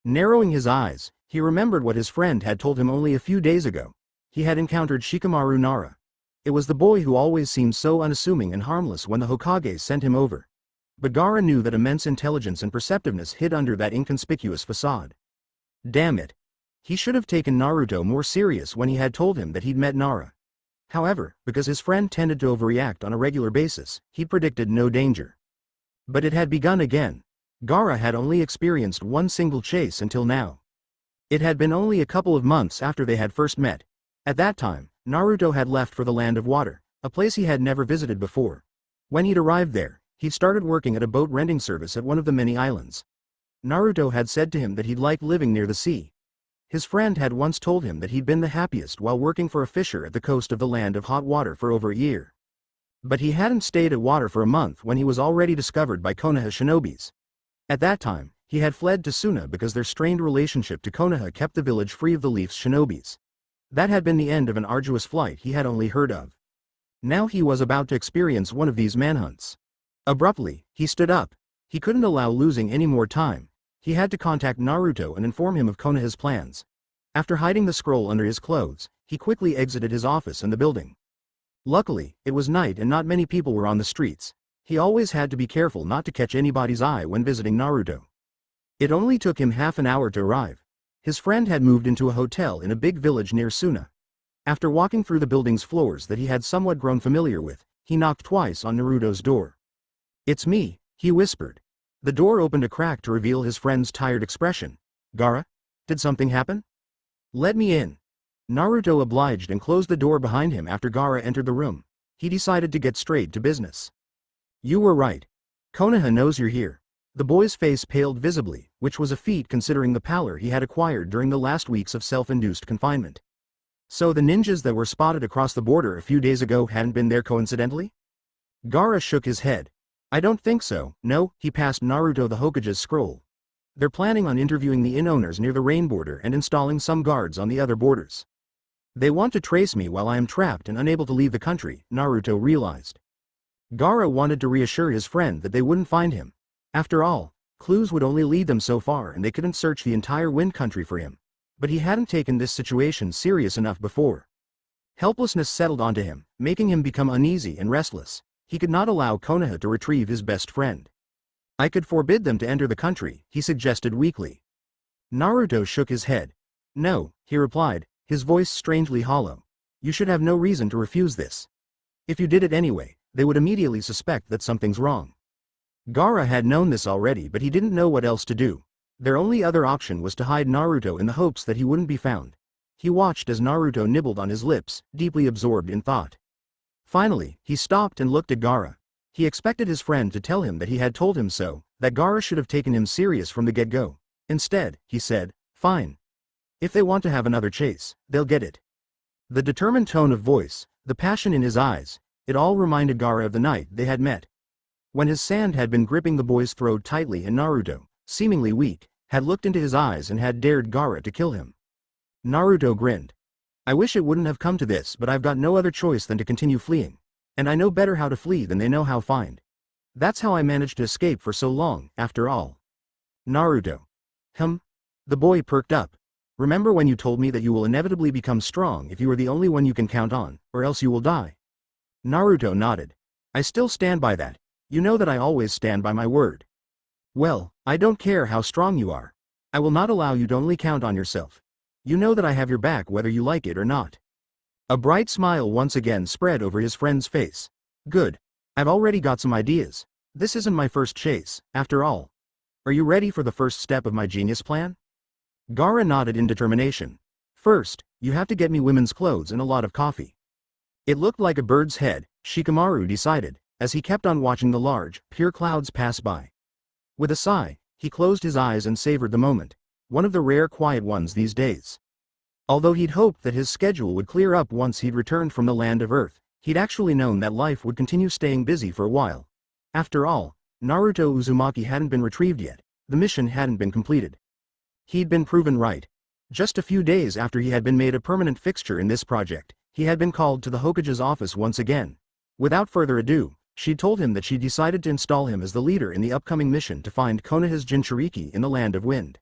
Narrowing his eyes, he remembered what his friend had told him only a few days ago. He had encountered Shikamaru Nara. It was the boy who always seemed so unassuming and harmless when the Hokage sent him over. But Gaara knew that immense intelligence and perceptiveness hid under that inconspicuous facade. Damn it. He should have taken Naruto more serious when he had told him that he'd met Nara. However, because his friend tended to overreact on a regular basis, he predicted no danger. But it had begun again. Gaara had only experienced one single chase until now. It had been only a couple of months after they had first met. At that time, Naruto had left for the Land of Water, a place he had never visited before. When he'd arrived there, he'd started working at a boat renting service at one of the many islands. Naruto had said to him that he'd like living near the sea. His friend had once told him that he'd been the happiest while working for a fisher at the coast of the Land of Hot Water for over a year. But he hadn't stayed at water for a month when he was already discovered by Konoha shinobis. At that time, he had fled to Suna because their strained relationship to Konoha kept the village free of the Leaf's shinobis. That had been the end of an arduous flight he had only heard of. Now he was about to experience one of these manhunts. Abruptly, he stood up. He couldn't allow losing any more time. He had to contact Naruto and inform him of Konoha's plans. After hiding the scroll under his clothes, he quickly exited his office and the building. Luckily, it was night and not many people were on the streets. He always had to be careful not to catch anybody's eye when visiting Naruto. It only took him half an hour to arrive. His friend had moved into a hotel in a big village near Suna. After walking through the building's floors that he had somewhat grown familiar with, he knocked twice on Naruto's door. "It's me," he whispered. The door opened a crack to reveal his friend's tired expression. "Gaara? Did something happen?" "Let me in." Naruto obliged and closed the door behind him after Gaara entered the room. He decided to get straight to business. "You were right. Konoha knows you're here." The boy's face paled visibly, which was a feat considering the pallor he had acquired during the last weeks of self-induced confinement. So the ninjas that were spotted across the border a few days ago hadn't been there coincidentally? Gaara shook his head. "I don't think so, no." He passed Naruto the Hokage's scroll. "They're planning on interviewing the inn owners near the rain border and installing some guards on the other borders. They want to trace me while I am trapped and unable to leave the country," Naruto realized. Gaara wanted to reassure his friend that they wouldn't find him. After all, clues would only lead them so far and they couldn't search the entire Wind Country for him. But he hadn't taken this situation serious enough before. Helplessness settled onto him, making him become uneasy and restless. He could not allow Konoha to retrieve his best friend. I could forbid them to enter the country, he suggested weakly. Naruto shook his head. No, he replied, his voice strangely hollow. You should have no reason to refuse this. If you did it anyway, they would immediately suspect that something's wrong. Gaara had known this already, but he didn't know what else to do. Their only other option was to hide Naruto in the hopes that he wouldn't be found. He watched as Naruto nibbled on his lips, deeply absorbed in thought. Finally, he stopped and looked at Gaara. He expected his friend to tell him that he had told him so, that Gaara should have taken him serious from the get-go. Instead, he said, fine. If they want to have another chase, they'll get it. The determined tone of voice, the passion in his eyes, it all reminded Gaara of the night they had met. When his sand had been gripping the boy's throat tightly and Naruto, seemingly weak, had looked into his eyes and had dared Gaara to kill him. Naruto grinned. I wish it wouldn't have come to this, but I've got no other choice than to continue fleeing. And I know better how to flee than they know how find. That's how I managed to escape for so long, after all. Naruto. The boy perked up. Remember when you told me that you will inevitably become strong if you are the only one you can count on, or else you will die? Naruto nodded. I still stand by that. You know that I always stand by my word. Well, I don't care how strong you are. I will not allow you to only count on yourself. You know that I have your back whether you like it or not. A bright smile once again spread over his friend's face. Good. I've already got some ideas. This isn't my first chase, after all. Are you ready for the first step of my genius plan? Gaara nodded in determination. First, you have to get me women's clothes and a lot of coffee. It looked like a bird's head, Shikamaru decided, as he kept on watching the large, pure clouds pass by. With a sigh, he closed his eyes and savored the moment, one of the rare quiet ones these days. Although he'd hoped that his schedule would clear up once he'd returned from the land of Earth, he'd actually known that life would continue staying busy for a while. After all, Naruto Uzumaki hadn't been retrieved yet, the mission hadn't been completed. He'd been proven right. Just a few days after he had been made a permanent fixture in this project, he had been called to the Hokage's office once again. Without further ado, she told him that she decided to install him as the leader in the upcoming mission to find Konoha's Jinchuriki in the Land of Wind.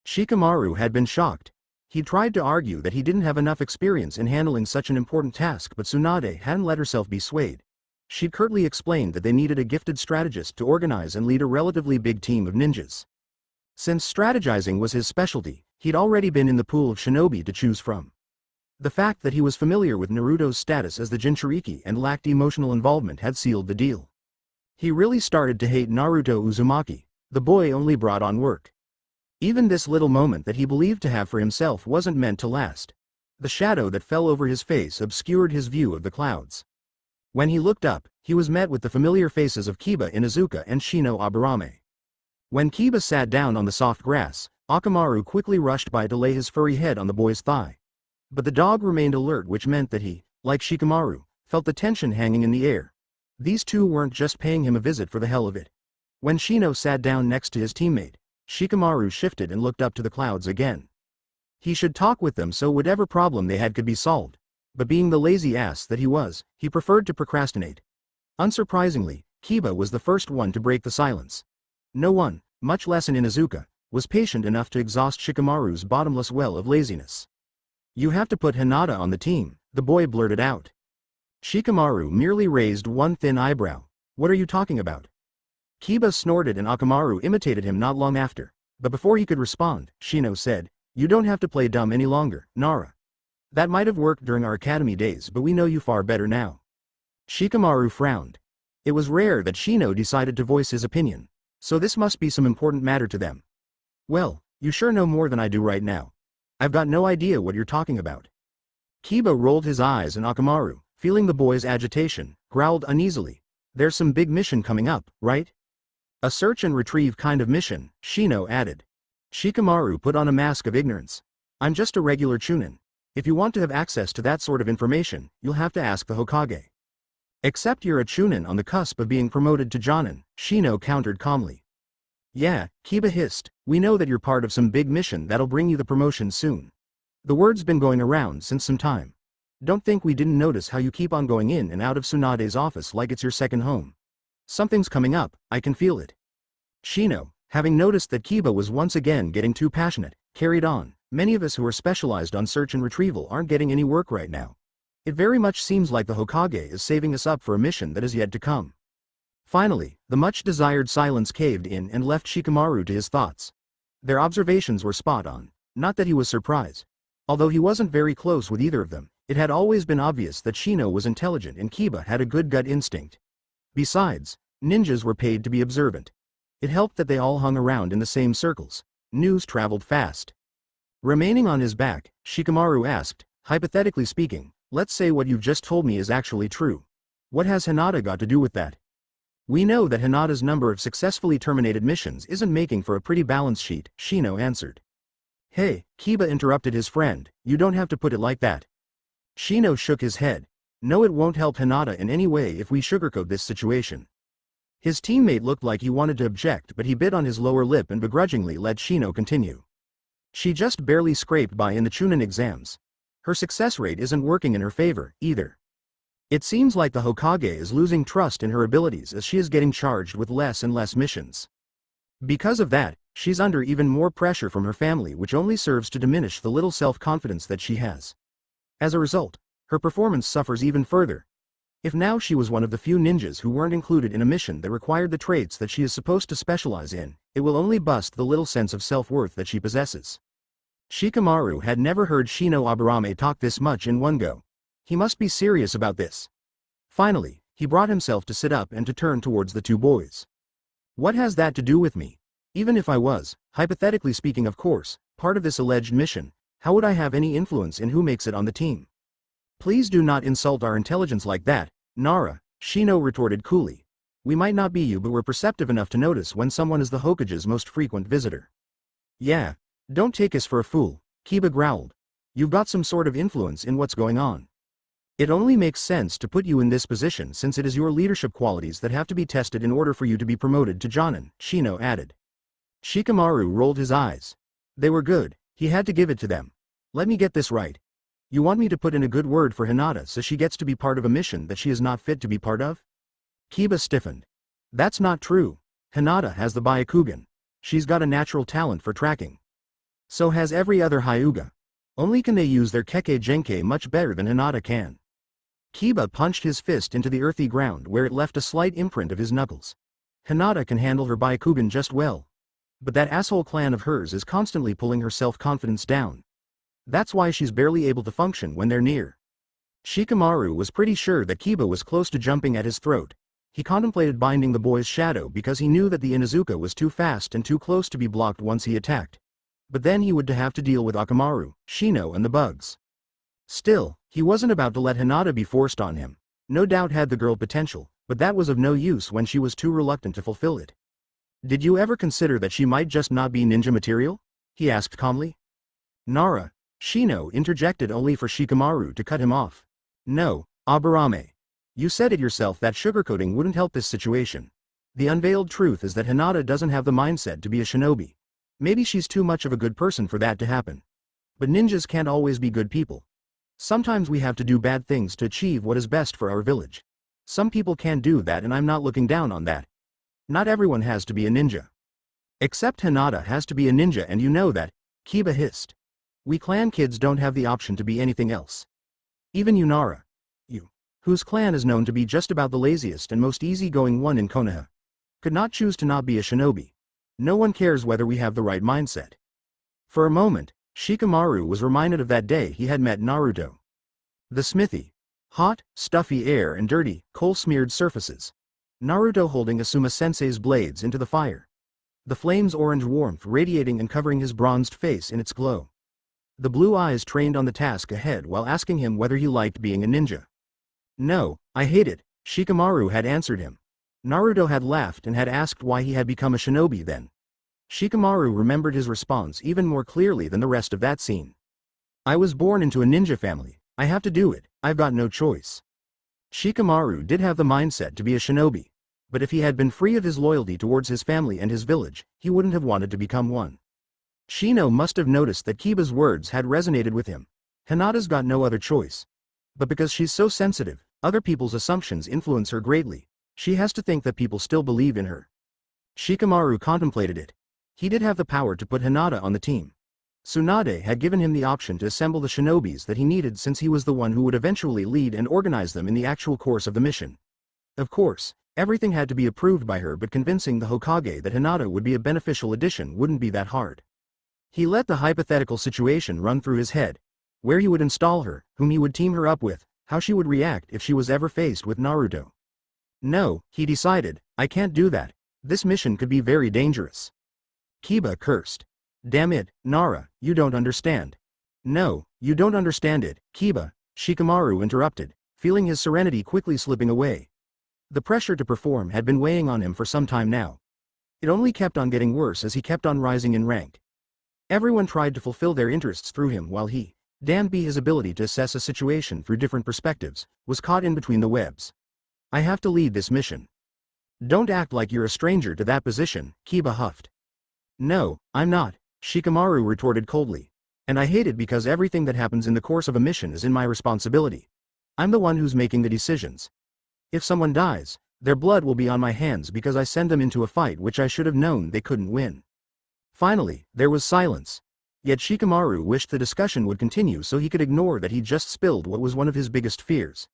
Shikamaru had been shocked. He tried to argue that he didn't have enough experience in handling such an important task, but Tsunade hadn't let herself be swayed. She'd curtly explained that they needed a gifted strategist to organize and lead a relatively big team of ninjas. Since strategizing was his specialty, he'd already been in the pool of shinobi to choose from. The fact that he was familiar with Naruto's status as the Jinchuriki and lacked emotional involvement had sealed the deal. He really started to hate Naruto Uzumaki. The boy only brought on work. Even this little moment that he believed to have for himself wasn't meant to last. The shadow that fell over his face obscured his view of the clouds. When he looked up, he was met with the familiar faces of Kiba Inuzuka and Shino Aburame. When Kiba sat down on the soft grass, Akamaru quickly rushed by to lay his furry head on the boy's thigh. But the dog remained alert, which meant that he, like Shikamaru, felt the tension hanging in the air. These two weren't just paying him a visit for the hell of it. When Shino sat down next to his teammate, Shikamaru shifted and looked up to the clouds again. He should talk with them so whatever problem they had could be solved. But being the lazy ass that he was, he preferred to procrastinate. Unsurprisingly, Kiba was the first one to break the silence. No one, much less an Inuzuka, was patient enough to exhaust Shikamaru's bottomless well of laziness. You have to put Hinata on the team, the boy blurted out. Shikamaru merely raised one thin eyebrow. What are you talking about? Kiba snorted and Akamaru imitated him not long after. But before he could respond, Shino said, You don't have to play dumb any longer, Nara. That might have worked during our academy days, but we know you far better now. Shikamaru frowned. It was rare that Shino decided to voice his opinion, so this must be some important matter to them. Well, you sure know more than I do right now. I've got no idea what you're talking about. Kiba rolled his eyes and Akamaru, feeling the boy's agitation, growled uneasily. There's some big mission coming up, right? A search and retrieve kind of mission, Shino added. Shikamaru put on a mask of ignorance. I'm just a regular chunin. If you want to have access to that sort of information, you'll have to ask the Hokage. Except you're a chunin on the cusp of being promoted to jonin, Shino countered calmly. Yeah, Kiba hissed, we know that you're part of some big mission that'll bring you the promotion soon. The word's been going around since some time. Don't think we didn't notice how you keep on going in and out of Tsunade's office like it's your second home. Something's coming up, I can feel it. Shino, having noticed that Kiba was once again getting too passionate, carried on. Many of us who are specialized on search and retrieval aren't getting any work right now. It very much seems like the Hokage is saving us up for a mission that is yet to come. Finally, the much-desired silence caved in and left Shikamaru to his thoughts. Their observations were spot on, not that he was surprised. Although he wasn't very close with either of them, it had always been obvious that Shino was intelligent and Kiba had a good gut instinct. Besides, ninjas were paid to be observant. It helped that they all hung around in the same circles. News traveled fast. Remaining on his back, Shikamaru asked, hypothetically speaking, let's say what you've just told me is actually true. What has Hinata got to do with that? We know that Hinata's number of successfully terminated missions isn't making for a pretty balance sheet, Shino answered. Hey, Kiba interrupted his friend, you don't have to put it like that. Shino shook his head. No, it won't help Hinata in any way if we sugarcoat this situation. His teammate looked like he wanted to object, but he bit on his lower lip and begrudgingly let Shino continue. She just barely scraped by in the Chunin exams. Her success rate isn't working in her favor, either. It seems like the Hokage is losing trust in her abilities as she is getting charged with less and less missions. Because of that, she's under even more pressure from her family, which only serves to diminish the little self-confidence that she has. As a result, her performance suffers even further. If now she was one of the few ninjas who weren't included in a mission that required the traits that she is supposed to specialize in, it will only bust the little sense of self-worth that she possesses. Shikamaru had never heard Shino Aburame talk this much in one go. He must be serious about this. Finally, he brought himself to sit up and to turn towards the two boys. What has that to do with me? Even if I was, hypothetically speaking of course, part of this alleged mission, how would I have any influence in who makes it on the team? Please do not insult our intelligence like that, Nara, Shino retorted coolly. We might not be you, but we're perceptive enough to notice when someone is the Hokage's most frequent visitor. Yeah, don't take us for a fool, Kiba growled. You've got some sort of influence in what's going on. It only makes sense to put you in this position since it is your leadership qualities that have to be tested in order for you to be promoted to Jonin, Shino added. Shikamaru rolled his eyes. They were good, he had to give it to them. Let me get this right. You want me to put in a good word for Hinata so she gets to be part of a mission that she is not fit to be part of? Kiba stiffened. That's not true. Hinata has the Byakugan. She's got a natural talent for tracking. So has every other Hyuga. Only can they use their Kekkei Genkai much better than Hinata can. Kiba punched his fist into the earthy ground where it left a slight imprint of his knuckles. Hinata can handle her Byakugan just well. But that asshole clan of hers is constantly pulling her self-confidence down. That's why she's barely able to function when they're near. Shikamaru was pretty sure that Kiba was close to jumping at his throat. He contemplated binding the boy's shadow because he knew that the Inuzuka was too fast and too close to be blocked once he attacked. But then he would have to deal with Akamaru, Shino and the bugs. Still, he wasn't about to let Hinata be forced on him. No doubt had the girl potential, but that was of no use when she was too reluctant to fulfill it. Did you ever consider that she might just not be ninja material? He asked calmly. Nara, Shino interjected only for Shikamaru to cut him off. No, Aburame. You said it yourself that sugarcoating wouldn't help this situation. The unveiled truth is that Hinata doesn't have the mindset to be a shinobi. Maybe she's too much of a good person for that to happen. But ninjas can't always be good people. Sometimes we have to do bad things to achieve what is best for our village. Some people can do that and I'm not looking down on that. Not everyone has to be a ninja. Except Hinata has to be a ninja and you know that, Kiba hissed. We clan kids don't have the option to be anything else. Even you Nara. You, whose clan is known to be just about the laziest and most easygoing one in Konoha, could not choose to not be a shinobi. No one cares whether we have the right mindset. For a moment, Shikamaru was reminded of that day he had met Naruto. The smithy. Hot, stuffy air and dirty, coal-smeared surfaces. Naruto holding Asuma-sensei's blades into the fire. The flame's orange warmth radiating and covering his bronzed face in its glow. The blue eyes trained on the task ahead while asking him whether he liked being a ninja. No, I hate it, Shikamaru had answered him. Naruto had laughed and had asked why he had become a shinobi then. Shikamaru remembered his response even more clearly than the rest of that scene. I was born into a ninja family, I have to do it, I've got no choice. Shikamaru did have the mindset to be a shinobi, but if he had been free of his loyalty towards his family and his village, he wouldn't have wanted to become one. Shino must have noticed that Kiba's words had resonated with him. Hinata's got no other choice. But because she's so sensitive, other people's assumptions influence her greatly. She has to think that people still believe in her. Shikamaru contemplated it. He did have the power to put Hinata on the team. Tsunade had given him the option to assemble the shinobis that he needed since he was the one who would eventually lead and organize them in the actual course of the mission. Of course, everything had to be approved by her, but convincing the Hokage that Hinata would be a beneficial addition wouldn't be that hard. He let the hypothetical situation run through his head. Where he would install her, whom he would team her up with, how she would react if she was ever faced with Naruto. No, he decided, I can't do that. This mission could be very dangerous. Kiba cursed. Damn it, Nara, you don't understand. No, you don't understand it, Kiba, Shikamaru interrupted, feeling his serenity quickly slipping away. The pressure to perform had been weighing on him for some time now. It only kept on getting worse as he kept on rising in rank. Everyone tried to fulfill their interests through him while he, damned be his ability to assess a situation through different perspectives, was caught in between the webs. I have to lead this mission. Don't act like you're a stranger to that position, Kiba huffed. No, I'm not, Shikamaru retorted coldly. And I hate it because everything that happens in the course of a mission is in my responsibility. I'm the one who's making the decisions. If someone dies, their blood will be on my hands because I send them into a fight which I should have known they couldn't win. Finally, there was silence. Yet Shikamaru wished the discussion would continue so he could ignore that he just spilled what was one of his biggest fears.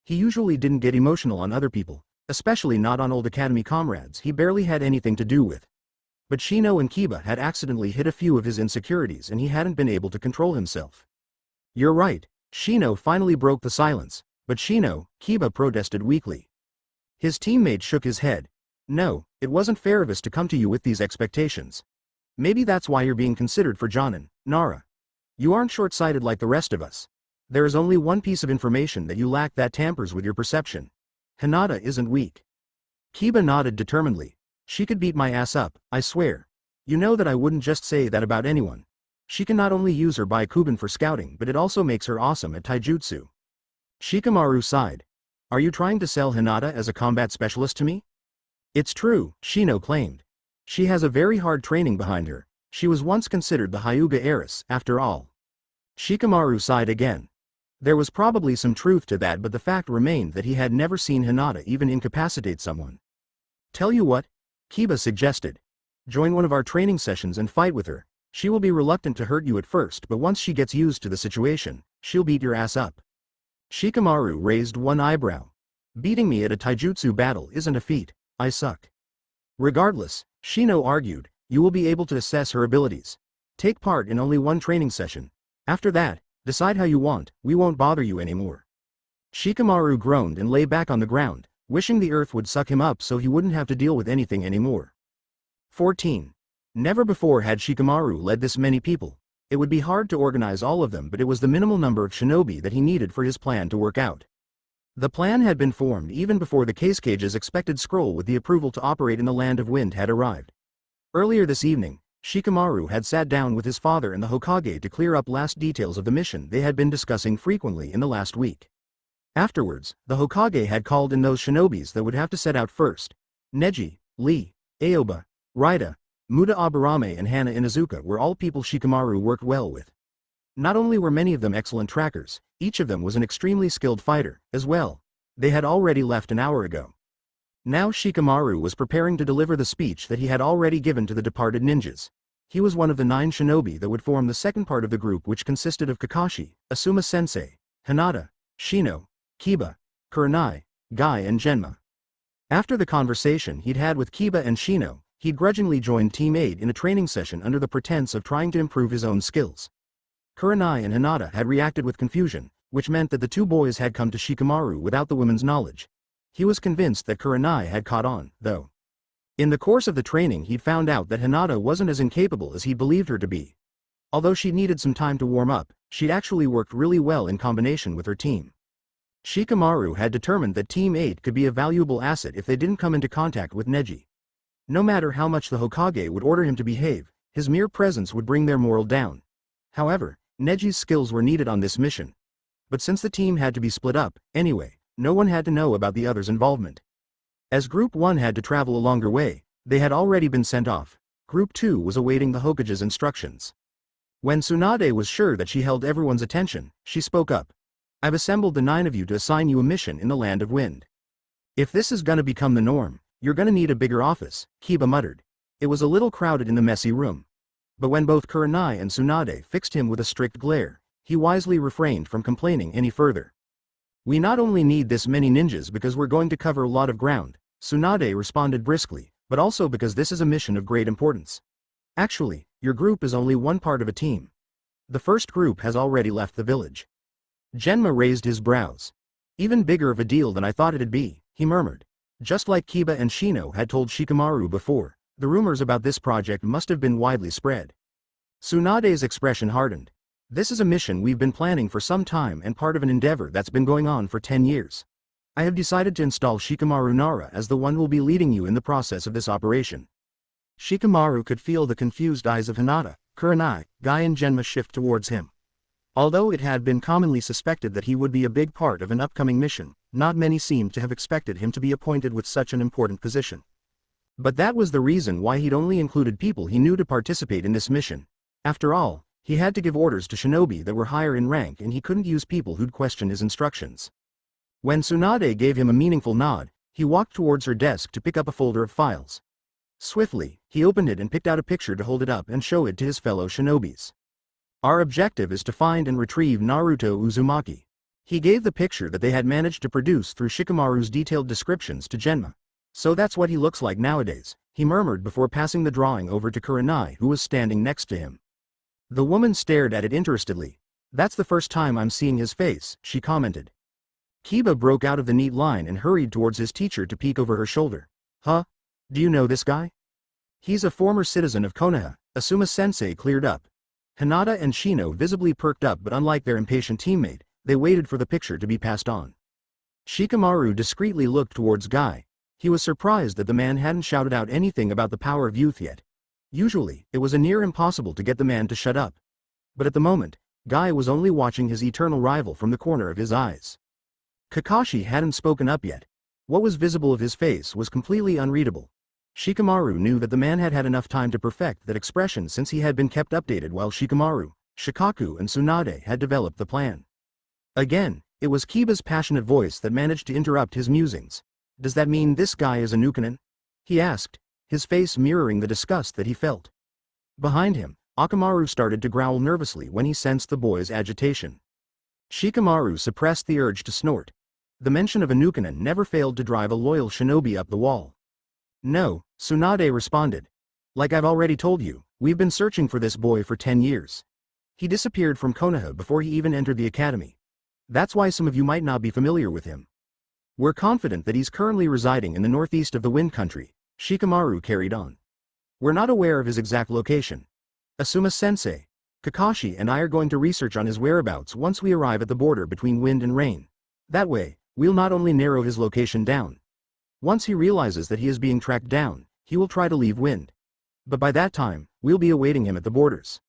He usually didn't get emotional on other people, especially not on old academy comrades he barely had anything to do with. But Shino and Kiba had accidentally hit a few of his insecurities and he hadn't been able to control himself. You're right, Shino finally broke the silence, but Shino, Kiba protested weakly. His teammate shook his head. No, it wasn't fair of us to come to you with these expectations. Maybe that's why you're being considered for Jonin, Nara. You aren't short-sighted like the rest of us. There is only one piece of information that you lack that tampers with your perception. Hinata isn't weak. Kiba nodded determinedly. She could beat my ass up, I swear. You know that I wouldn't just say that about anyone. She can not only use her Baikuban for scouting but it also makes her awesome at taijutsu. Shikamaru sighed. Are you trying to sell Hinata as a combat specialist to me? It's true, Shino claimed. She has a very hard training behind her. She was once considered the Hyuga heiress, after all. Shikamaru sighed again. There was probably some truth to that, but the fact remained that he had never seen Hinata even incapacitate someone. Tell you what, Kiba suggested. Join one of our training sessions and fight with her. She will be reluctant to hurt you at first, but once she gets used to the situation, she'll beat your ass up. Shikamaru raised one eyebrow. Beating me at a taijutsu battle isn't a feat, I suck. Regardless, Shino argued, you will be able to assess her abilities. Take part in only one training session. After that, decide how you want, we won't bother you anymore. Shikamaru groaned and lay back on the ground, wishing the earth would suck him up so he wouldn't have to deal with anything anymore. 14. Never before had Shikamaru led this many people. It would be hard to organize all of them, but it was the minimal number of shinobi that he needed for his plan to work out. The plan had been formed even before the Case Cage's expected scroll with the approval to operate in the Land of Wind had arrived. Earlier this evening, Shikamaru had sat down with his father and the Hokage to clear up last details of the mission they had been discussing frequently in the last week. Afterwards, the Hokage had called in those shinobis that would have to set out first. Neji, Lee, Aoba, Raida, Muda Aburame and Hana Inuzuka were all people Shikamaru worked well with. Not only were many of them excellent trackers, each of them was an extremely skilled fighter, as well. They had already left an hour ago. Now Shikamaru was preparing to deliver the speech that he had already given to the departed ninjas. He was one of the 9 shinobi that would form the second part of the group, which consisted of Kakashi, Asuma-sensei, Hinata, Shino, Kiba, Kurenai, Guy and Genma. After the conversation he'd had with Kiba and Shino, he'd grudgingly joined Team 8 in a training session under the pretense of trying to improve his own skills. Kurenai and Hinata had reacted with confusion, which meant that the two boys had come to Shikamaru without the women's knowledge. He was convinced that Kurenai had caught on, though. In the course of the training he'd found out that Hinata wasn't as incapable as he believed her to be. Although she needed some time to warm up, she'd actually worked really well in combination with her team. Shikamaru had determined that Team 8 could be a valuable asset if they didn't come into contact with Neji. No matter how much the Hokage would order him to behave, his mere presence would bring their morale down. However, Neji's skills were needed on this mission. But since the team had to be split up, anyway, no one had to know about the others' involvement. As Group 1 had to travel a longer way, they had already been sent off. Group 2 was awaiting the Hokage's instructions. When Tsunade was sure that she held everyone's attention, she spoke up. I've assembled the 9 of you to assign you a mission in the Land of Wind. If this is gonna become the norm, you're gonna need a bigger office, Kiba muttered. It was a little crowded in the messy room. But when both Kurenai and Tsunade fixed him with a strict glare, he wisely refrained from complaining any further. "We not only need this many ninjas because we're going to cover a lot of ground," Tsunade responded briskly, "but also because this is a mission of great importance. Actually, your group is only one part of a team. The first group has already left the village." Genma raised his brows. "Even bigger of a deal than I thought it'd be," he murmured. Just like Kiba and Shino had told Shikamaru before, the rumors about this project must have been widely spread. Tsunade's expression hardened. "This is a mission we've been planning for some time and part of an endeavor that's been going on for 10 years. I have decided to install Shikamaru Nara as the one who will be leading you in the process of this operation." Shikamaru could feel the confused eyes of Hinata, Kurenai, Guy and Genma shift towards him. Although it had been commonly suspected that he would be a big part of an upcoming mission, not many seemed to have expected him to be appointed with such an important position. But that was the reason why he'd only included people he knew to participate in this mission. After all, he had to give orders to shinobi that were higher in rank and he couldn't use people who'd question his instructions. When Tsunade gave him a meaningful nod, he walked towards her desk to pick up a folder of files. Swiftly, he opened it and picked out a picture to hold it up and show it to his fellow shinobis. "Our objective is to find and retrieve Naruto Uzumaki." He gave the picture that they had managed to produce through Shikamaru's detailed descriptions to Genma. "So that's what he looks like nowadays," he murmured before passing the drawing over to Kurenai, who was standing next to him. The woman stared at it interestedly. "That's the first time I'm seeing his face," she commented. Kiba broke out of the neat line and hurried towards his teacher to peek over her shoulder. "Huh? Do you know this guy?" "He's a former citizen of Konoha," Asuma-sensei cleared up. Hinata and Shino visibly perked up, but unlike their impatient teammate, they waited for the picture to be passed on. Shikamaru discreetly looked towards Guy. He was surprised that the man hadn't shouted out anything about the power of youth yet. Usually, it was a near impossible to get the man to shut up. But at the moment, Guy was only watching his eternal rival from the corner of his eyes. Kakashi hadn't spoken up yet. What was visible of his face was completely unreadable. Shikamaru knew that the man had had enough time to perfect that expression since he had been kept updated while Shikamaru, Shikaku and Tsunade had developed the plan. Again, it was Kiba's passionate voice that managed to interrupt his musings. "Does that mean this guy is a Nukanin?" he asked, his face mirroring the disgust that he felt. Behind him, Akamaru started to growl nervously when he sensed the boy's agitation. Shikamaru suppressed the urge to snort. The mention of a Nukanin never failed to drive a loyal shinobi up the wall. "No," Tsunade responded. "Like I've already told you, we've been searching for this boy for 10 years. He disappeared from Konoha before he even entered the academy. That's why some of you might not be familiar with him. We're confident that he's currently residing in the northeast of the Wind Country," Shikamaru carried on. "We're not aware of his exact location. Asuma-sensei, Kakashi and I are going to research on his whereabouts once we arrive at the border between Wind and Rain. That way, we'll not only narrow his location down. Once he realizes that he is being tracked down, he will try to leave Wind. But by that time, we'll be awaiting him at the borders."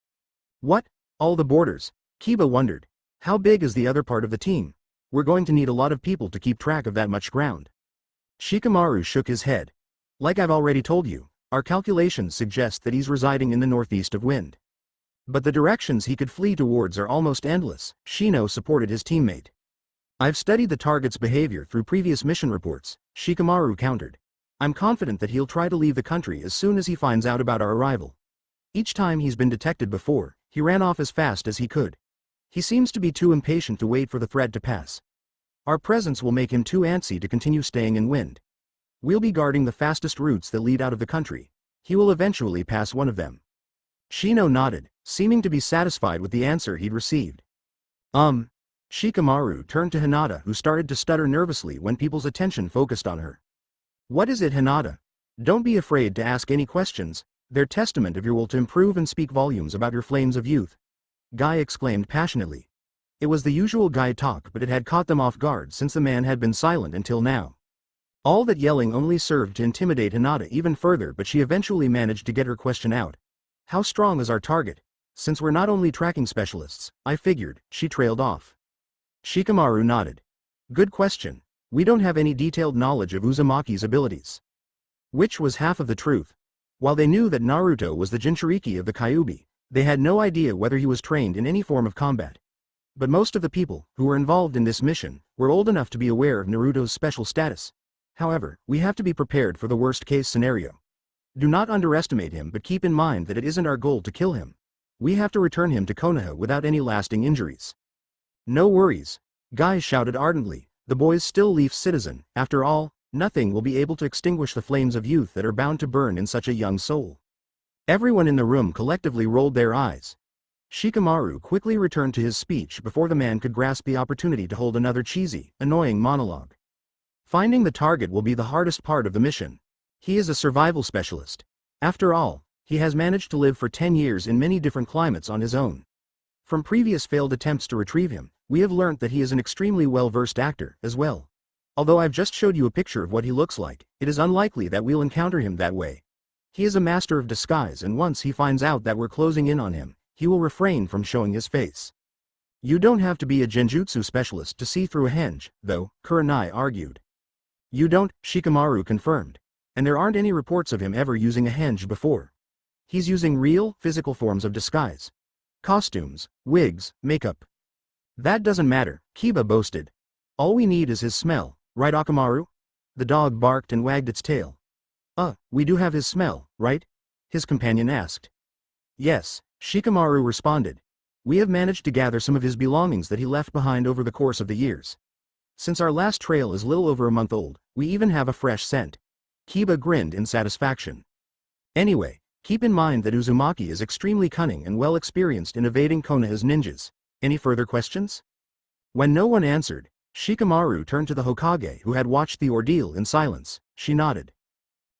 "What? All the borders?" Kiba wondered. "How big is the other part of the team? We're going to need a lot of people to keep track of that much ground." Shikamaru shook his head. "Like I've already told you, our calculations suggest that he's residing in the northeast of Wind. But the directions he could flee towards are almost endless," Shino supported his teammate. "I've studied the target's behavior through previous mission reports," Shikamaru countered. "I'm confident that he'll try to leave the country as soon as he finds out about our arrival. Each time he's been detected before, he ran off as fast as he could. He seems to be too impatient to wait for the threat to pass. Our presence will make him too antsy to continue staying in Wind. We'll be guarding the fastest routes that lead out of the country. He will eventually pass one of them." Shino nodded, seeming to be satisfied with the answer he'd received. Shikamaru turned to Hinata, who started to stutter nervously when people's attention focused on her. "What is it, Hinata? Don't be afraid to ask any questions, they're testament of your will to improve and speak volumes about your flames of youth," Guy exclaimed passionately. It was the usual Guy talk, but it had caught them off guard since the man had been silent until now. All that yelling only served to intimidate Hinata even further, but she eventually managed to get her question out. "How strong is our target? Since we're not only tracking specialists, I figured," she trailed off. Shikamaru nodded. "Good question. We don't have any detailed knowledge of Uzumaki's abilities." Which was half of the truth. While they knew that Naruto was the Jinchuriki of the Kyuubi, they had no idea whether he was trained in any form of combat. But most of the people who were involved in this mission were old enough to be aware of Naruto's special status. However, we have to be prepared for the worst-case scenario. Do not underestimate him, but keep in mind that it isn't our goal to kill him. We have to return him to Konoha without any lasting injuries. No worries. Guy shouted ardently, the boy's still Leaf citizen. After all, nothing will be able to extinguish the flames of youth that are bound to burn in such a young soul. Everyone in the room collectively rolled their eyes. Shikamaru quickly returned to his speech before the man could grasp the opportunity to hold another cheesy, annoying monologue. Finding the target will be the hardest part of the mission. He is a survival specialist. After all, he has managed to live for 10 years in many different climates on his own. From previous failed attempts to retrieve him, we have learnt that he is an extremely well-versed actor, as well. Although I've just showed you a picture of what he looks like, it is unlikely that we'll encounter him that way. He is a master of disguise, and once he finds out that we're closing in on him, he will refrain from showing his face. You don't have to be a genjutsu specialist to see through a henge, though, Kurenai argued. You don't, Shikamaru confirmed. And there aren't any reports of him ever using a henge before. He's using real, physical forms of disguise. Costumes, wigs, makeup. That doesn't matter, Kiba boasted. All we need is his smell, right Akamaru? The dog barked and wagged its tail. We do have his smell, right? His companion asked. Yes, Shikamaru responded. We have managed to gather some of his belongings that he left behind over the course of the years. Since our last trail is little over a month old, we even have a fresh scent. Kiba grinned in satisfaction. Anyway, keep in mind that Uzumaki is extremely cunning and well experienced in evading Konoha's ninjas. Any further questions? When no one answered, Shikamaru turned to the Hokage, who had watched the ordeal in silence. She nodded.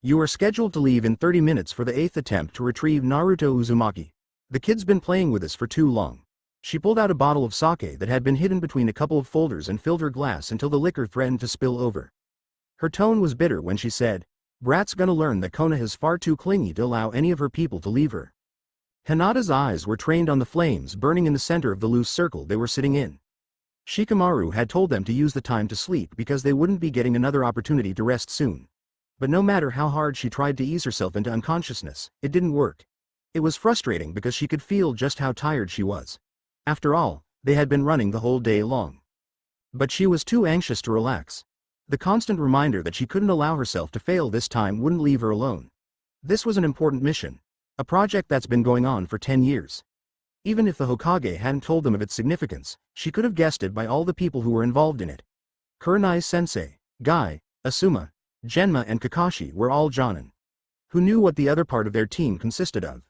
You are scheduled to leave in 30 minutes for the 8th attempt to retrieve Naruto Uzumaki. The kid's been playing with us for too long. She pulled out a bottle of sake that had been hidden between a couple of folders and filled her glass until the liquor threatened to spill over. Her tone was bitter when she said, Brat's gonna learn that Konoha is far too clingy to allow any of her people to leave her. Hinata's eyes were trained on the flames burning in the center of the loose circle they were sitting in. Shikamaru had told them to use the time to sleep because they wouldn't be getting another opportunity to rest soon. But no matter how hard she tried to ease herself into unconsciousness, it didn't work. It was frustrating because she could feel just how tired she was. After all, they had been running the whole day long. But she was too anxious to relax. The constant reminder that she couldn't allow herself to fail this time wouldn't leave her alone. This was an important mission. A project that's been going on for 10 years. Even if the Hokage hadn't told them of its significance, she could have guessed it by all the people who were involved in it. Kurenai's sensei, Guy, Asuma, Genma and Kakashi were all Jonin. Who knew what the other part of their team consisted of?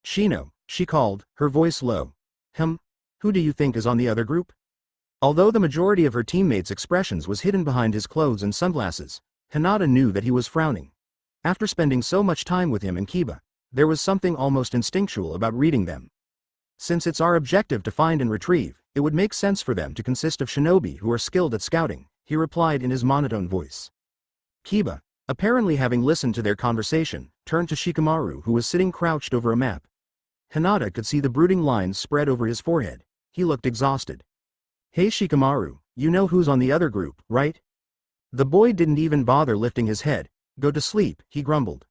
Shino, she called, her voice low. Who do you think is on the other group? Although the majority of her teammates' expressions was hidden behind his clothes and sunglasses, Hinata knew that he was frowning. After spending so much time with him and Kiba, there was something almost instinctual about reading them. Since it's our objective to find and retrieve, it would make sense for them to consist of shinobi who are skilled at scouting, he replied in his monotone voice. Kiba, apparently having listened to their conversation, turned to Shikamaru, who was sitting crouched over a map. Hinata could see the brooding lines spread over his forehead. He looked exhausted. Hey Shikamaru, you know who's on the other group, right? The boy didn't even bother lifting his head. Go to sleep, he grumbled.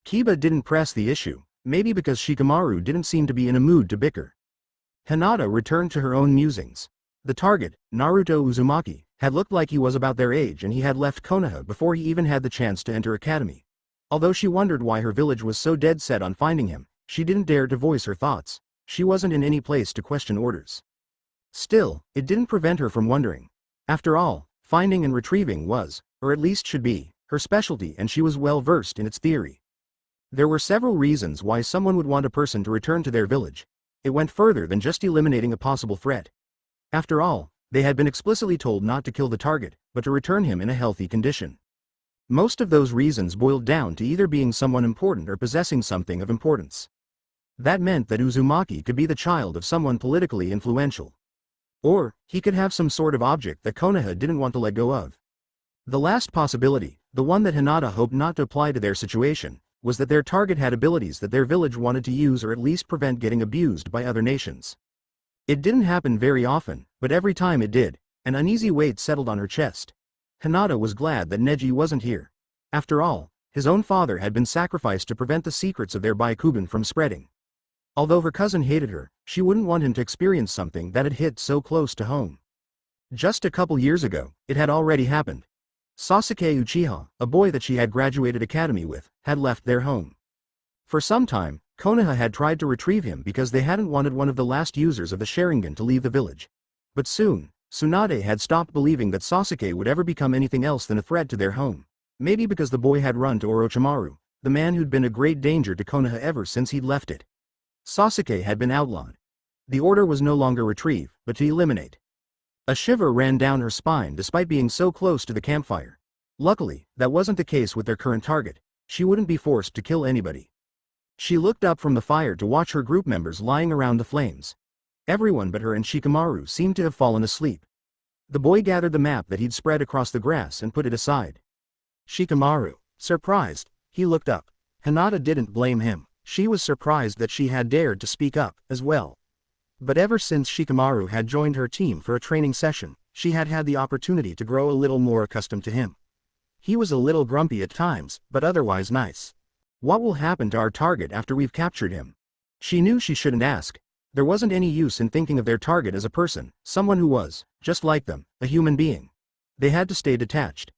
Kiba didn't press the issue, maybe because Shikamaru didn't seem to be in a mood to bicker. Hinata returned to her own musings. The target, Naruto Uzumaki, had looked like he was about their age, and he had left Konoha before he even had the chance to enter academy. Although she wondered why her village was so dead set on finding him, she didn't dare to voice her thoughts. She wasn't in any place to question orders. Still, it didn't prevent her from wondering. After all, finding and retrieving was, or at least should be, her specialty, and she was well versed in its theory. There were several reasons why someone would want a person to return to their village. It went further than just eliminating a possible threat. After all, they had been explicitly told not to kill the target, but to return him in a healthy condition. Most of those reasons boiled down to either being someone important or possessing something of importance. That meant that Uzumaki could be the child of someone politically influential. Or, he could have some sort of object that Konoha didn't want to let go of. The last possibility, the one that Hinata hoped not to apply to their situation, was that their target had abilities that their village wanted to use or at least prevent getting abused by other nations. It didn't happen very often, but every time it did, an uneasy weight settled on her chest. Hinata was glad that Neji wasn't here. After all, his own father had been sacrificed to prevent the secrets of their Byakugan from spreading. Although her cousin hated her, she wouldn't want him to experience something that had hit so close to home. Just a couple years ago, it had already happened. Sasuke Uchiha, a boy that she had graduated academy with, had left their home. For some time, Konoha had tried to retrieve him because they hadn't wanted one of the last users of the Sharingan to leave the village. But soon, Tsunade had stopped believing that Sasuke would ever become anything else than a threat to their home. Maybe because the boy had run to Orochimaru, the man who'd been a great danger to Konoha ever since he'd left it. Sasuke had been outlawed. The order was no longer retrieve, but to eliminate. A shiver ran down her spine despite being so close to the campfire. Luckily, that wasn't the case with their current target. She wouldn't be forced to kill anybody. She looked up from the fire to watch her group members lying around the flames. Everyone but her and Shikamaru seemed to have fallen asleep. The boy gathered the map that he'd spread across the grass and put it aside. Shikamaru, surprised, he looked up. Hinata didn't blame him. She was surprised that she had dared to speak up, as well. But ever since Shikamaru had joined her team for a training session, she had had the opportunity to grow a little more accustomed to him. He was a little grumpy at times, but otherwise nice. What will happen to our target after we've captured him? She knew she shouldn't ask. There wasn't any use in thinking of their target as a person, someone who was, just like them, a human being. They had to stay detached.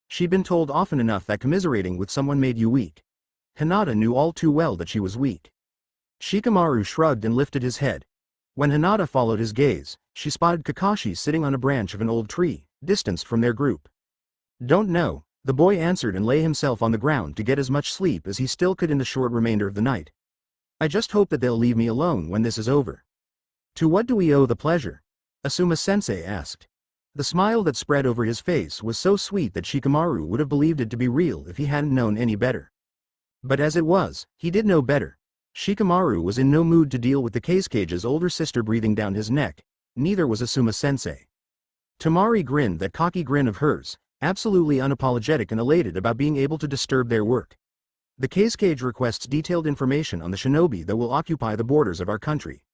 She'd been told often enough that commiserating with someone made you weak. Hinata knew all too well that she was weak. Shikamaru shrugged and lifted his head. When Hinata followed his gaze, she spotted Kakashi sitting on a branch of an old tree, distanced from their group. Don't know, the boy answered and lay himself on the ground to get as much sleep as he still could in the short remainder of the night. I just hope that they'll leave me alone when this is over. To what do we owe the pleasure? Asuma-sensei asked. The smile that spread over his face was so sweet that Shikamaru would have believed it to be real if he hadn't known any better. But as it was, he did know better. Shikamaru was in no mood to deal with the Kazuki's older sister breathing down his neck, neither was Asuma-sensei. Tamari grinned that cocky grin of hers, absolutely unapologetic and elated about being able to disturb their work. The Kazuki requests detailed information on the shinobi that will occupy the borders of our country.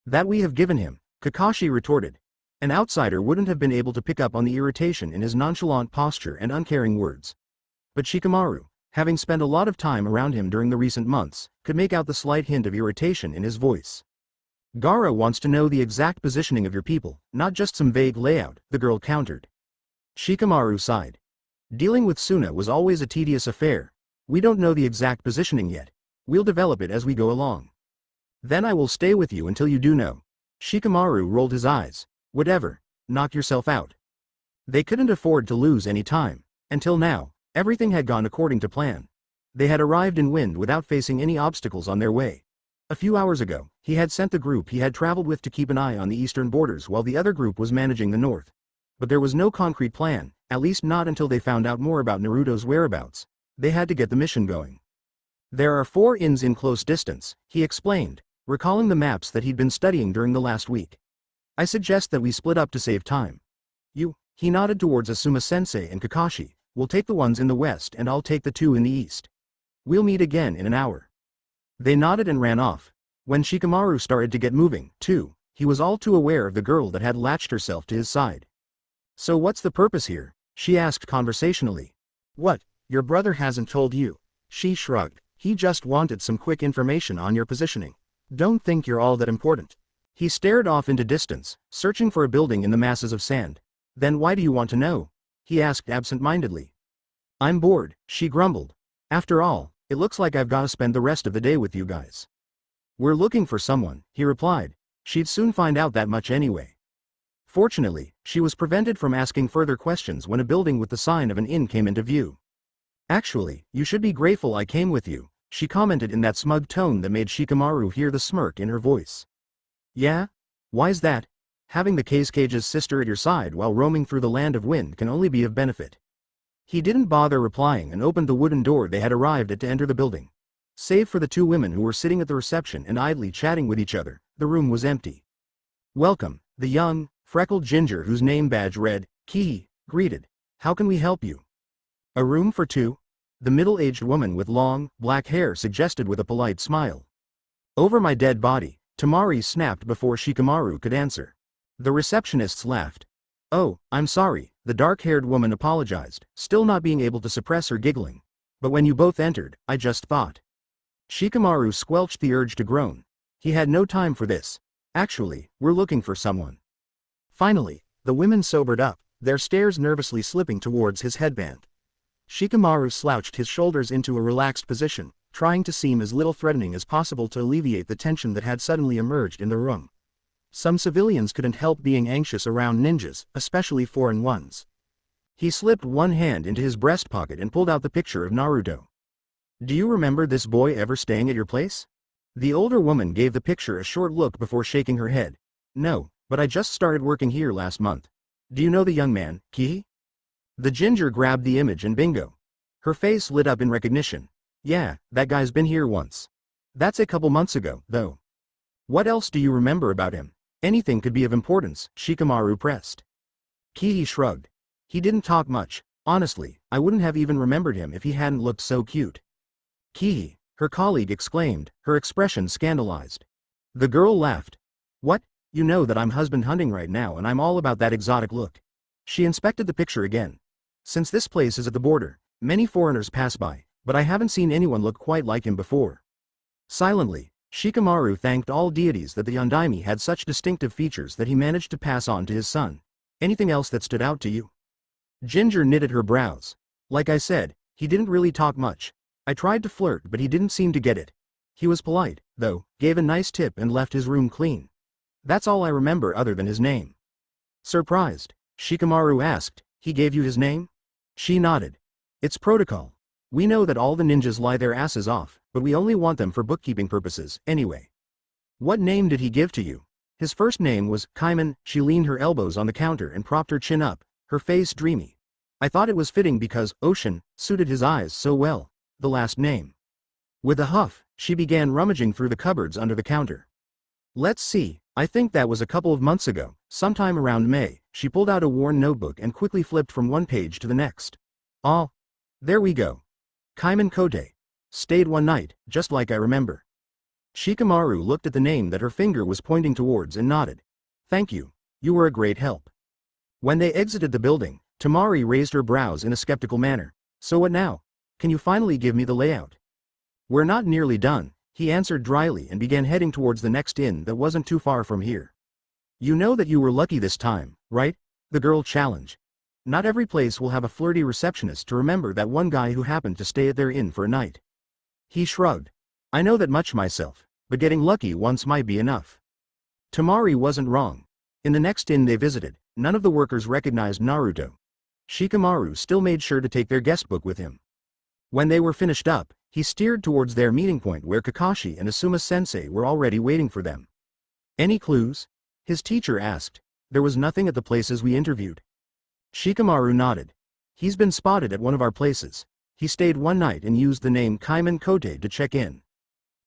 That we have given him, Kakashi retorted. An outsider wouldn't have been able to pick up on the irritation in his nonchalant posture and uncaring words. But Shikamaru, having spent a lot of time around him during the recent months, could make out the slight hint of irritation in his voice. Gaara wants to know the exact positioning of your people, not just some vague layout, the girl countered. Shikamaru sighed. Dealing with Suna was always a tedious affair. We don't know the exact positioning yet. We'll develop it as we go along. Then I will stay with you until you do know. Shikamaru rolled his eyes. Whatever, knock yourself out. They couldn't afford to lose any time. Until now, everything had gone according to plan. They had arrived in Wind without facing any obstacles on their way. A few hours ago, he had sent the group he had traveled with to keep an eye on the eastern borders while the other group was managing the north. But there was no concrete plan, at least not until they found out more about Naruto's whereabouts. They had to get the mission going. There are 4 inns in close distance, he explained, recalling the maps that he'd been studying during the last week. I suggest that we split up to save time. He nodded towards Asuma-sensei and Kakashi, will take the ones in the west and I'll take the 2 in the east. We'll meet again in an hour. They nodded and ran off. When Shikamaru started to get moving, too, he was all too aware of the girl that had latched herself to his side. So what's the purpose here? She asked conversationally. What, your brother hasn't told you? She shrugged. He just wanted some quick information on your positioning. Don't think you're all that important. He stared off into distance, searching for a building in the masses of sand. Then why do you want to know? He asked absent-mindedly. I'm bored, she grumbled. After all, it looks like I've got to spend the rest of the day with you guys. We're looking for someone, he replied. She'd soon find out that much anyway. Fortunately, she was prevented from asking further questions when a building with the sign of an inn came into view. Actually, you should be grateful I came with you, she commented in that smug tone that made Shikamaru hear the smirk in her voice. Yeah? Why's that? Having the Kazuki's sister at your side while roaming through the land of wind can only be of benefit. He didn't bother replying and opened the wooden door they had arrived at to enter the building. Save for the 2 women who were sitting at the reception and idly chatting with each other, the room was empty. Welcome, the young, freckled ginger whose name badge read, Kihi, greeted. How can we help you? A room for 2? The middle-aged woman with long, black hair suggested with a polite smile. Over my dead body, Tamari snapped before Shikamaru could answer. The receptionists laughed. Oh, I'm sorry, the dark-haired woman apologized, still not being able to suppress her giggling. But when you both entered, I just thought. Shikamaru squelched the urge to groan. He had no time for this. Actually, we're looking for someone. Finally, the women sobered up, their stares nervously slipping towards his headband. Shikamaru slouched his shoulders into a relaxed position, trying to seem as little threatening as possible to alleviate the tension that had suddenly emerged in the room. Some civilians couldn't help being anxious around ninjas, especially foreign ones. He slipped one hand into his breast pocket and pulled out the picture of Naruto. "Do you remember this boy ever staying at your place?" The older woman gave the picture a short look before shaking her head. "No, but I just started working here last month. Do you know the young man, Kihi?" The ginger grabbed the image and bingo. Her face lit up in recognition. "Yeah, that guy's been here once. That's a couple months ago, though." "What else do you remember about him? Anything could be of importance," Shikamaru pressed. Kihi shrugged. "He didn't talk much. Honestly, I wouldn't have even remembered him if he hadn't looked so cute." "Kihi," her colleague exclaimed, her expression scandalized. The girl laughed. "What? You know that I'm husband hunting right now and I'm all about that exotic look." She inspected the picture again. "Since this place is at the border, many foreigners pass by, but I haven't seen anyone look quite like him before." Silently, Shikamaru thanked all deities that the Undaime had such distinctive features that he managed to pass on to his son. "Anything else that stood out to you?" Ginger knitted her brows. "Like I said, he didn't really talk much. I tried to flirt but he didn't seem to get it. He was polite, though, gave a nice tip and left his room clean. That's all I remember other than his name." Surprised, Shikamaru asked, "He gave you his name?" She nodded. "It's protocol. We know that all the ninjas lie their asses off, but we only want them for bookkeeping purposes, anyway." "What name did he give to you?" "His first name was Kaiman." She leaned her elbows on the counter and propped her chin up, her face dreamy. "I thought it was fitting because Ocean suited his eyes so well, the last name." With a huff, she began rummaging through the cupboards under the counter. "Let's see, I think that was a couple of months ago, sometime around May." She pulled out a worn notebook and quickly flipped from one page to the next. "Ah, there we go. Kaiman Kote. Stayed one night, just like I remember." Shikamaru looked at the name that her finger was pointing towards and nodded. "Thank you, you were a great help." When they exited the building, Tamari raised her brows in a skeptical manner. "So what now? Can you finally give me the layout?" "We're not nearly done," he answered dryly and began heading towards the next inn that wasn't too far from here. "You know that you were lucky this time, right?" the girl challenged. "Not every place will have a flirty receptionist to remember that one guy who happened to stay at their inn for a night." He shrugged. "I know that much myself, but getting lucky once might be enough." Tamari wasn't wrong. In the next inn they visited, none of the workers recognized Naruto. Shikamaru still made sure to take their guestbook with him. When they were finished up, he steered towards their meeting point where Kakashi and Asuma-sensei were already waiting for them. "Any clues?" his teacher asked. "There was nothing at the places we interviewed." Shikamaru nodded. "He's been spotted at one of our places. He stayed one night and used the name Kaiman Kote to check in."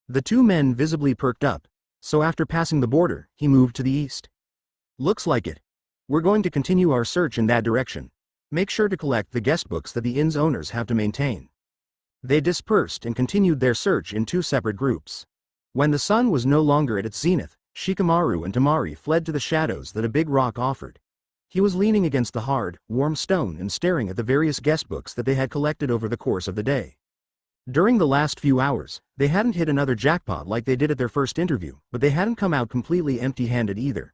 The two men visibly perked up. "So after passing the border, he moved to the east?" "Looks like it. We're going to continue our search in that direction. Make sure to collect the guestbooks that the inn's owners have to maintain." They dispersed and continued their search in two separate groups. When the sun was no longer at its zenith, Shikamaru and Tamari fled to the shadows that a big rock offered. He was leaning against the hard, warm stone and staring at the various guestbooks that they had collected over the course of the day. During the last few hours, they hadn't hit another jackpot like they did at their first interview, but they hadn't come out completely empty-handed either.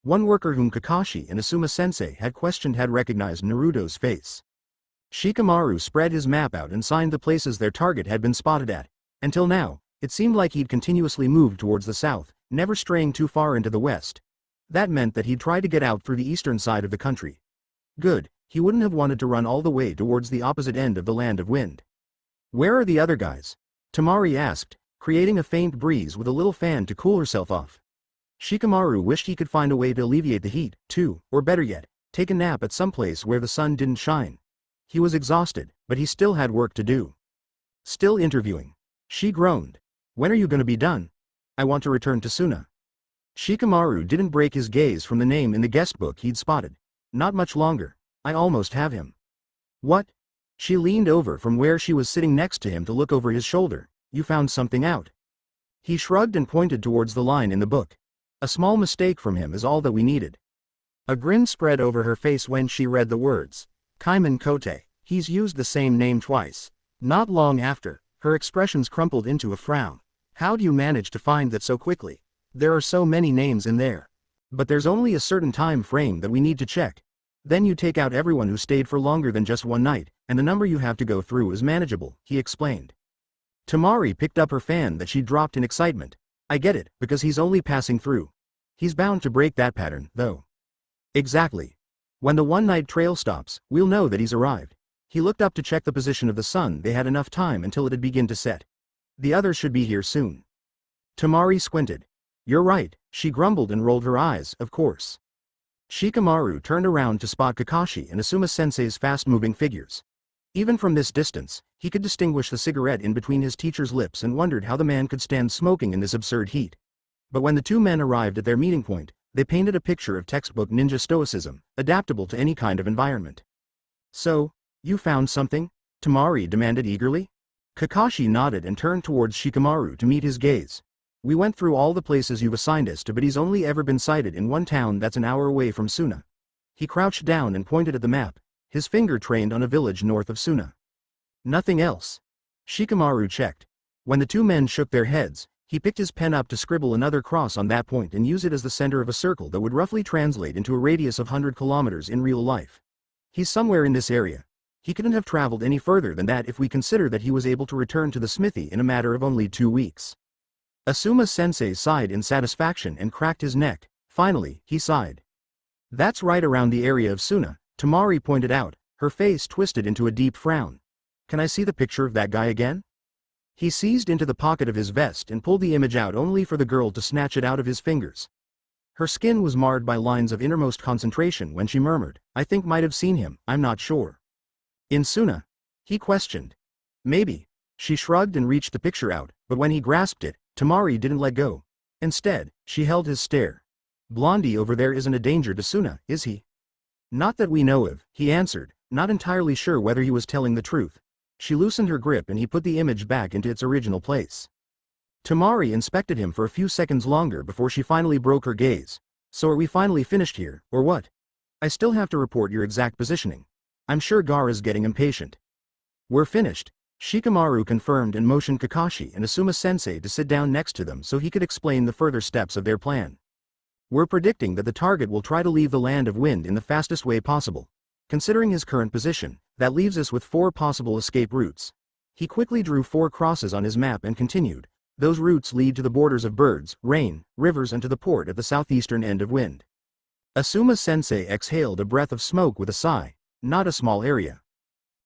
One worker whom Kakashi and Asuma-sensei had questioned had recognized Naruto's face. Shikamaru spread his map out and signed the places their target had been spotted at. Until now, it seemed like he'd continuously moved towards the south, never straying too far into the west. That meant that he'd try to get out through the eastern side of the country. Good, he wouldn't have wanted to run all the way towards the opposite end of the Land of Wind. "Where are the other guys?" Tamari asked, creating a faint breeze with a little fan to cool herself off. Shikamaru wished he could find a way to alleviate the heat, too, or better yet, take a nap at some place where the sun didn't shine. He was exhausted, but he still had work to do. "Still interviewing." She groaned. "When are you going to be done?" "I want to return to Suna." Shikamaru didn't break his gaze from the name in the guestbook he'd spotted. "Not much longer. I almost have him." "What?" She leaned over from where she was sitting next to him to look over his shoulder. "You found something out." He shrugged and pointed towards the line in the book. "A small mistake from him is all that we needed." A grin spread over her face when she read the words. Kaiman Kote. He's used the same name twice. Not long after, her expressions crumpled into a frown. "How do you manage to find that so quickly? There are so many names in there." "But there's only a certain time frame that we need to check." Then you take out everyone who stayed for longer than just one night, and the number you have to go through is manageable, he explained. Tamari picked up her fan that she dropped in excitement. I get it, because he's only passing through. He's bound to break that pattern, though. Exactly. When the one-night trail stops, we'll know that he's arrived. He looked up to check the position of the sun. They had enough time until it had begun to set. The others should be here soon. Tamari squinted. You're right, she grumbled and rolled her eyes, of course. Shikamaru turned around to spot Kakashi and Asuma-sensei's fast-moving figures. Even from this distance, he could distinguish the cigarette in between his teacher's lips and wondered how the man could stand smoking in this absurd heat. But when the two men arrived at their meeting point, they painted a picture of textbook ninja stoicism, adaptable to any kind of environment. So, you found something? Tamari demanded eagerly. Kakashi nodded and turned towards Shikamaru to meet his gaze. We went through all the places you've assigned us to, but he's only ever been sighted in one town that's an hour away from Suna. He crouched down and pointed at the map, his finger trained on a village north of Suna. Nothing else. Shikamaru checked. When the two men shook their heads, he picked his pen up to scribble another cross on that point and use it as the center of a circle that would roughly translate into a radius of 100 kilometers in real life. He's somewhere in this area. He couldn't have traveled any further than that if we consider that he was able to return to the smithy in a matter of only 2 weeks. Asuma-sensei sighed in satisfaction and cracked his neck. Finally, he sighed. That's right around the area of Suna, Tamari pointed out, her face twisted into a deep frown. Can I see the picture of that guy again? He seized into the pocket of his vest and pulled the image out only for the girl to snatch it out of his fingers. Her skin was marred by lines of innermost concentration when she murmured, I think might have seen him, I'm not sure. In Suna? He questioned. Maybe. She shrugged and reached the picture out, but when he grasped it, Tamari didn't let go. Instead, she held his stare. Blondie over there isn't a danger to Suna, is he? Not that we know of, he answered, not entirely sure whether he was telling the truth. She loosened her grip and he put the image back into its original place. Tamari inspected him for a few seconds longer before she finally broke her gaze. So are we finally finished here, or what? I still have to report your exact positioning. I'm sure Gaara's getting impatient. We're finished. Shikamaru confirmed and motioned Kakashi and Asuma-sensei to sit down next to them so he could explain the further steps of their plan. We're predicting that the target will try to leave the land of wind in the fastest way possible. Considering his current position, that leaves us with 4 possible escape routes. He quickly drew 4 crosses on his map and continued. Those routes lead to the borders of birds, rain, rivers and to the port at the southeastern end of wind. Asuma-sensei exhaled a breath of smoke with a sigh. Not a small area.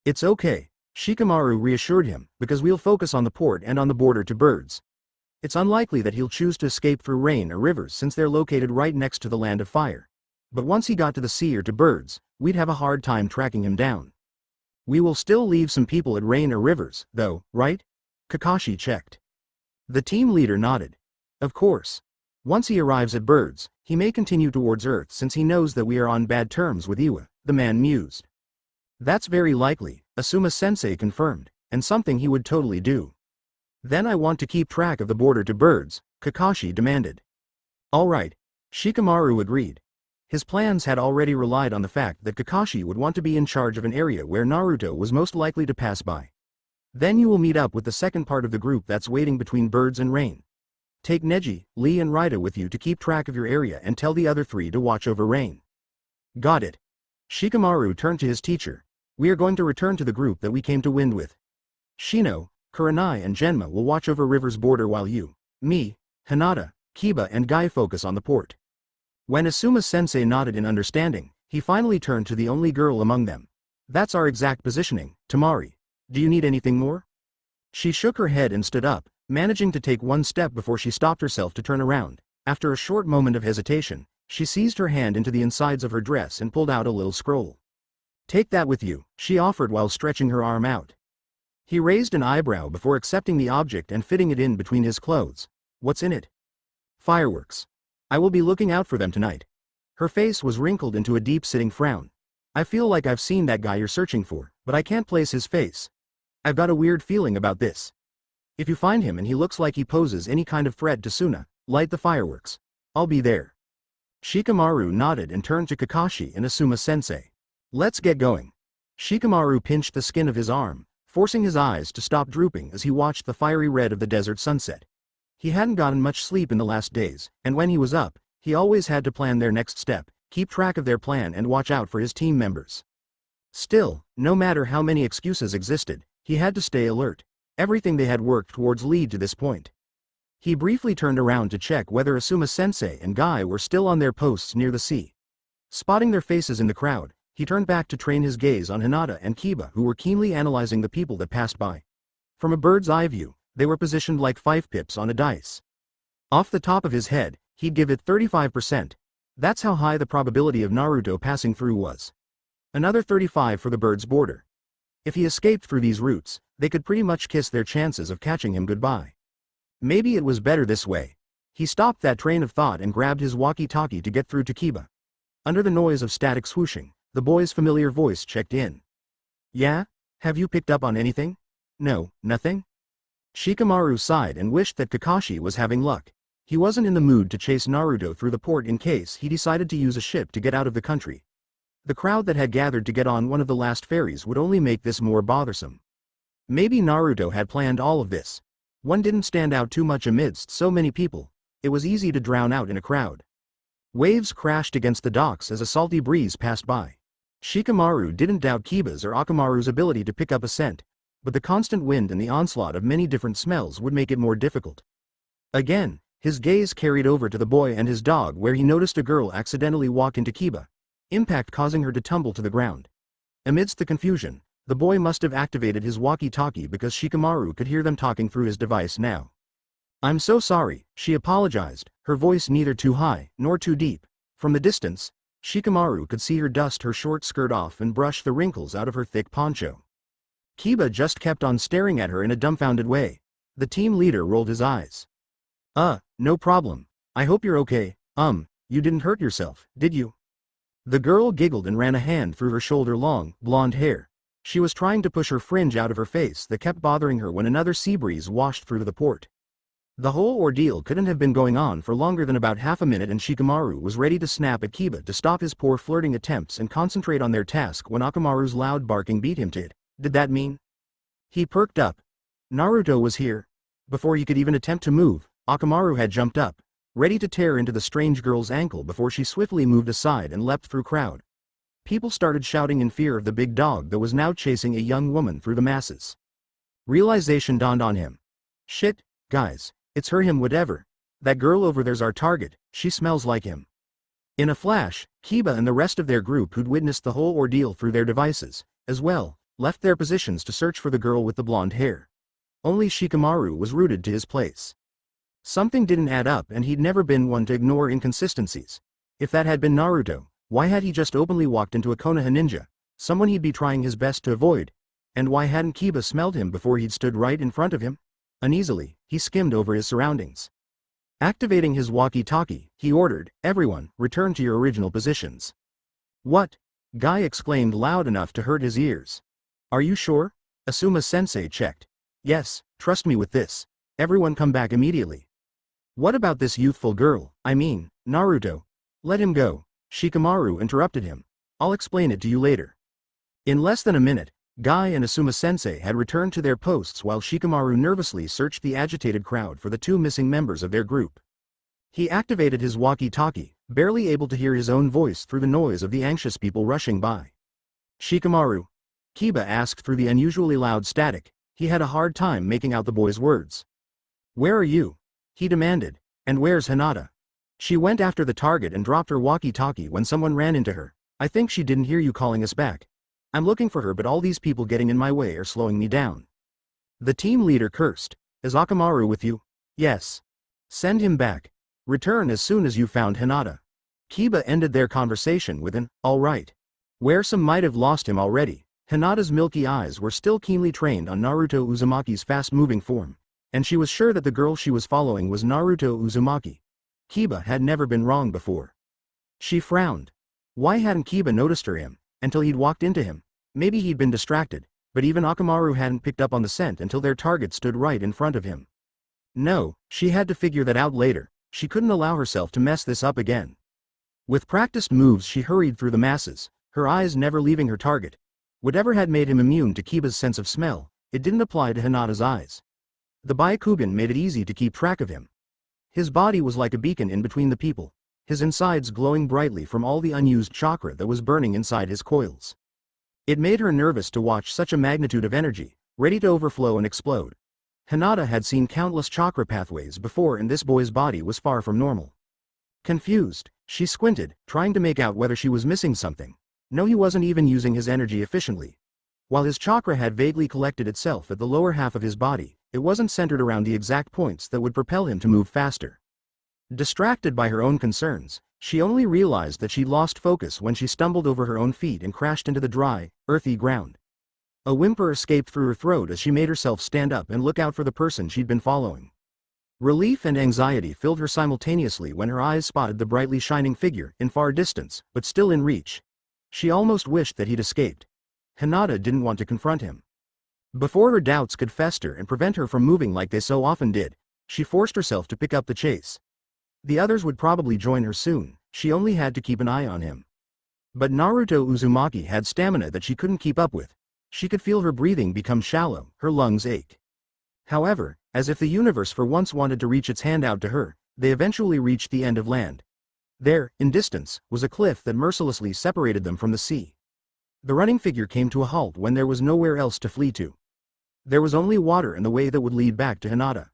It's okay, Shikamaru reassured him, because we'll focus on the port and on the border to birds. It's unlikely that he'll choose to escape through rain or rivers since they're located right next to the land of fire. But once he got to the sea or to birds, we'd have a hard time tracking him down. We will still leave some people at rain or rivers, though, right? Kakashi checked. The team leader nodded. Of course. Once he arrives at birds, he may continue towards Earth since he knows that we are on bad terms with Iwa, the man mused. That's very likely, Asuma-sensei confirmed, and something he would totally do. Then I want to keep track of the border to birds, Kakashi demanded. All right, Shikamaru agreed. His plans had already relied on the fact that Kakashi would want to be in charge of an area where Naruto was most likely to pass by. Then you will meet up with the second part of the group that's waiting between birds and rain. Take Neji, Lee and Raida with you to keep track of your area and tell the other 3 to watch over rain. Got it. Shikamaru turned to his teacher. We are going to return to the group that we came to wind with. Shino, Kurenai and Genma will watch over river's border while you, me, Hinata, Kiba and Guy focus on the port. When Asuma-sensei nodded in understanding, he finally turned to the only girl among them. That's our exact positioning, Tamari. Do you need anything more? She shook her head and stood up, managing to take 1 step before she stopped herself to turn around. After a short moment of hesitation, she seized her hand into the insides of her dress and pulled out a little scroll. Take that with you, she offered while stretching her arm out. He raised an eyebrow before accepting the object and fitting it in between his clothes. What's in it? Fireworks. I will be looking out for them tonight. Her face was wrinkled into a deep-sitting frown. I feel like I've seen that guy you're searching for, but I can't place his face. I've got a weird feeling about this. If you find him and he looks like he poses any kind of threat to Suna, light the fireworks. I'll be there. Shikamaru nodded and turned to Kakashi and Asuma-sensei. Let's get going. Shikamaru pinched the skin of his arm, forcing his eyes to stop drooping as he watched the fiery red of the desert sunset. He hadn't gotten much sleep in the last days, and when he was up, he always had to plan their next step, keep track of their plan and watch out for his team members. Still, no matter how many excuses existed, he had to stay alert. Everything they had worked towards lead to this point. He briefly turned around to check whether Asuma-sensei and Guy were still on their posts near the sea. Spotting their faces in the crowd, he turned back to train his gaze on Hinata and Kiba, who were keenly analyzing the people that passed by. From a bird's eye view, they were positioned like 5 pips on a dice. Off the top of his head, he'd give it 35%. That's how high the probability of Naruto passing through was. Another 35 for the bird's border. If he escaped through these routes, they could pretty much kiss their chances of catching him goodbye. Maybe it was better this way. He stopped that train of thought and grabbed his walkie-talkie to get through to Kiba. Under the noise of static swooshing, the boy's familiar voice checked in. "Yeah? Have you picked up on anything?" "No, nothing." Shikamaru sighed and wished that Kakashi was having luck. He wasn't in the mood to chase Naruto through the port in case he decided to use a ship to get out of the country. The crowd that had gathered to get on one of the last ferries would only make this more bothersome. Maybe Naruto had planned all of this. One didn't stand out too much amidst so many people. It was easy to drown out in a crowd. Waves crashed against the docks as a salty breeze passed by. Shikamaru didn't doubt Kiba's or Akamaru's ability to pick up a scent, but the constant wind and the onslaught of many different smells would make it more difficult. Again, his gaze carried over to the boy and his dog, where he noticed a girl accidentally walk into Kiba, impact causing her to tumble to the ground. Amidst the confusion, the boy must have activated his walkie-talkie because Shikamaru could hear them talking through his device now. "I'm so sorry," she apologized, her voice neither too high nor too deep. From the distance, Shikamaru could see her dust her short skirt off and brush the wrinkles out of her thick poncho. Kiba just kept on staring at her in a dumbfounded way. The team leader rolled his eyes. No problem. I hope you're okay. You didn't hurt yourself, did you?" The girl giggled and ran a hand through her shoulder-long, blonde hair. She was trying to push her fringe out of her face that kept bothering her when another sea breeze washed through the port. The whole ordeal couldn't have been going on for longer than about half a minute, and Shikamaru was ready to snap at Kiba to stop his poor flirting attempts and concentrate on their task when Akamaru's loud barking beat him to it. Did that mean? He perked up. Naruto was here. Before he could even attempt to move, Akamaru had jumped up, ready to tear into the strange girl's ankle before she swiftly moved aside and leapt through crowd. People started shouting in fear of the big dog that was now chasing a young woman through the masses. Realization dawned on him. "Shit, guys, it's him, whatever. That girl over there's our target, she smells like him." In a flash, Kiba and the rest of their group, who'd witnessed the whole ordeal through their devices, as well, left their positions to search for the girl with the blonde hair. Only Shikamaru was rooted to his place. Something didn't add up, and he'd never been one to ignore inconsistencies. If that had been Naruto, why had he just openly walked into a Konoha ninja, someone he'd be trying his best to avoid? And why hadn't Kiba smelled him before he'd stood right in front of him? Uneasily, he skimmed over his surroundings. Activating his walkie-talkie, he ordered, "Everyone, return to your original positions." "What?" Guy exclaimed loud enough to hurt his ears. "Are you sure?" Asuma-sensei checked. "Yes, trust me with this. Everyone come back immediately." "What about this youthful girl, I mean, Naruto?" "Let him go." Shikamaru interrupted him. "I'll explain it to you later." In less than a minute, Guy and Asuma-sensei had returned to their posts while Shikamaru nervously searched the agitated crowd for the 2 missing members of their group. He activated his walkie-talkie, barely able to hear his own voice through the noise of the anxious people rushing by. "Shikamaru?" Kiba asked through the unusually loud static. He had a hard time making out the boy's words. "Where are you?" he demanded. "And where's Hinata?" "She went after the target and dropped her walkie-talkie when someone ran into her. I think she didn't hear you calling us back. I'm looking for her, but all these people getting in my way are slowing me down." The team leader cursed. "Is Akamaru with you?" "Yes." "Send him back. Return as soon as you found Hinata." Kiba ended their conversation with an, "All right." Where some might have lost him already, Hinata's milky eyes were still keenly trained on Naruto Uzumaki's fast-moving form, and she was sure that the girl she was following was Naruto Uzumaki. Kiba had never been wrong before. She frowned. Why hadn't Kiba noticed her until he'd walked into him? Maybe he'd been distracted, but even Akamaru hadn't picked up on the scent until their target stood right in front of him. No, she had to figure that out later. She couldn't allow herself to mess this up again. With practiced moves she hurried through the masses, her eyes never leaving her target. Whatever had made him immune to Kiba's sense of smell, it didn't apply to Hinata's eyes. The Byakugan made it easy to keep track of him. His body was like a beacon in between the people. his insides glowing brightly from all the unused chakra that was burning inside his coils. It made her nervous to watch such a magnitude of energy, ready to overflow and explode. Hinata had seen countless chakra pathways before, and this boy's body was far from normal. Confused, she squinted, trying to make out whether she was missing something. No, he wasn't even using his energy efficiently. While his chakra had vaguely collected itself at the lower half of his body, it wasn't centered around the exact points that would propel him to move faster. Distracted by her own concerns, she only realized that she'd lost focus when she stumbled over her own feet and crashed into the dry, earthy ground. A whimper escaped through her throat as she made herself stand up and look out for the person she'd been following. Relief and anxiety filled her simultaneously when her eyes spotted the brightly shining figure in far distance, but still in reach. She almost wished that he'd escaped. Hinata didn't want to confront him. Before her doubts could fester and prevent her from moving like they so often did, she forced herself to pick up the chase. The others would probably join her soon, she only had to keep an eye on him. But Naruto Uzumaki had stamina that she couldn't keep up with. She could feel her breathing become shallow, her lungs ache. However, as if the universe for once wanted to reach its hand out to her, they eventually reached the end of land. There, in distance, was a cliff that mercilessly separated them from the sea. The running figure came to a halt when there was nowhere else to flee to. There was only water in the way that would lead back to Hinata.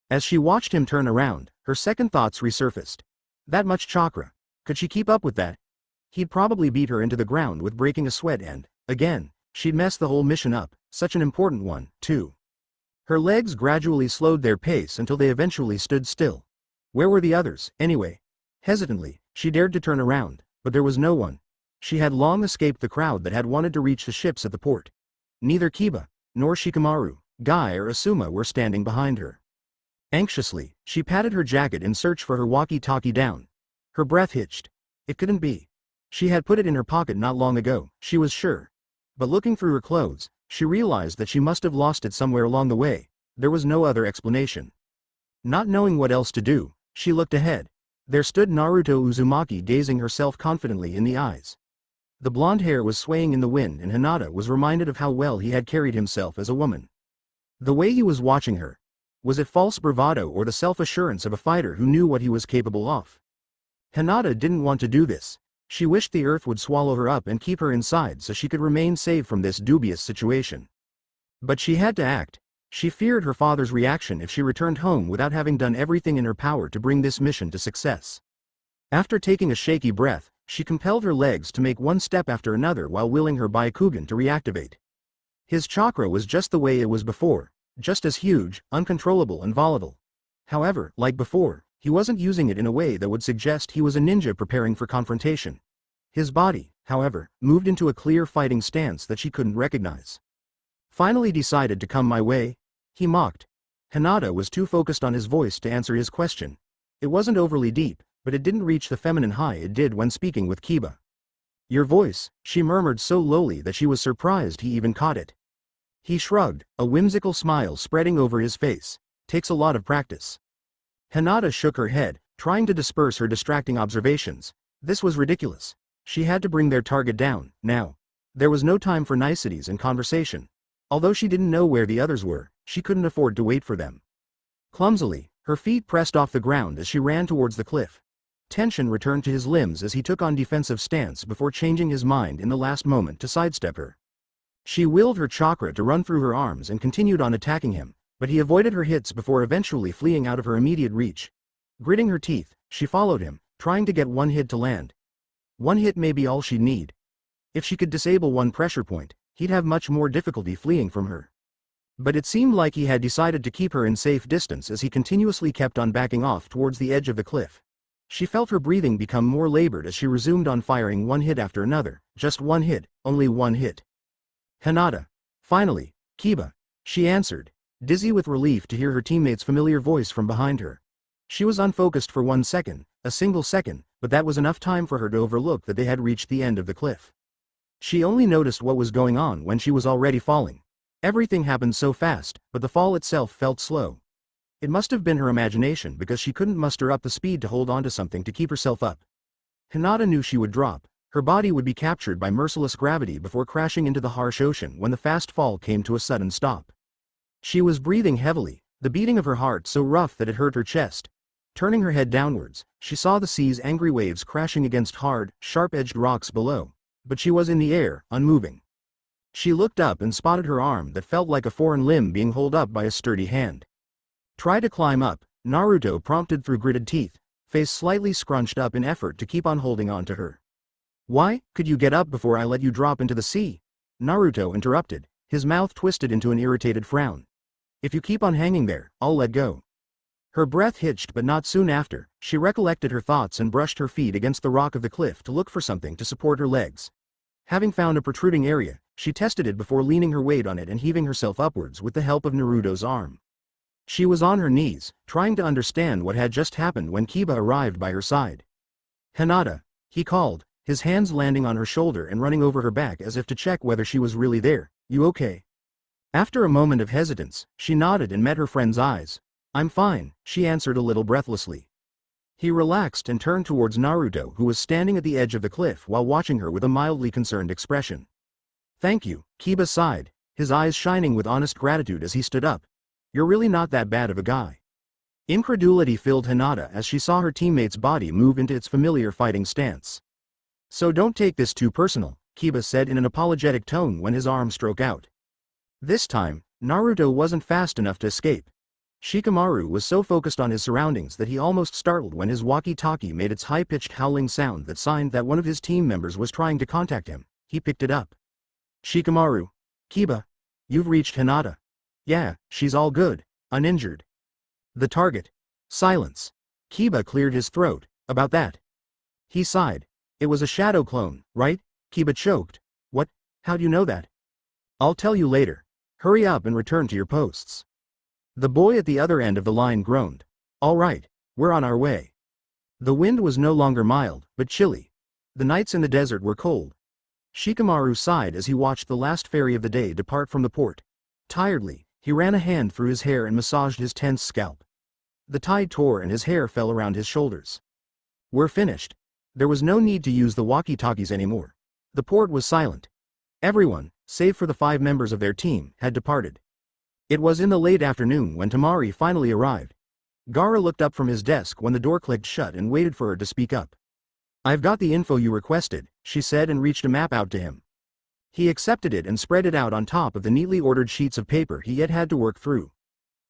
As she watched him turn around, her second thoughts resurfaced. That much chakra. Could she keep up with that? He'd probably beat her into the ground with breaking a sweat and, again, she'd mess the whole mission up, such an important one, too. Her legs gradually slowed their pace until they eventually stood still. Where were the others, anyway? Hesitantly, she dared to turn around, but there was no one. She had long escaped the crowd that had wanted to reach the ships at the port. Neither Kiba, nor Shikamaru, Guy or Asuma were standing behind her. Anxiously, she patted her jacket in search for her walkie-talkie down. Her breath hitched. It couldn't be. She had put it in her pocket not long ago, she was sure. But looking through her clothes, she realized that she must have lost it somewhere along the way. There was no other explanation. Not knowing what else to do, she looked ahead. There stood Naruto Uzumaki, gazing herself confidently in the eyes. The blonde hair was swaying in the wind, and Hinata was reminded of how well he had carried himself as a woman. The way he was watching her. Was it false bravado or the self-assurance of a fighter who knew what he was capable of? Hinata didn't want to do this. She wished the earth would swallow her up and keep her inside so she could remain safe from this dubious situation. But she had to act. She feared her father's reaction if she returned home without having done everything in her power to bring this mission to success. After taking a shaky breath, she compelled her legs to make one step after another while willing her Byakugan to reactivate. His chakra was just the way it was before, just as huge, uncontrollable and volatile. However, like before, he wasn't using it in a way that would suggest he was a ninja preparing for confrontation. His body, however, moved into a clear fighting stance that she couldn't recognize. Finally decided to come my way? He mocked. Hinata was too focused on his voice to answer his question. It wasn't overly deep, but it didn't reach the feminine high it did when speaking with Kiba. Your voice, she murmured so lowly that she was surprised he even caught it. He shrugged, a whimsical smile spreading over his face. Takes a lot of practice. Hinata shook her head, trying to disperse her distracting observations. This was ridiculous. She had to bring their target down, now. There was no time for niceties and conversation. Although she didn't know where the others were, she couldn't afford to wait for them. Clumsily, her feet pressed off the ground as she ran towards the cliff. Tension returned to his limbs as he took on defensive stance before changing his mind in the last moment to sidestep her. She willed her chakra to run through her arms and continued on attacking him, but he avoided her hits before eventually fleeing out of her immediate reach. Gritting her teeth, she followed him, trying to get one hit to land. One hit may be all she'd need. If she could disable one pressure point, he'd have much more difficulty fleeing from her. But it seemed like he had decided to keep her in safe distance as he continuously kept on backing off towards the edge of the cliff. She felt her breathing become more labored as she resumed on firing one hit after another. Just one hit, only one hit. Hinata. Finally, Kiba. She answered, dizzy with relief to hear her teammate's familiar voice from behind her. She was unfocused for 1 second, a single second, but that was enough time for her to overlook that they had reached the end of the cliff. She only noticed what was going on when she was already falling. Everything happened so fast, but the fall itself felt slow. It must have been her imagination because she couldn't muster up the speed to hold onto something to keep herself up. Hinata knew she would drop. Her body would be captured by merciless gravity before crashing into the harsh ocean when the fast fall came to a sudden stop. She was breathing heavily, the beating of her heart so rough that it hurt her chest. Turning her head downwards, she saw the sea's angry waves crashing against hard, sharp-edged rocks below, but she was in the air, unmoving. She looked up and spotted her arm that felt like a foreign limb being held up by a sturdy hand. "Try to climb up," Naruto prompted through gritted teeth, face slightly scrunched up in effort to keep on holding on to her. "Why, could you get up before I let you drop into the sea?" Naruto interrupted, his mouth twisted into an irritated frown. "If you keep on hanging there, I'll let go." Her breath hitched, but not soon after, she recollected her thoughts and brushed her feet against the rock of the cliff to look for something to support her legs. Having found a protruding area, she tested it before leaning her weight on it and heaving herself upwards with the help of Naruto's arm. She was on her knees, trying to understand what had just happened when Kiba arrived by her side. "Hinata," he called, his hands landing on her shoulder and running over her back as if to check whether she was really there. "You okay?" After a moment of hesitance, she nodded and met her friend's eyes. "I'm fine," she answered a little breathlessly. He relaxed and turned towards Naruto, who was standing at the edge of the cliff while watching her with a mildly concerned expression. "Thank you," Kiba sighed, his eyes shining with honest gratitude as he stood up. "You're really not that bad of a guy." Incredulity filled Hinata as she saw her teammate's body move into its familiar fighting stance. "So don't take this too personal," Kiba said in an apologetic tone when his arm struck out. This time, Naruto wasn't fast enough to escape. Shikamaru was so focused on his surroundings that he almost startled when his walkie-talkie made its high-pitched howling sound that signed that one of his team members was trying to contact him. He picked it up. "Shikamaru. Kiba. You've reached Hinata." "Yeah, she's all good, uninjured." "The target." Silence. Kiba cleared his throat. "About that." He sighed. "It was a shadow clone, right?" Kiba choked. "What? How do you know that?" "I'll tell you later. Hurry up and return to your posts." The boy at the other end of the line groaned. "All right, we're on our way." The wind was no longer mild, but chilly. The nights in the desert were cold. Shikamaru sighed as he watched the last ferry of the day depart from the port. Tiredly, he ran a hand through his hair and massaged his tense scalp. The tide tore and his hair fell around his shoulders. "We're finished." There was no need to use the walkie-talkies anymore. The port was silent. Everyone, save for the 5 members of their team, had departed. It was in the late afternoon when Temari finally arrived. Gaara looked up from his desk when the door clicked shut and waited for her to speak up. "I've got the info you requested," she said and reached a map out to him. He accepted it and spread it out on top of the neatly ordered sheets of paper he yet had to work through.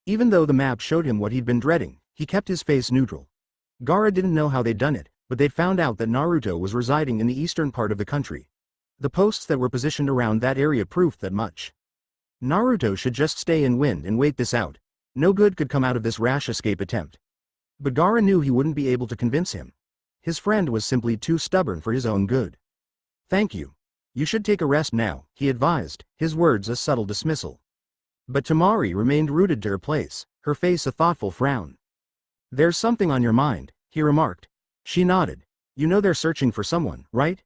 Even though the map showed him what he'd been dreading, he kept his face neutral. Gaara didn't know how they'd done it, but they'd found out that Naruto was residing in the eastern part of the country. The posts that were positioned around that area proved that much. Naruto should just stay in wind and wait this out. No good could come out of this rash escape attempt. But Gaara knew he wouldn't be able to convince him. His friend was simply too stubborn for his own good. "Thank you. You should take a rest now," he advised, his words a subtle dismissal. But Temari remained rooted to her place, her face a thoughtful frown. "There's something on your mind," he remarked. She nodded. "You know they're searching for someone, right?"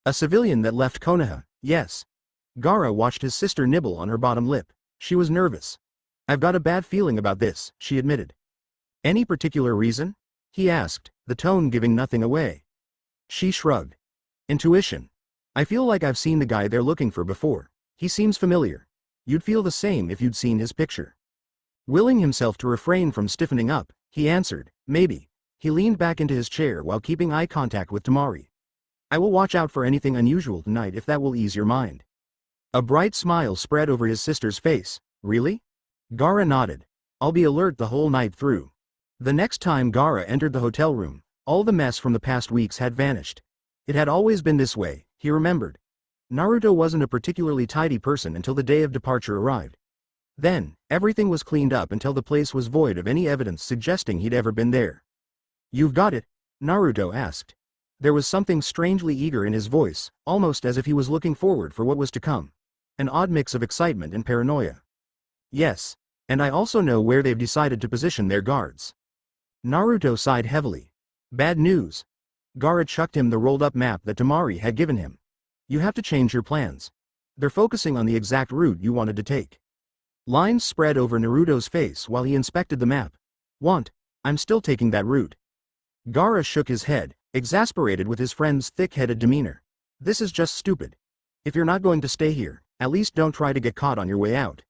"A civilian that left Konoha, yes." Gaara watched his sister nibble on her bottom lip. She was nervous. "I've got a bad feeling about this," she admitted. "Any particular reason?" he asked, the tone giving nothing away. She shrugged. "Intuition. I feel like I've seen the guy they're looking for before. He seems familiar. You'd feel the same if you'd seen his picture." Willing himself to refrain from stiffening up, he answered, "Maybe." He leaned back into his chair while keeping eye contact with Temari. "I will watch out for anything unusual tonight if that will ease your mind." A bright smile spread over his sister's face. "Really?" Gaara nodded. "I'll be alert the whole night through." The next time Gaara entered the hotel room, all the mess from the past weeks had vanished. It had always been this way, he remembered. Naruto wasn't a particularly tidy person until the day of departure arrived. Then, everything was cleaned up until the place was void of any evidence suggesting he'd ever been there. "You've got it?" Naruto asked. There was something strangely eager in his voice, almost as if he was looking forward for what was to come. An odd mix of excitement and paranoia. "Yes. And I also know where they've decided to position their guards." Naruto sighed heavily. "Bad news." Gaara chucked him the rolled-up map that Temari had given him. "You have to change your plans. They're focusing on the exact route you wanted to take." Lines spread over Naruto's face while he inspected the map. I'm still taking that route." Gaara shook his head, exasperated with his friend's thick-headed demeanor. "This is just stupid. If you're not going to stay here, at least don't try to get caught on your way out."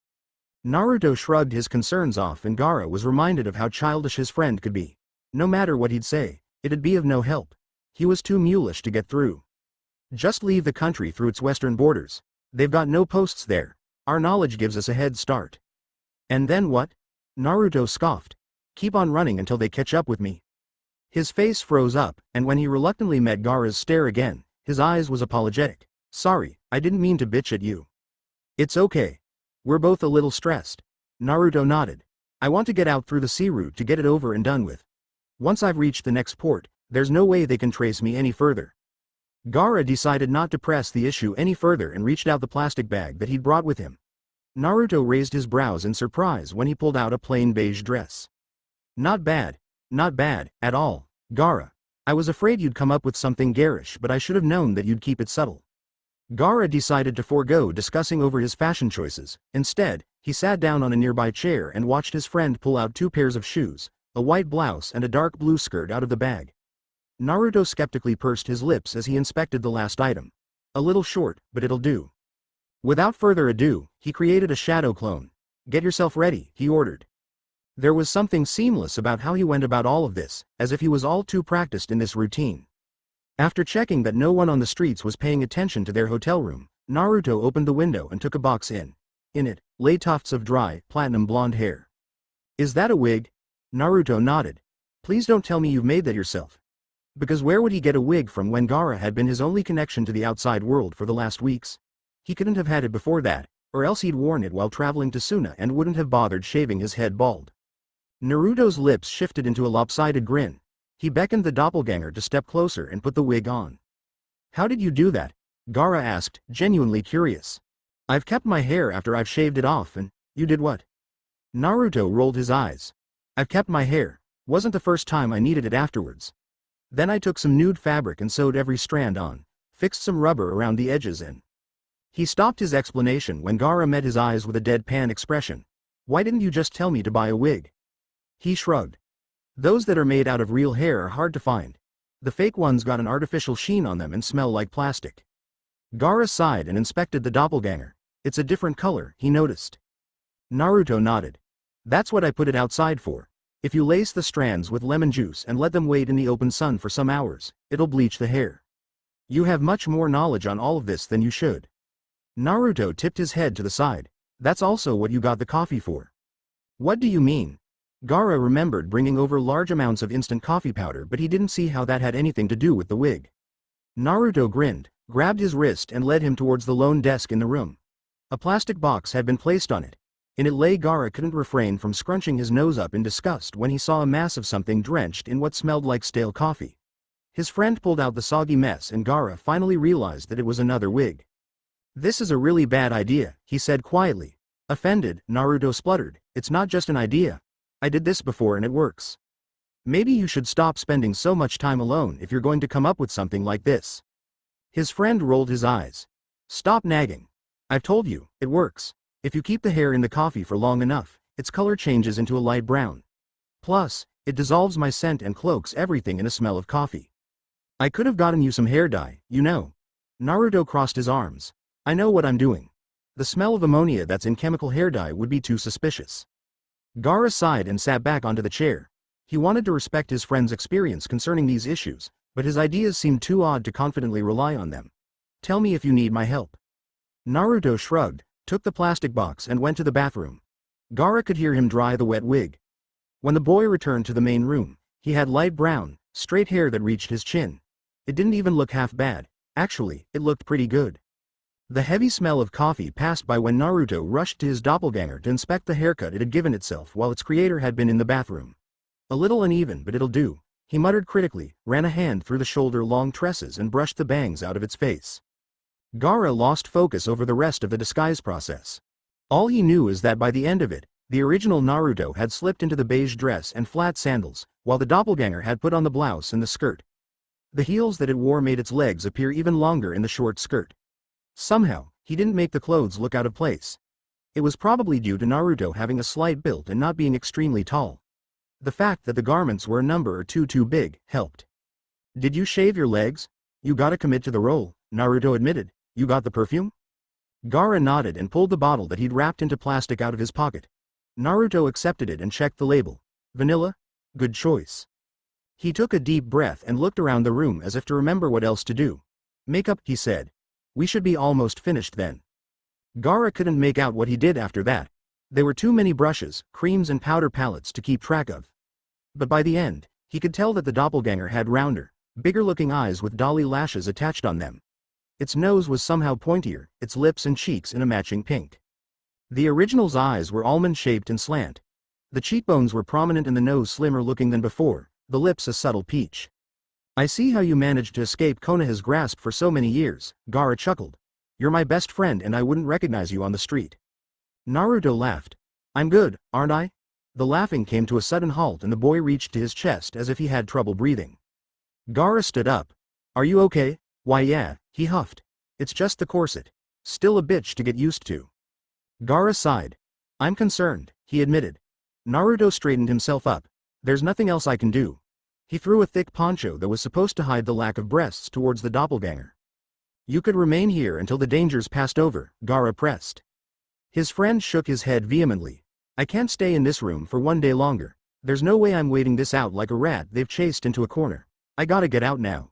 Naruto shrugged his concerns off and Gaara was reminded of how childish his friend could be. No matter what he'd say, it'd be of no help. He was too mulish to get through. Just leave the country through its western borders. They've got no posts there. Our knowledge gives us a head start. And then what? Naruto scoffed. Keep on running until they catch up with me. His face froze up, and when he reluctantly met Gaara's stare again, his eyes was apologetic. Sorry, I didn't mean to bitch at you. It's okay. We're both a little stressed. Naruto nodded. I want to get out through the sea route to get it over and done with. Once I've reached the next port, there's no way they can trace me any further. Gaara decided not to press the issue any further and reached out the plastic bag that he'd brought with him. Naruto raised his brows in surprise when he pulled out a plain beige dress. Not bad at all, Gaara. I was afraid you'd come up with something garish, but I should have known that you'd keep it subtle. Gaara decided to forego discussing over his fashion choices. Instead, he sat down on a nearby chair and watched his friend pull out 2 pairs of shoes, a white blouse and a dark blue skirt out of the bag. Naruto skeptically pursed his lips as he inspected the last item. A little short, but it'll do. Without further ado, he created a shadow clone. Get yourself ready, he ordered. There was something seamless about how he went about all of this, as if he was all too practiced in this routine. After checking that no one on the streets was paying attention to their hotel room, Naruto opened the window and took a box in. In it, lay tufts of dry, platinum blonde hair. Is that a wig? Naruto nodded. Please don't tell me you've made that yourself. Because where would he get a wig from when Gaara had been his only connection to the outside world for the last weeks? He couldn't have had it before that, or else he'd worn it while traveling to Suna and wouldn't have bothered shaving his head bald. Naruto's lips shifted into a lopsided grin. He beckoned the doppelganger to step closer and put the wig on. How did you do that? Gaara asked, genuinely curious. I've kept my hair after I've shaved it off and, you did what? Naruto rolled his eyes. I've kept my hair. Wasn't the first time I needed it afterwards. Then I took some nude fabric and sewed every strand on, fixed some rubber around the edges and... He stopped his explanation when Gaara met his eyes with a deadpan expression. Why didn't you just tell me to buy a wig? He shrugged. Those that are made out of real hair are hard to find. The fake ones got an artificial sheen on them and smell like plastic. Gaara sighed and inspected the doppelganger. It's a different color, he noticed. Naruto nodded. That's what I put it outside for. If you lace the strands with lemon juice and let them wait in the open sun for some hours, it'll bleach the hair. You have much more knowledge on all of this than you should. Naruto tipped his head to the side. That's also what you got the coffee for. What do you mean? Gaara remembered bringing over large amounts of instant coffee powder, but he didn't see how that had anything to do with the wig. Naruto grinned, grabbed his wrist and led him towards the lone desk in the room. A plastic box had been placed on it. In it lay. Gaara couldn't refrain from scrunching his nose up in disgust when he saw a mass of something drenched in what smelled like stale coffee. His friend pulled out the soggy mess and Gaara finally realized that it was another wig. This is a really bad idea, he said quietly. Offended, Naruto spluttered, it's not just an idea. I did this before and it works. Maybe you should stop spending so much time alone if you're going to come up with something like this. His friend rolled his eyes. Stop nagging. I've told you, it works. If you keep the hair in the coffee for long enough, its color changes into a light brown. Plus, it dissolves my scent and cloaks everything in a smell of coffee. I could have gotten you some hair dye, you know. Naruto crossed his arms. I know what I'm doing. The smell of ammonia that's in chemical hair dye would be too suspicious. Gaara sighed and sat back onto the chair. He wanted to respect his friend's experience concerning these issues, but his ideas seemed too odd to confidently rely on them. Tell me if you need my help. Naruto shrugged, took the plastic box and went to the bathroom. Gaara could hear him dry the wet wig. When the boy returned to the main room, he had light brown, straight hair that reached his chin. It didn't even look half bad. Actually, it looked pretty good. The heavy smell of coffee passed by when Naruto rushed to his doppelganger to inspect the haircut it had given itself while its creator had been in the bathroom. A little uneven, but it'll do, he muttered critically, ran a hand through the shoulder-long tresses and brushed the bangs out of its face. Gaara lost focus over the rest of the disguise process. All he knew is that by the end of it, the original Naruto had slipped into the beige dress and flat sandals, while the doppelganger had put on the blouse and the skirt. The heels that it wore made its legs appear even longer in the short skirt. Somehow, he didn't make the clothes look out of place. It was probably due to Naruto having a slight build and not being extremely tall. The fact that the garments were a number or two too big helped. Did you shave your legs? You gotta commit to the role, Naruto admitted. You got the perfume? Gaara nodded and pulled the bottle that he'd wrapped into plastic out of his pocket. Naruto accepted it and checked the label. Vanilla? Good choice. He took a deep breath and looked around the room as if to remember what else to do. Makeup, he said. We should be almost finished then. Gaara couldn't make out what he did after that. There were too many brushes, creams and powder palettes to keep track of. But by the end, he could tell that the doppelganger had rounder, bigger-looking eyes with dolly lashes attached on them. Its nose was somehow pointier, its lips and cheeks in a matching pink. The original's eyes were almond-shaped and slant. The cheekbones were prominent and the nose slimmer-looking than before, the lips a subtle peach. I see how you managed to escape Konoha's grasp for so many years, Gaara chuckled. You're my best friend and I wouldn't recognize you on the street. Naruto laughed. I'm good, aren't I? The laughing came to a sudden halt and the boy reached to his chest as if he had trouble breathing. Gaara stood up. Are you okay? Why yeah, he huffed. It's just the corset. Still a bitch to get used to. Gaara sighed. I'm concerned, he admitted. Naruto straightened himself up. There's nothing else I can do. He threw a thick poncho that was supposed to hide the lack of breasts towards the doppelganger. You could remain here until the dangers passed over, Gaara pressed. His friend shook his head vehemently. I can't stay in this room for one day longer. There's no way I'm waiting this out like a rat they've chased into a corner. I gotta get out now.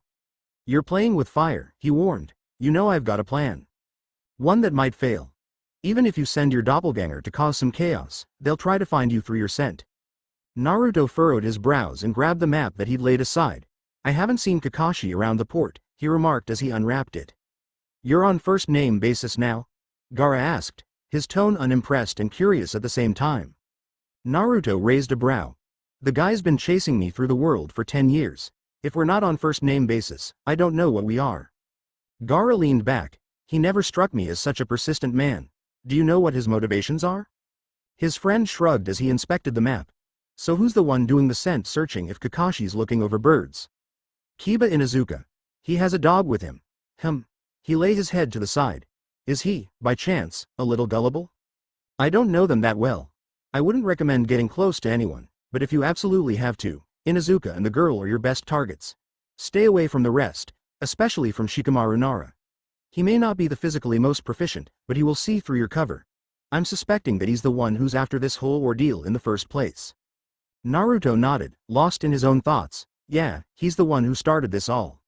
You're playing with fire, he warned. You know I've got a plan. One that might fail. Even if you send your doppelganger to cause some chaos, they'll try to find you through your scent. Naruto furrowed his brows and grabbed the map that he'd laid aside. I haven't seen Kakashi around the port, he remarked as he unwrapped it. You're on first-name basis now? Gaara asked, his tone unimpressed and curious at the same time. Naruto raised a brow. The guy's been chasing me through the world for 10 years. If we're not on first-name basis, I don't know what we are. Gaara leaned back. He never struck me as such a persistent man. Do you know what his motivations are? His friend shrugged as he inspected the map. So who's the one doing the scent searching if Kakashi's looking over birds? Kiba Inuzuka. He has a dog with him. He lay his head to the side. Is he, by chance, a little gullible? I don't know them that well. I wouldn't recommend getting close to anyone, but if you absolutely have to, Inuzuka and the girl are your best targets. Stay away from the rest, especially from Shikamaru Nara. He may not be the physically most proficient, but he will see through your cover. I'm suspecting that he's the one who's after this whole ordeal in the first place. Naruto nodded, lost in his own thoughts. Yeah, he's the one who started this all.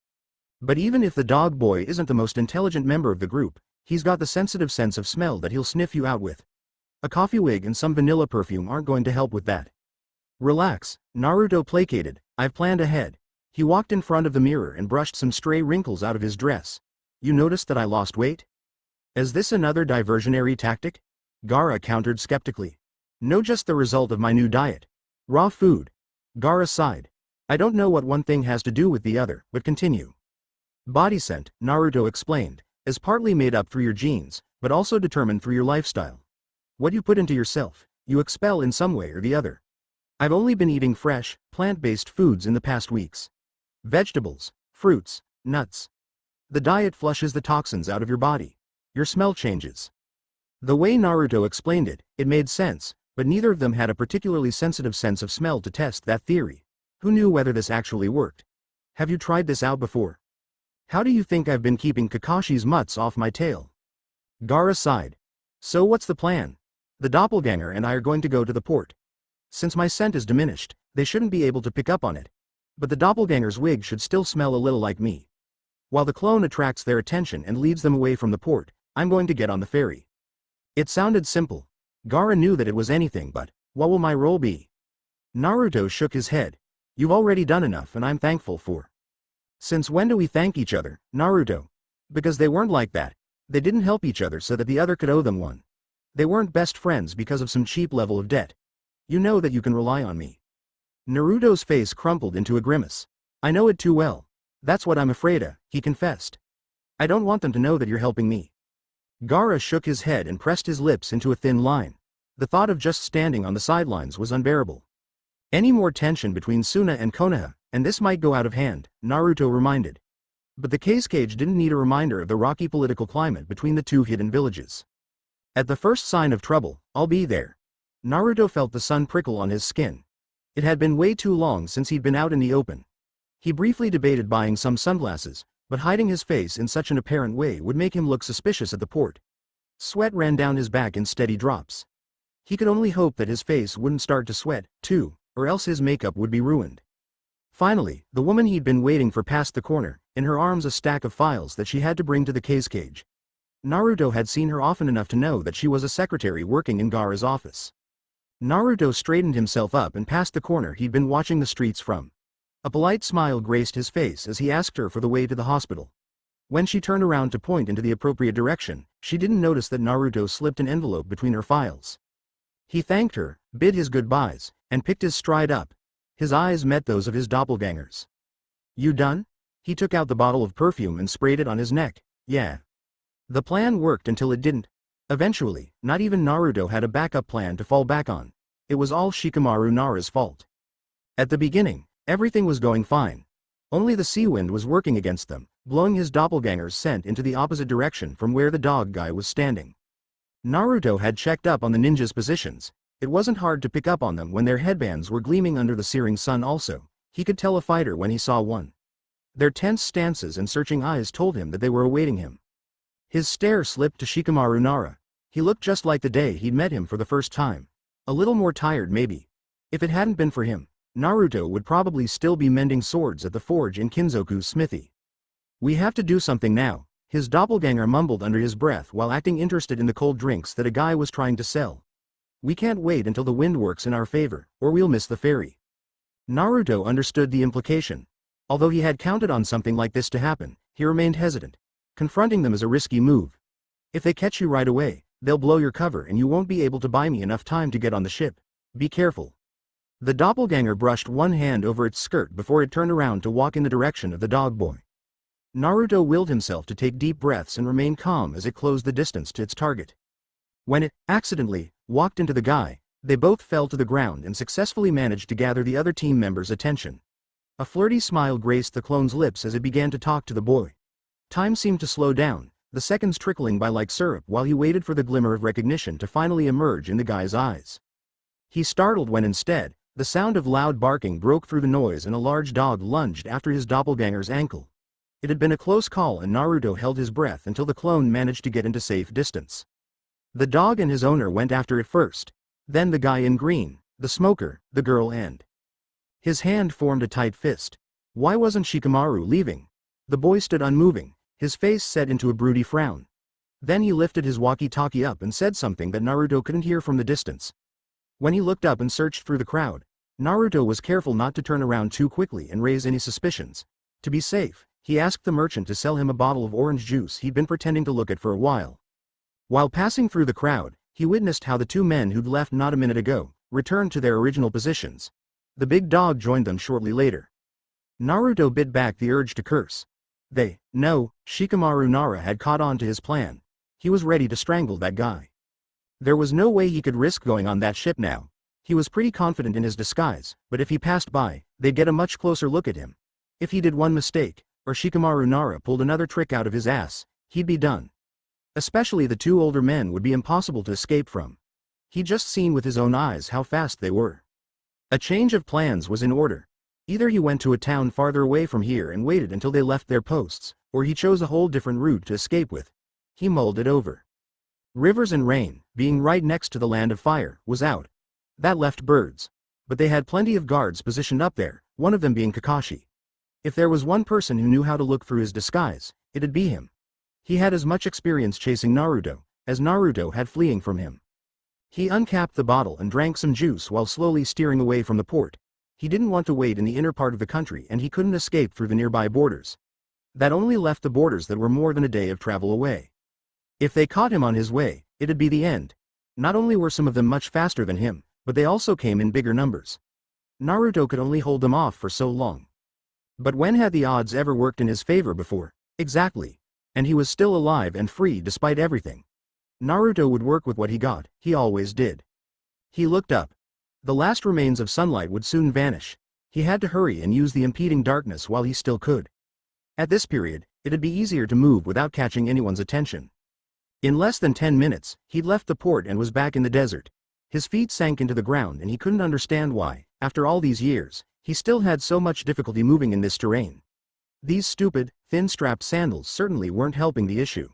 But even if the dog boy isn't the most intelligent member of the group, he's got the sensitive sense of smell that he'll sniff you out with. A coffee wig and some vanilla perfume aren't going to help with that. Relax, Naruto placated. I've planned ahead. He walked in front of the mirror and brushed some stray wrinkles out of his dress. You noticed that I lost weight? Is this another diversionary tactic? Gaara countered skeptically. No, just the result of my new diet. Raw food. Gaara sighed. I don't know what one thing has to do with the other, but continue. Body scent, Naruto explained, is partly made up through your genes, but also determined through your lifestyle. What you put into yourself, you expel in some way or the other. I've only been eating fresh, plant-based foods in the past weeks. Vegetables, fruits, nuts. The diet flushes the toxins out of your body. Your smell changes. The way Naruto explained it, it made sense, but neither of them had a particularly sensitive sense of smell to test that theory. Who knew whether this actually worked? Have you tried this out before? How do you think I've been keeping Kakashi's mutts off my tail? Gaara sighed. So what's the plan? The doppelganger and I are going to go to the port. Since my scent is diminished, they shouldn't be able to pick up on it. But the doppelganger's wig should still smell a little like me. While the clone attracts their attention and leads them away from the port, I'm going to get on the ferry. It sounded simple. Gaara knew that it was anything but, what will my role be? Naruto shook his head. You've already done enough and I'm thankful for. Since when do we thank each other, Naruto? Because they weren't like that. They didn't help each other so that the other could owe them one. They weren't best friends because of some cheap level of debt. You know that you can rely on me. Naruto's face crumpled into a grimace. I know it too well. That's what I'm afraid of, he confessed. I don't want them to know that you're helping me. Gaara shook his head and pressed his lips into a thin line. The thought of just standing on the sidelines was unbearable. Any more tension between Suna and Konoha, and this might go out of hand, Naruto reminded. But the case cage didn't need a reminder of the rocky political climate between the two hidden villages. At the first sign of trouble, I'll be there. Naruto felt the sun prickle on his skin. It had been way too long since he'd been out in the open. He briefly debated buying some sunglasses, but hiding his face in such an apparent way would make him look suspicious at the port. Sweat ran down his back in steady drops. He could only hope that his face wouldn't start to sweat, too, or else his makeup would be ruined. Finally, the woman he'd been waiting for passed the corner, in her arms a stack of files that she had to bring to the cage. Naruto had seen her often enough to know that she was a secretary working in Gaara's office. Naruto straightened himself up and passed the corner he'd been watching the streets from. A polite smile graced his face as he asked her for the way to the hospital. When she turned around to point into the appropriate direction, she didn't notice that Naruto slipped an envelope between her files. He thanked her, bid his goodbyes, and picked his stride up. His eyes met those of his doppelgangers. "You done?" He took out the bottle of perfume and sprayed it on his neck. "Yeah." The plan worked until it didn't. Eventually, not even Naruto had a backup plan to fall back on. It was all Shikamaru Nara's fault. At the beginning, everything was going fine. Only the sea wind was working against them, blowing his doppelganger's scent into the opposite direction from where the dog guy was standing. Naruto had checked up on the ninjas' positions. It wasn't hard to pick up on them when their headbands were gleaming under the searing sun also. He could tell a fighter when he saw one. Their tense stances and searching eyes told him that they were awaiting him. His stare slipped to Shikamaru Nara. He looked just like the day he'd met him for the first time. A little more tired maybe. If it hadn't been for him, Naruto would probably still be mending swords at the forge in Kinzoku's smithy. "We have to do something now," his doppelganger mumbled under his breath while acting interested in the cold drinks that a guy was trying to sell. "We can't wait until the wind works in our favor, or we'll miss the ferry." Naruto understood the implication. Although he had counted on something like this to happen, he remained hesitant. Confronting them is a risky move. If they catch you right away, they'll blow your cover and you won't be able to buy me enough time to get on the ship. Be careful. The doppelganger brushed one hand over its skirt before it turned around to walk in the direction of the dog boy. Naruto willed himself to take deep breaths and remain calm as it closed the distance to its target. When it, accidentally, walked into the guy, they both fell to the ground and successfully managed to gather the other team members' attention. A flirty smile graced the clone's lips as it began to talk to the boy. Time seemed to slow down, the seconds trickling by like syrup while he waited for the glimmer of recognition to finally emerge in the guy's eyes. He startled when instead, the sound of loud barking broke through the noise and a large dog lunged after his doppelganger's ankle. It had been a close call and Naruto held his breath until the clone managed to get into safe distance. The dog and his owner went after it first, then the guy in green, the smoker, the girl and... His hand formed a tight fist. Why wasn't Shikamaru leaving? The boy stood unmoving, his face set into a broody frown. Then he lifted his walkie-talkie up and said something that Naruto couldn't hear from the distance. When he looked up and searched through the crowd, Naruto was careful not to turn around too quickly and raise any suspicions. To be safe, he asked the merchant to sell him a bottle of orange juice he'd been pretending to look at for a while. While passing through the crowd, he witnessed how the two men who'd left not a minute ago returned to their original positions. The big dog joined them shortly later. Naruto bit back the urge to curse. No, Shikamaru Nara had caught on to his plan. He was ready to strangle that guy. There was no way he could risk going on that ship now. He was pretty confident in his disguise, but if he passed by, they'd get a much closer look at him. If he did one mistake, or Shikamaru Nara pulled another trick out of his ass, he'd be done. Especially the two older men would be impossible to escape from. He'd just seen with his own eyes how fast they were. A change of plans was in order. Either he went to a town farther away from here and waited until they left their posts, or he chose a whole different route to escape with. He mulled it over. Rivers and rain, being right next to the land of fire, was out. That left birds. But they had plenty of guards positioned up there, one of them being Kakashi. If there was one person who knew how to look through his disguise, it'd be him. He had as much experience chasing Naruto as Naruto had fleeing from him. He uncapped the bottle and drank some juice while slowly steering away from the port. He didn't want to wait in the inner part of the country and he couldn't escape through the nearby borders. That only left the borders that were more than a day of travel away. If they caught him on his way, it'd be the end. Not only were some of them much faster than him, but they also came in bigger numbers. Naruto could only hold them off for so long. But when had the odds ever worked in his favor before? Exactly. And he was still alive and free despite everything. Naruto would work with what he got, he always did. He looked up. The last remains of sunlight would soon vanish. He had to hurry and use the impeding darkness while he still could. At this period, it'd be easier to move without catching anyone's attention. In less than 10 minutes, he'd left the port and was back in the desert. His feet sank into the ground and he couldn't understand why, after all these years, he still had so much difficulty moving in this terrain. These stupid, thin-strapped sandals certainly weren't helping the issue.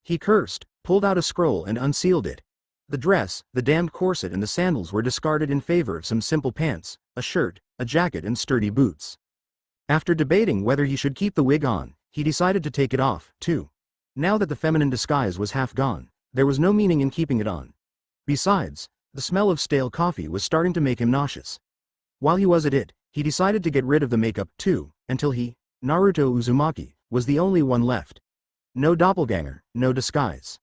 He cursed, pulled out a scroll and unsealed it. The dress, the damned corset and the sandals were discarded in favor of some simple pants, a shirt, a jacket and sturdy boots. After debating whether he should keep the wig on, he decided to take it off, too. Now that the feminine disguise was half gone, there was no meaning in keeping it on. Besides, the smell of stale coffee was starting to make him nauseous. While he was at it, he decided to get rid of the makeup, too, until he, Naruto Uzumaki, was the only one left. No doppelganger, no disguise.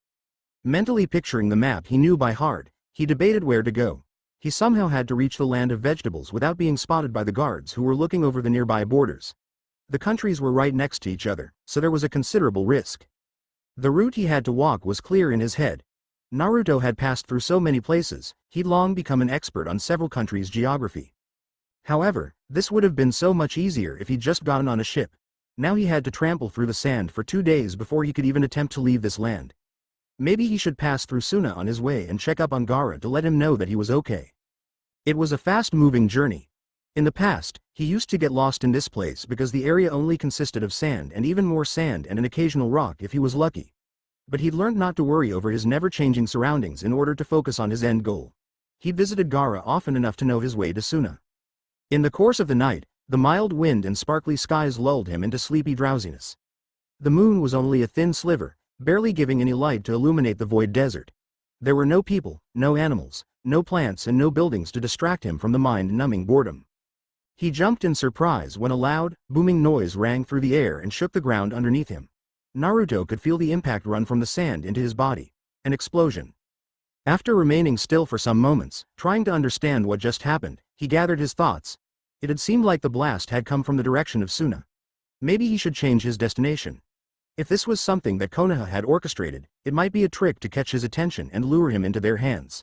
Mentally picturing the map he knew by heart, he debated where to go. He somehow had to reach the land of vegetables without being spotted by the guards who were looking over the nearby borders. The countries were right next to each other, so there was a considerable risk. The route he had to walk was clear in his head. Naruto had passed through so many places, he'd long become an expert on several countries' geography. However, this would have been so much easier if he'd just gotten on a ship. Now he had to trample through the sand for 2 days before he could even attempt to leave this land. Maybe he should pass through Suna on his way and check up on Gaara to let him know that he was okay. It was a fast-moving journey. In the past, he used to get lost in this place because the area only consisted of sand and even more sand and an occasional rock if he was lucky. But he'd learned not to worry over his never-changing surroundings in order to focus on his end goal. He'd visited Gaara often enough to know his way to Suna. In the course of the night, the mild wind and sparkly skies lulled him into sleepy drowsiness. The moon was only a thin sliver, barely giving any light to illuminate the void desert. There were no people, no animals, no plants and no buildings to distract him from the mind-numbing boredom. He jumped in surprise when a loud, booming noise rang through the air and shook the ground underneath him. Naruto could feel the impact run from the sand into his body. An explosion. After remaining still for some moments, trying to understand what just happened, he gathered his thoughts. It had seemed like the blast had come from the direction of Suna. Maybe he should change his destination. If this was something that Konoha had orchestrated, it might be a trick to catch his attention and lure him into their hands.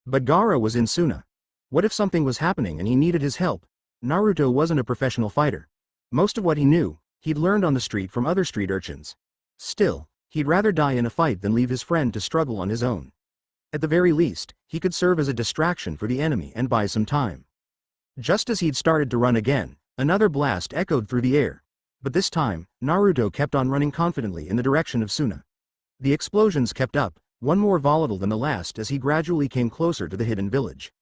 But Gaara was in Suna. What if something was happening and he needed his help? Naruto wasn't a professional fighter. Most of what he knew, he'd learned on the street from other street urchins. Still, he'd rather die in a fight than leave his friend to struggle on his own. At the very least, he could serve as a distraction for the enemy and buy some time. Just as he'd started to run again, another blast echoed through the air. But this time, Naruto kept on running confidently in the direction of Suna. The explosions kept up, one more volatile than the last as he gradually came closer to the hidden village.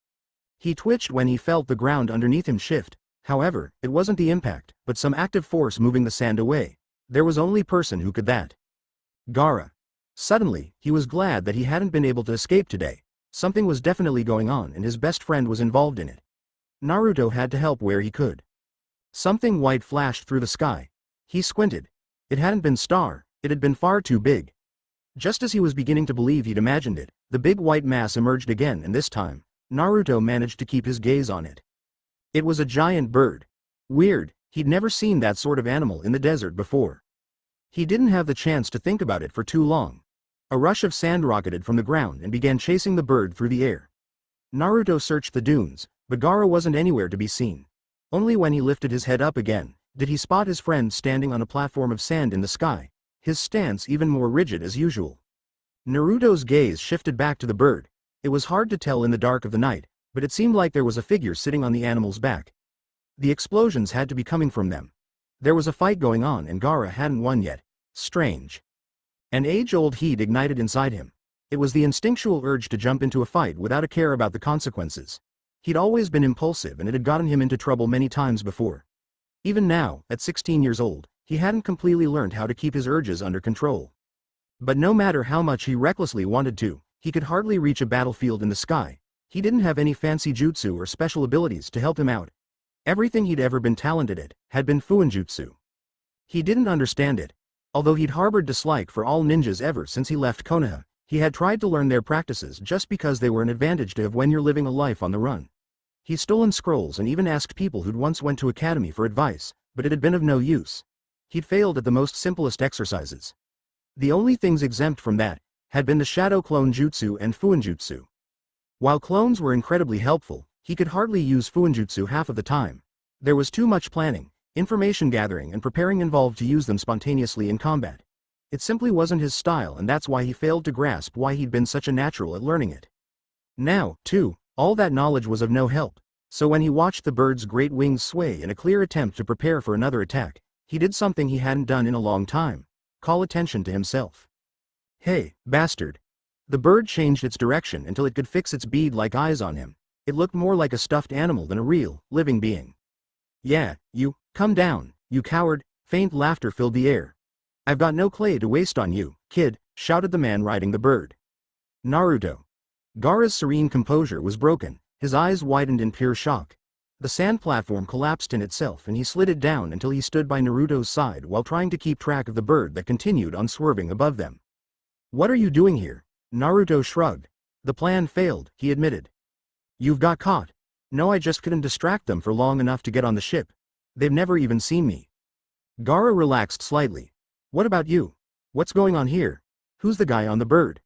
He twitched when he felt the ground underneath him shift. However, it wasn't the impact, but some active force moving the sand away. There was only person who could that. Gaara. Suddenly, he was glad that he hadn't been able to escape today. Something was definitely going on and his best friend was involved in it. Naruto had to help where he could. Something white flashed through the sky. He squinted. It hadn't been star, it had been far too big. Just as he was beginning to believe he'd imagined it, the big white mass emerged again and this time, Naruto managed to keep his gaze on it. It was a giant bird. Weird, he'd never seen that sort of animal in the desert before. He didn't have the chance to think about it for too long. A rush of sand rocketed from the ground and began chasing the bird through the air. Naruto searched the dunes, but Gaara wasn't anywhere to be seen. Only when he lifted his head up again, did he spot his friend standing on a platform of sand in the sky, his stance even more rigid as usual. Naruto's gaze shifted back to the bird. It was hard to tell in the dark of the night, but it seemed like there was a figure sitting on the animal's back. The explosions had to be coming from them. There was a fight going on and Gaara hadn't won yet. Strange. An age-old heat ignited inside him. It was the instinctual urge to jump into a fight without a care about the consequences. He'd always been impulsive and it had gotten him into trouble many times before. Even now, at 16 years old, he hadn't completely learned how to keep his urges under control. But no matter how much he recklessly wanted to, he could hardly reach a battlefield in the sky. He didn't have any fancy jutsu or special abilities to help him out. Everything he'd ever been talented at had been fuinjutsu. He didn't understand it. Although he'd harbored dislike for all ninjas ever since he left Konoha, he had tried to learn their practices just because they were an advantage to have when you're living a life on the run. He'd stolen scrolls and even asked people who'd once went to academy for advice, but it had been of no use. He'd failed at the most simplest exercises. The only things exempt from that had been the shadow clone jutsu and fuinjutsu. While clones were incredibly helpful, he could hardly use fuinjutsu half of the time. There was too much planning, information gathering and preparing involved to use them spontaneously in combat. It simply wasn't his style and that's why he failed to grasp why he'd been such a natural at learning it. Now, too, all that knowledge was of no help, so when he watched the bird's great wings sway in a clear attempt to prepare for another attack, he did something he hadn't done in a long time: call attention to himself. "Hey, bastard." The bird changed its direction until it could fix its bead-like eyes on him. It looked more like a stuffed animal than a real, living being. "Yeah, you," Come down, you coward, faint laughter filled the air. I've got no clay to waste on you, kid, shouted the man riding the bird. Naruto. Gaara's serene composure was broken, his eyes widened in pure shock. The sand platform collapsed in itself and he slid it down until he stood by Naruto's side while trying to keep track of the bird that continued on swerving above them. What are you doing here? Naruto shrugged. The plan failed, he admitted. You've got caught. No, I just couldn't distract them for long enough to get on the ship. They've never even seen me. Gaara relaxed slightly. What about you? What's going on here? Who's the guy on the bird?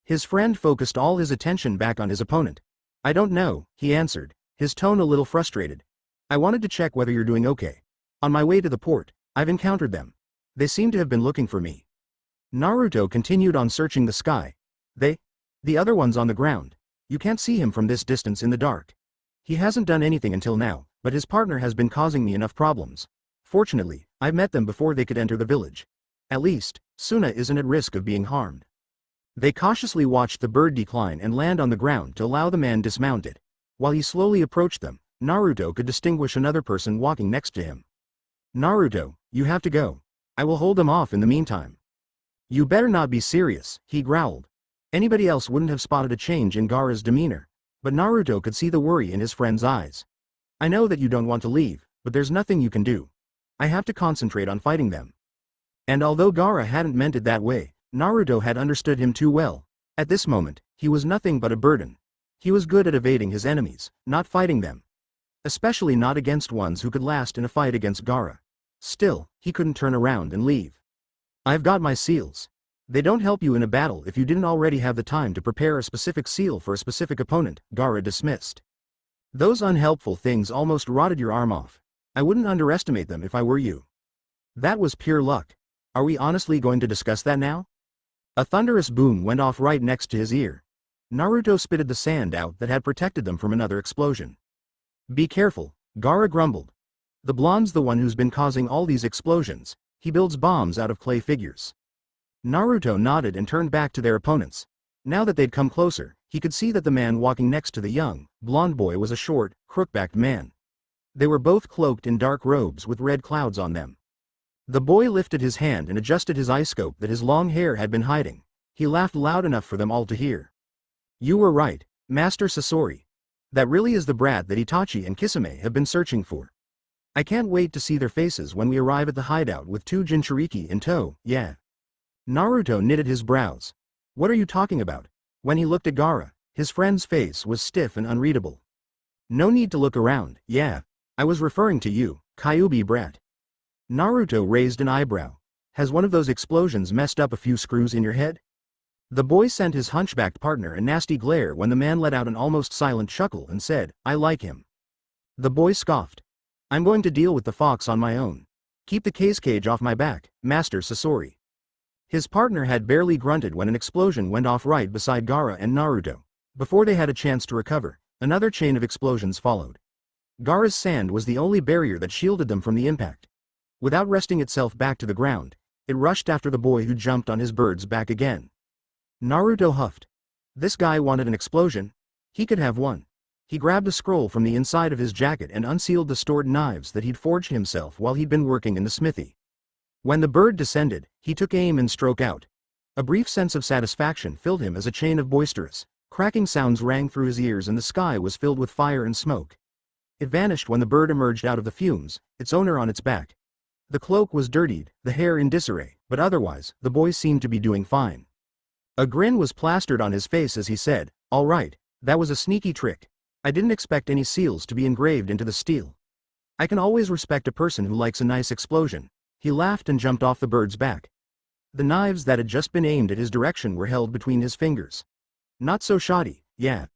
His friend focused all his attention back on his opponent. I don't know, he answered, his tone a little frustrated. I wanted to check whether you're doing okay. On my way to the port, I've encountered them. They seem to have been looking for me. Naruto continued on searching the sky. The other one's on the ground. You can't see him from this distance in the dark. He hasn't done anything until now, but his partner has been causing me enough problems. Fortunately, I've met them before they could enter the village. At least, Suna isn't at risk of being harmed. They cautiously watched the bird decline and land on the ground to allow the man dismount it. While he slowly approached them, Naruto could distinguish another person walking next to him. Naruto, you have to go. I will hold them off in the meantime. You better not be serious, he growled. Anybody else wouldn't have spotted a change in Gaara's demeanor, but Naruto could see the worry in his friend's eyes. I know that you don't want to leave, but there's nothing you can do. I have to concentrate on fighting them. And although Gaara hadn't meant it that way, Naruto had understood him too well. At this moment, he was nothing but a burden. He was good at evading his enemies, not fighting them. Especially not against ones who could last in a fight against Gaara. Still, he couldn't turn around and leave. I've got my seals. They don't help you in a battle if you didn't already have the time to prepare a specific seal for a specific opponent, Gaara dismissed. Those unhelpful things almost rotted your arm off. I wouldn't underestimate them if I were you. That was pure luck. Are we honestly going to discuss that now? A thunderous boom went off right next to his ear. Naruto spitted the sand out that had protected them from another explosion. Be careful, Gaara grumbled. The blonde's the one who's been causing all these explosions. He builds bombs out of clay figures. Naruto nodded and turned back to their opponents. Now that they'd come closer, he could see that the man walking next to the young, blonde boy was a short, crook-backed man. They were both cloaked in dark robes with red clouds on them. The boy lifted his hand and adjusted his eye scope that his long hair had been hiding. He laughed loud enough for them all to hear. You were right, Master Sasori. That really is the brat that Itachi and Kisame have been searching for. I can't wait to see their faces when we arrive at the hideout with 2 Jinchuriki in tow, yeah. Naruto knitted his brows. What are you talking about? When he looked at Gaara, his friend's face was stiff and unreadable. No need to look around, yeah. I was referring to you, Kyuubi brat. Naruto raised an eyebrow. Has one of those explosions messed up a few screws in your head? The boy sent his hunchbacked partner a nasty glare when the man let out an almost silent chuckle and said, I like him. The boy scoffed. I'm going to deal with the fox on my own. Keep the cage off my back, Master Sasori. His partner had barely grunted when an explosion went off right beside Gaara and Naruto. Before they had a chance to recover, another chain of explosions followed. Gaara's sand was the only barrier that shielded them from the impact. Without resting itself back to the ground, it rushed after the boy who jumped on his bird's back again. Naruto huffed. This guy wanted an explosion. He could have one. He grabbed a scroll from the inside of his jacket and unsealed the stored knives that he'd forged himself while he'd been working in the smithy. When the bird descended, he took aim and struck out. A brief sense of satisfaction filled him as a chain of boisterous, cracking sounds rang through his ears and the sky was filled with fire and smoke. It vanished when the bird emerged out of the fumes, its owner on its back. The cloak was dirtied, the hair in disarray, but otherwise, the boy seemed to be doing fine. A grin was plastered on his face as he said, all right, that was a sneaky trick. I didn't expect any seals to be engraved into the steel. I can always respect a person who likes a nice explosion. He laughed and jumped off the bird's back. The knives that had just been aimed at his direction were held between his fingers. Not so shoddy, yeah.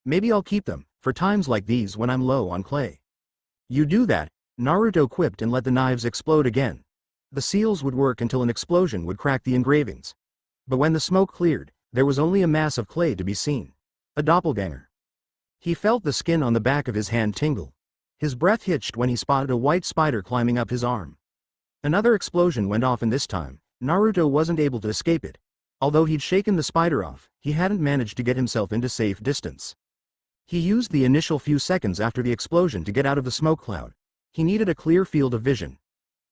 Maybe I'll keep them, for times like these when I'm low on clay. You do that, Naruto quipped and let the knives explode again. The seals would work until an explosion would crack the engravings. But when the smoke cleared, there was only a mass of clay to be seen. A doppelganger. He felt the skin on the back of his hand tingle. His breath hitched when he spotted a white spider climbing up his arm. Another explosion went off and this time, Naruto wasn't able to escape it. Although he'd shaken the spider off, he hadn't managed to get himself into safe distance. He used the initial few seconds after the explosion to get out of the smoke cloud. He needed a clear field of vision.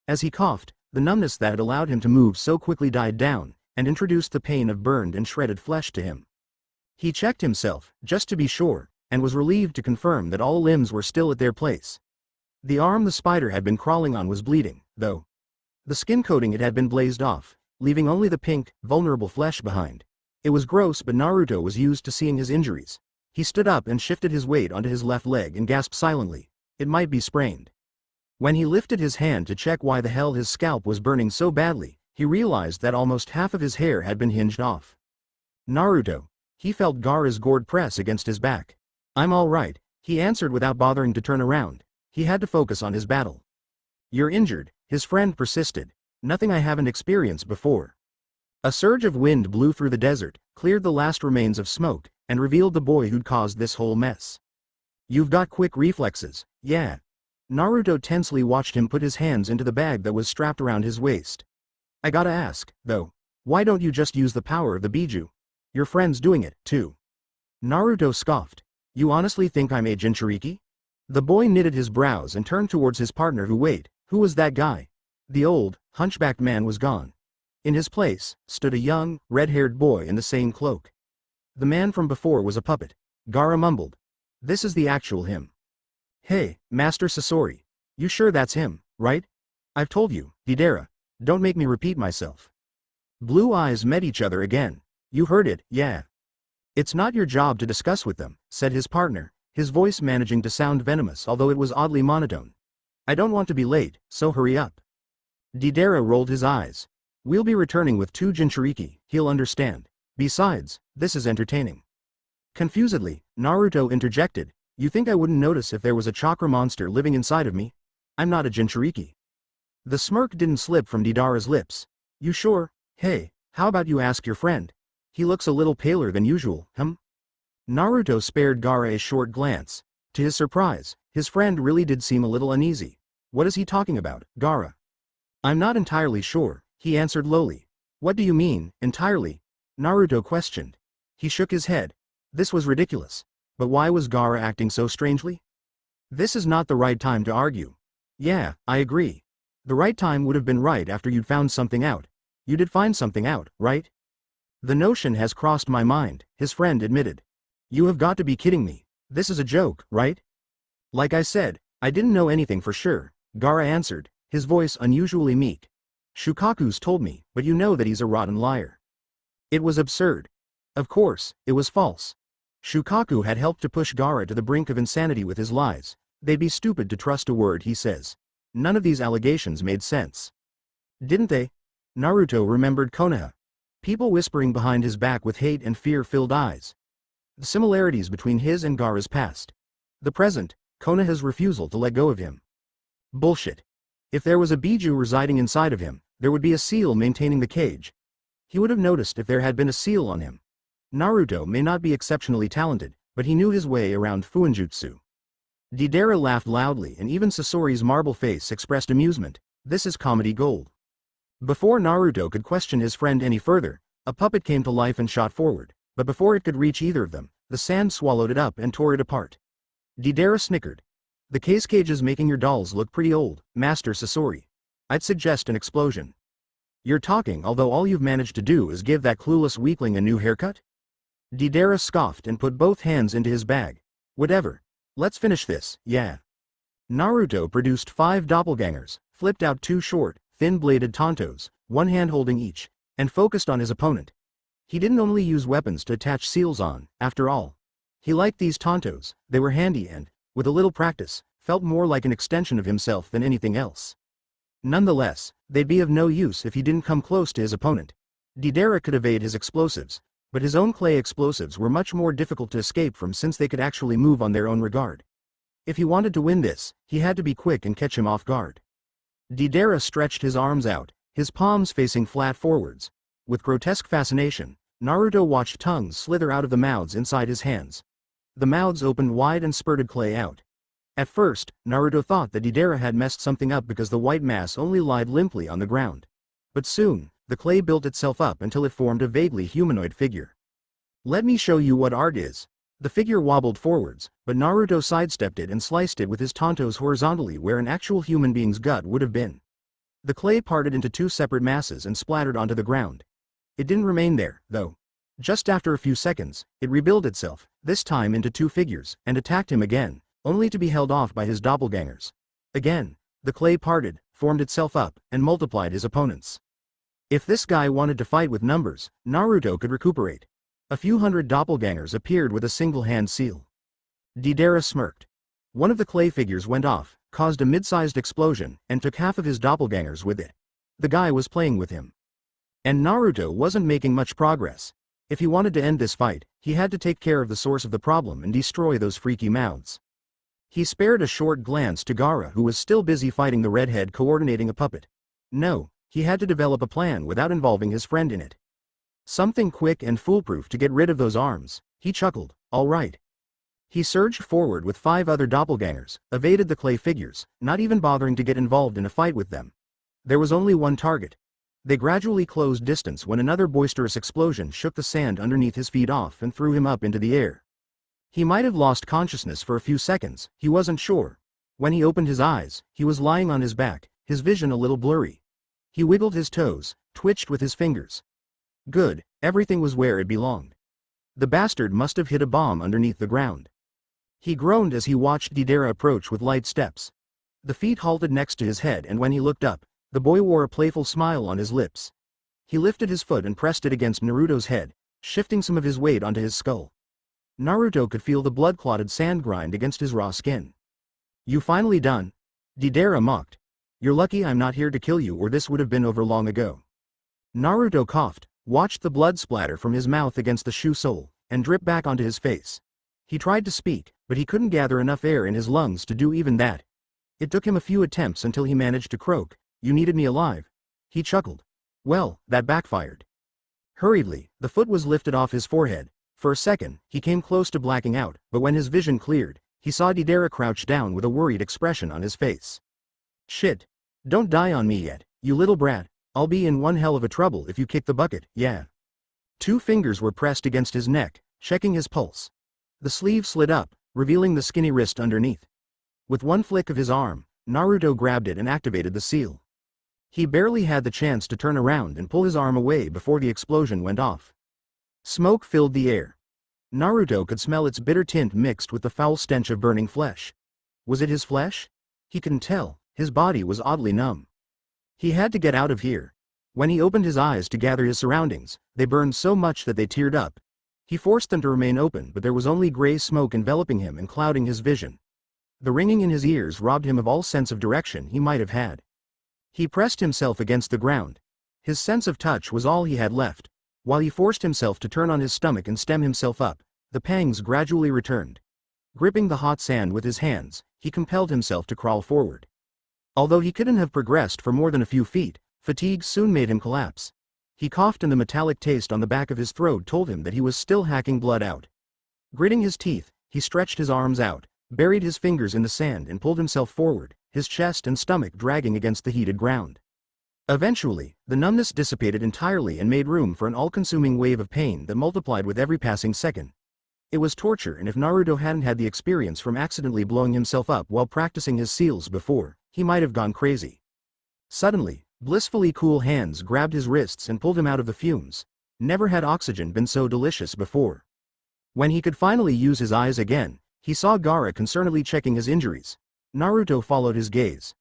As he coughed, the numbness that had allowed him to move so quickly died down, and introduced the pain of burned and shredded flesh to him. He checked himself, just to be sure, and was relieved to confirm that all limbs were still at their place. The arm the spider had been crawling on was bleeding, though. The skin coating it had been blazed off, leaving only the pink, vulnerable flesh behind. It was gross, but Naruto was used to seeing his injuries. He stood up and shifted his weight onto his left leg and gasped silently. It might be sprained. When he lifted his hand to check why the hell his scalp was burning so badly, he realized that almost half of his hair had been hinged off. Naruto. He felt Gaara's gourd press against his back. I'm all right, he answered without bothering to turn around. He had to focus on his battle. You're injured, his friend persisted. Nothing I haven't experienced before. A surge of wind blew through the desert, cleared the last remains of smoke, and revealed the boy who'd caused this whole mess. You've got quick reflexes, yeah. Naruto tensely watched him put his hands into the bag that was strapped around his waist. I gotta ask, though, why don't you just use the power of the Biju? Your friend's doing it, too. Naruto scoffed. You honestly think I'm a Jinchuriki? The boy knitted his brows and turned towards his partner who was that guy? The old, hunchbacked man was gone. In his place, stood a young, red-haired boy in the same cloak. The man from before was a puppet. Gaara mumbled. This is the actual him. Hey, Master Sasori. You sure that's him, right? I've told you, Deidara. Don't make me repeat myself. Blue eyes met each other again. You heard it, yeah. It's not your job to discuss with them, said his partner, his voice managing to sound venomous although it was oddly monotone. I don't want to be late, so hurry up. Deidara rolled his eyes. We'll be returning with 2 Jinchuriki, he'll understand. Besides, this is entertaining. Confusedly, Naruto interjected, you think I wouldn't notice if there was a chakra monster living inside of me? I'm not a Jinchuriki. The smirk didn't slip from Deidara's lips. You sure? Hey, how about you ask your friend? He looks a little paler than usual, Naruto spared Gaara a short glance. To his surprise, his friend really did seem a little uneasy. What is he talking about, Gaara? I'm not entirely sure, he answered lowly. What do you mean, entirely? Naruto questioned. He shook his head. This was ridiculous. But why was Gaara acting so strangely? This is not the right time to argue. Yeah, I agree. The right time would have been right after you'd found something out. You did find something out, right? The notion has crossed my mind, his friend admitted. You have got to be kidding me. This is a joke, right? Like I said, I didn't know anything for sure, Gaara answered, his voice unusually meek. Shukaku's told me, but you know that he's a rotten liar. It was absurd. Of course, it was false. Shukaku had helped to push Gaara to the brink of insanity with his lies. They'd be stupid to trust a word he says. None of these allegations made sense. Didn't they? Naruto remembered Konoha. People whispering behind his back with hate and fear-filled eyes. The similarities between his and Gaara's past. The present, Konoha's refusal to let go of him. Bullshit. If there was a Biju residing inside of him, there would be a seal maintaining the cage. He would have noticed if there had been a seal on him. Naruto may not be exceptionally talented, but he knew his way around Fuinjutsu. Deidara laughed loudly and even Sasori's marble face expressed amusement. This is comedy gold. Before Naruto could question his friend any further, a puppet came to life and shot forward, but before it could reach either of them, the sand swallowed it up and tore it apart. Deidara snickered. The cage is making your dolls look pretty old, Master Sasori. I'd suggest an explosion. You're talking although all you've managed to do is give that clueless weakling a new haircut? Deidara scoffed and put both hands into his bag. Whatever. Let's finish this, yeah. Naruto produced 5 doppelgangers, flipped out 2 short, thin-bladed tantos, one hand holding each, and focused on his opponent. He didn't only use weapons to attach seals on, after all. He liked these tantos, they were handy and, with a little practice, felt more like an extension of himself than anything else. Nonetheless, they'd be of no use if he didn't come close to his opponent. Deidara could evade his explosives, but his own clay explosives were much more difficult to escape from since they could actually move on their own regard. If he wanted to win this, he had to be quick and catch him off guard. Deidara stretched his arms out, his palms facing flat forwards. With grotesque fascination, Naruto watched tongues slither out of the mouths inside his hands. The mouths opened wide and spurted clay out. At first, Naruto thought that Deidara had messed something up because the white mass only lied limply on the ground. But soon, the clay built itself up until it formed a vaguely humanoid figure. Let me show you what art is. The figure wobbled forwards, but Naruto sidestepped it and sliced it with his tontos horizontally where an actual human being's gut would have been. The clay parted into two separate masses and splattered onto the ground. It didn't remain there, though. Just after a few seconds, it rebuilt itself, this time into two figures, and attacked him again, only to be held off by his doppelgangers. Again, the clay parted, formed itself up, and multiplied his opponents. If this guy wanted to fight with numbers, Naruto could recuperate. A few hundred doppelgangers appeared with a single hand seal. Deidara smirked. One of the clay figures went off, caused a mid-sized explosion, and took half of his doppelgangers with it. The guy was playing with him. And Naruto wasn't making much progress. If he wanted to end this fight, he had to take care of the source of the problem and destroy those freaky mouths. He spared a short glance to Gaara, who was still busy fighting the redhead coordinating a puppet. No, he had to develop a plan without involving his friend in it. Something quick and foolproof to get rid of those arms, he chuckled, all right. He surged forward with 5 other doppelgangers, evaded the clay figures, not even bothering to get involved in a fight with them. There was only one target. They gradually closed distance when another boisterous explosion shook the sand underneath his feet off and threw him up into the air. He might have lost consciousness for a few seconds, he wasn't sure. When he opened his eyes, he was lying on his back, his vision a little blurry. He wiggled his toes, twitched with his fingers. Good, everything was where it belonged. The bastard must have hit a bomb underneath the ground. He groaned as he watched Deidara approach with light steps. The feet halted next to his head, and when he looked up, the boy wore a playful smile on his lips. He lifted his foot and pressed it against Naruto's head, shifting some of his weight onto his skull. Naruto could feel the blood-clotted sand grind against his raw skin. You finally done? Deidara mocked. You're lucky I'm not here to kill you, or this would have been over long ago. Naruto coughed, watched the blood splatter from his mouth against the shoe sole, and drip back onto his face. He tried to speak, but he couldn't gather enough air in his lungs to do even that. It took him a few attempts until he managed to croak. You needed me alive. He chuckled. Well, that backfired. Hurriedly, the foot was lifted off his forehead. For a second, he came close to blacking out, but when his vision cleared, he saw Deidara crouch down with a worried expression on his face. Shit. Don't die on me yet, you little brat. I'll be in one hell of a trouble if you kick the bucket, yeah. 2 fingers were pressed against his neck, checking his pulse. The sleeve slid up, revealing the skinny wrist underneath. With one flick of his arm, Naruto grabbed it and activated the seal. He barely had the chance to turn around and pull his arm away before the explosion went off. Smoke filled the air. Naruto could smell its bitter tint mixed with the foul stench of burning flesh. Was it his flesh? He couldn't tell, his body was oddly numb. He had to get out of here. When he opened his eyes to gather his surroundings, they burned so much that they teared up. He forced them to remain open, but there was only gray smoke enveloping him and clouding his vision. The ringing in his ears robbed him of all sense of direction he might have had. He pressed himself against the ground. His sense of touch was all he had left. While he forced himself to turn on his stomach and stem himself up, the pangs gradually returned. Gripping the hot sand with his hands, he compelled himself to crawl forward. Although he couldn't have progressed for more than a few feet, fatigue soon made him collapse. He coughed and the metallic taste on the back of his throat told him that he was still hacking blood out. Gritting his teeth, he stretched his arms out, buried his fingers in the sand and pulled himself forward, his chest and stomach dragging against the heated ground. Eventually, the numbness dissipated entirely and made room for an all-consuming wave of pain that multiplied with every passing second. It was torture, and if Naruto hadn't had the experience from accidentally blowing himself up while practicing his seals before, he might have gone crazy. Suddenly, blissfully cool hands grabbed his wrists and pulled him out of the fumes. Never had oxygen been so delicious before. When he could finally use his eyes again, he saw Gaara concernedly checking his injuries. Naruto followed his gaze.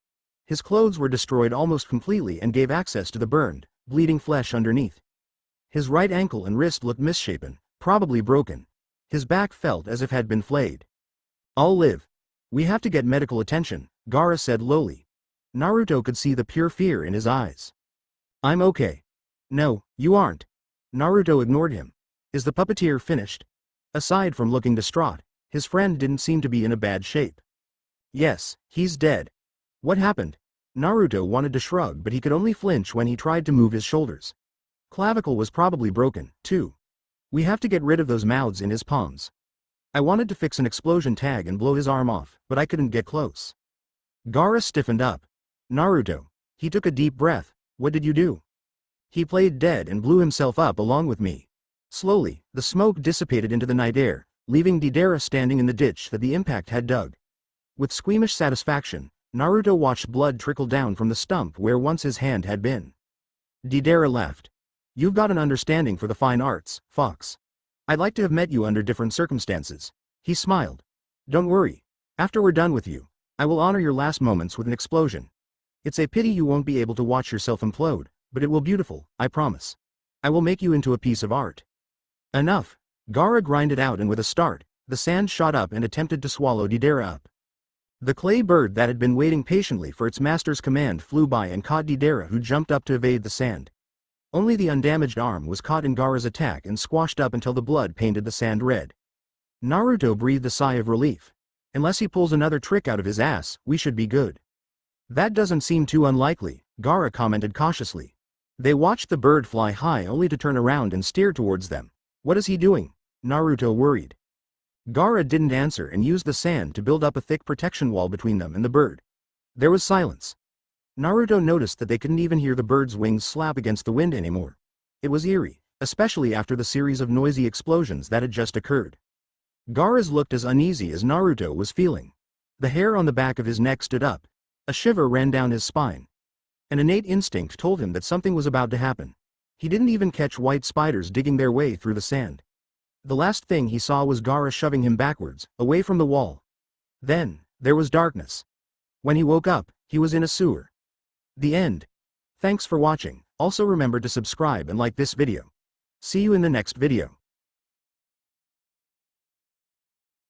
His clothes were destroyed almost completely and gave access to the burned, bleeding flesh underneath. His right ankle and wrist looked misshapen, probably broken. His back felt as if had been flayed. I'll live. We have to get medical attention, Gaara said lowly. Naruto could see the pure fear in his eyes. I'm okay. No, you aren't. Naruto ignored him. Is the puppeteer finished? Aside from looking distraught, his friend didn't seem to be in a bad shape. Yes, he's dead. What happened? Naruto wanted to shrug, but he could only flinch when he tried to move his shoulders. Clavicle was probably broken, too. We have to get rid of those mouths in his palms. I wanted to fix an explosion tag and blow his arm off, but I couldn't get close. Gaara stiffened up. Naruto. He took a deep breath. What did you do? He played dead and blew himself up along with me. Slowly, the smoke dissipated into the night air, leaving Deidara standing in the ditch that the impact had dug. With squeamish satisfaction, Naruto watched blood trickle down from the stump where once his hand had been. Deidara laughed. "You've got an understanding for the fine arts, Fox. I'd like to have met you under different circumstances." He smiled. "Don't worry. After we're done with you, I will honor your last moments with an explosion. It's a pity you won't be able to watch yourself implode, but it will be beautiful, I promise. I will make you into a piece of art." Enough. Gaara grinded out, and with a start, the sand shot up and attempted to swallow Deidara up. The clay bird that had been waiting patiently for its master's command flew by and caught Deidara, who jumped up to evade the sand. Only the undamaged arm was caught in Gaara's attack and squashed up until the blood painted the sand red. Naruto breathed a sigh of relief. Unless he pulls another trick out of his ass, we should be good. That doesn't seem too unlikely, Gaara commented cautiously. They watched the bird fly high only to turn around and steer towards them. What is he doing? Naruto worried. Gaara didn't answer and used the sand to build up a thick protection wall between them and the bird. There was silence. Naruto noticed that they couldn't even hear the bird's wings slap against the wind anymore. It was eerie, especially after the series of noisy explosions that had just occurred. Gaara's looked as uneasy as Naruto was feeling. The hair on the back of his neck stood up. A shiver ran down his spine. An innate instinct told him that something was about to happen. He didn't even catch white spiders digging their way through the sand. The last thing he saw was Gaara shoving him backwards, away from the wall. Then, there was darkness. When he woke up, he was in a sewer. The end. Thanks for watching. Also remember to subscribe and like this video. See you in the next video.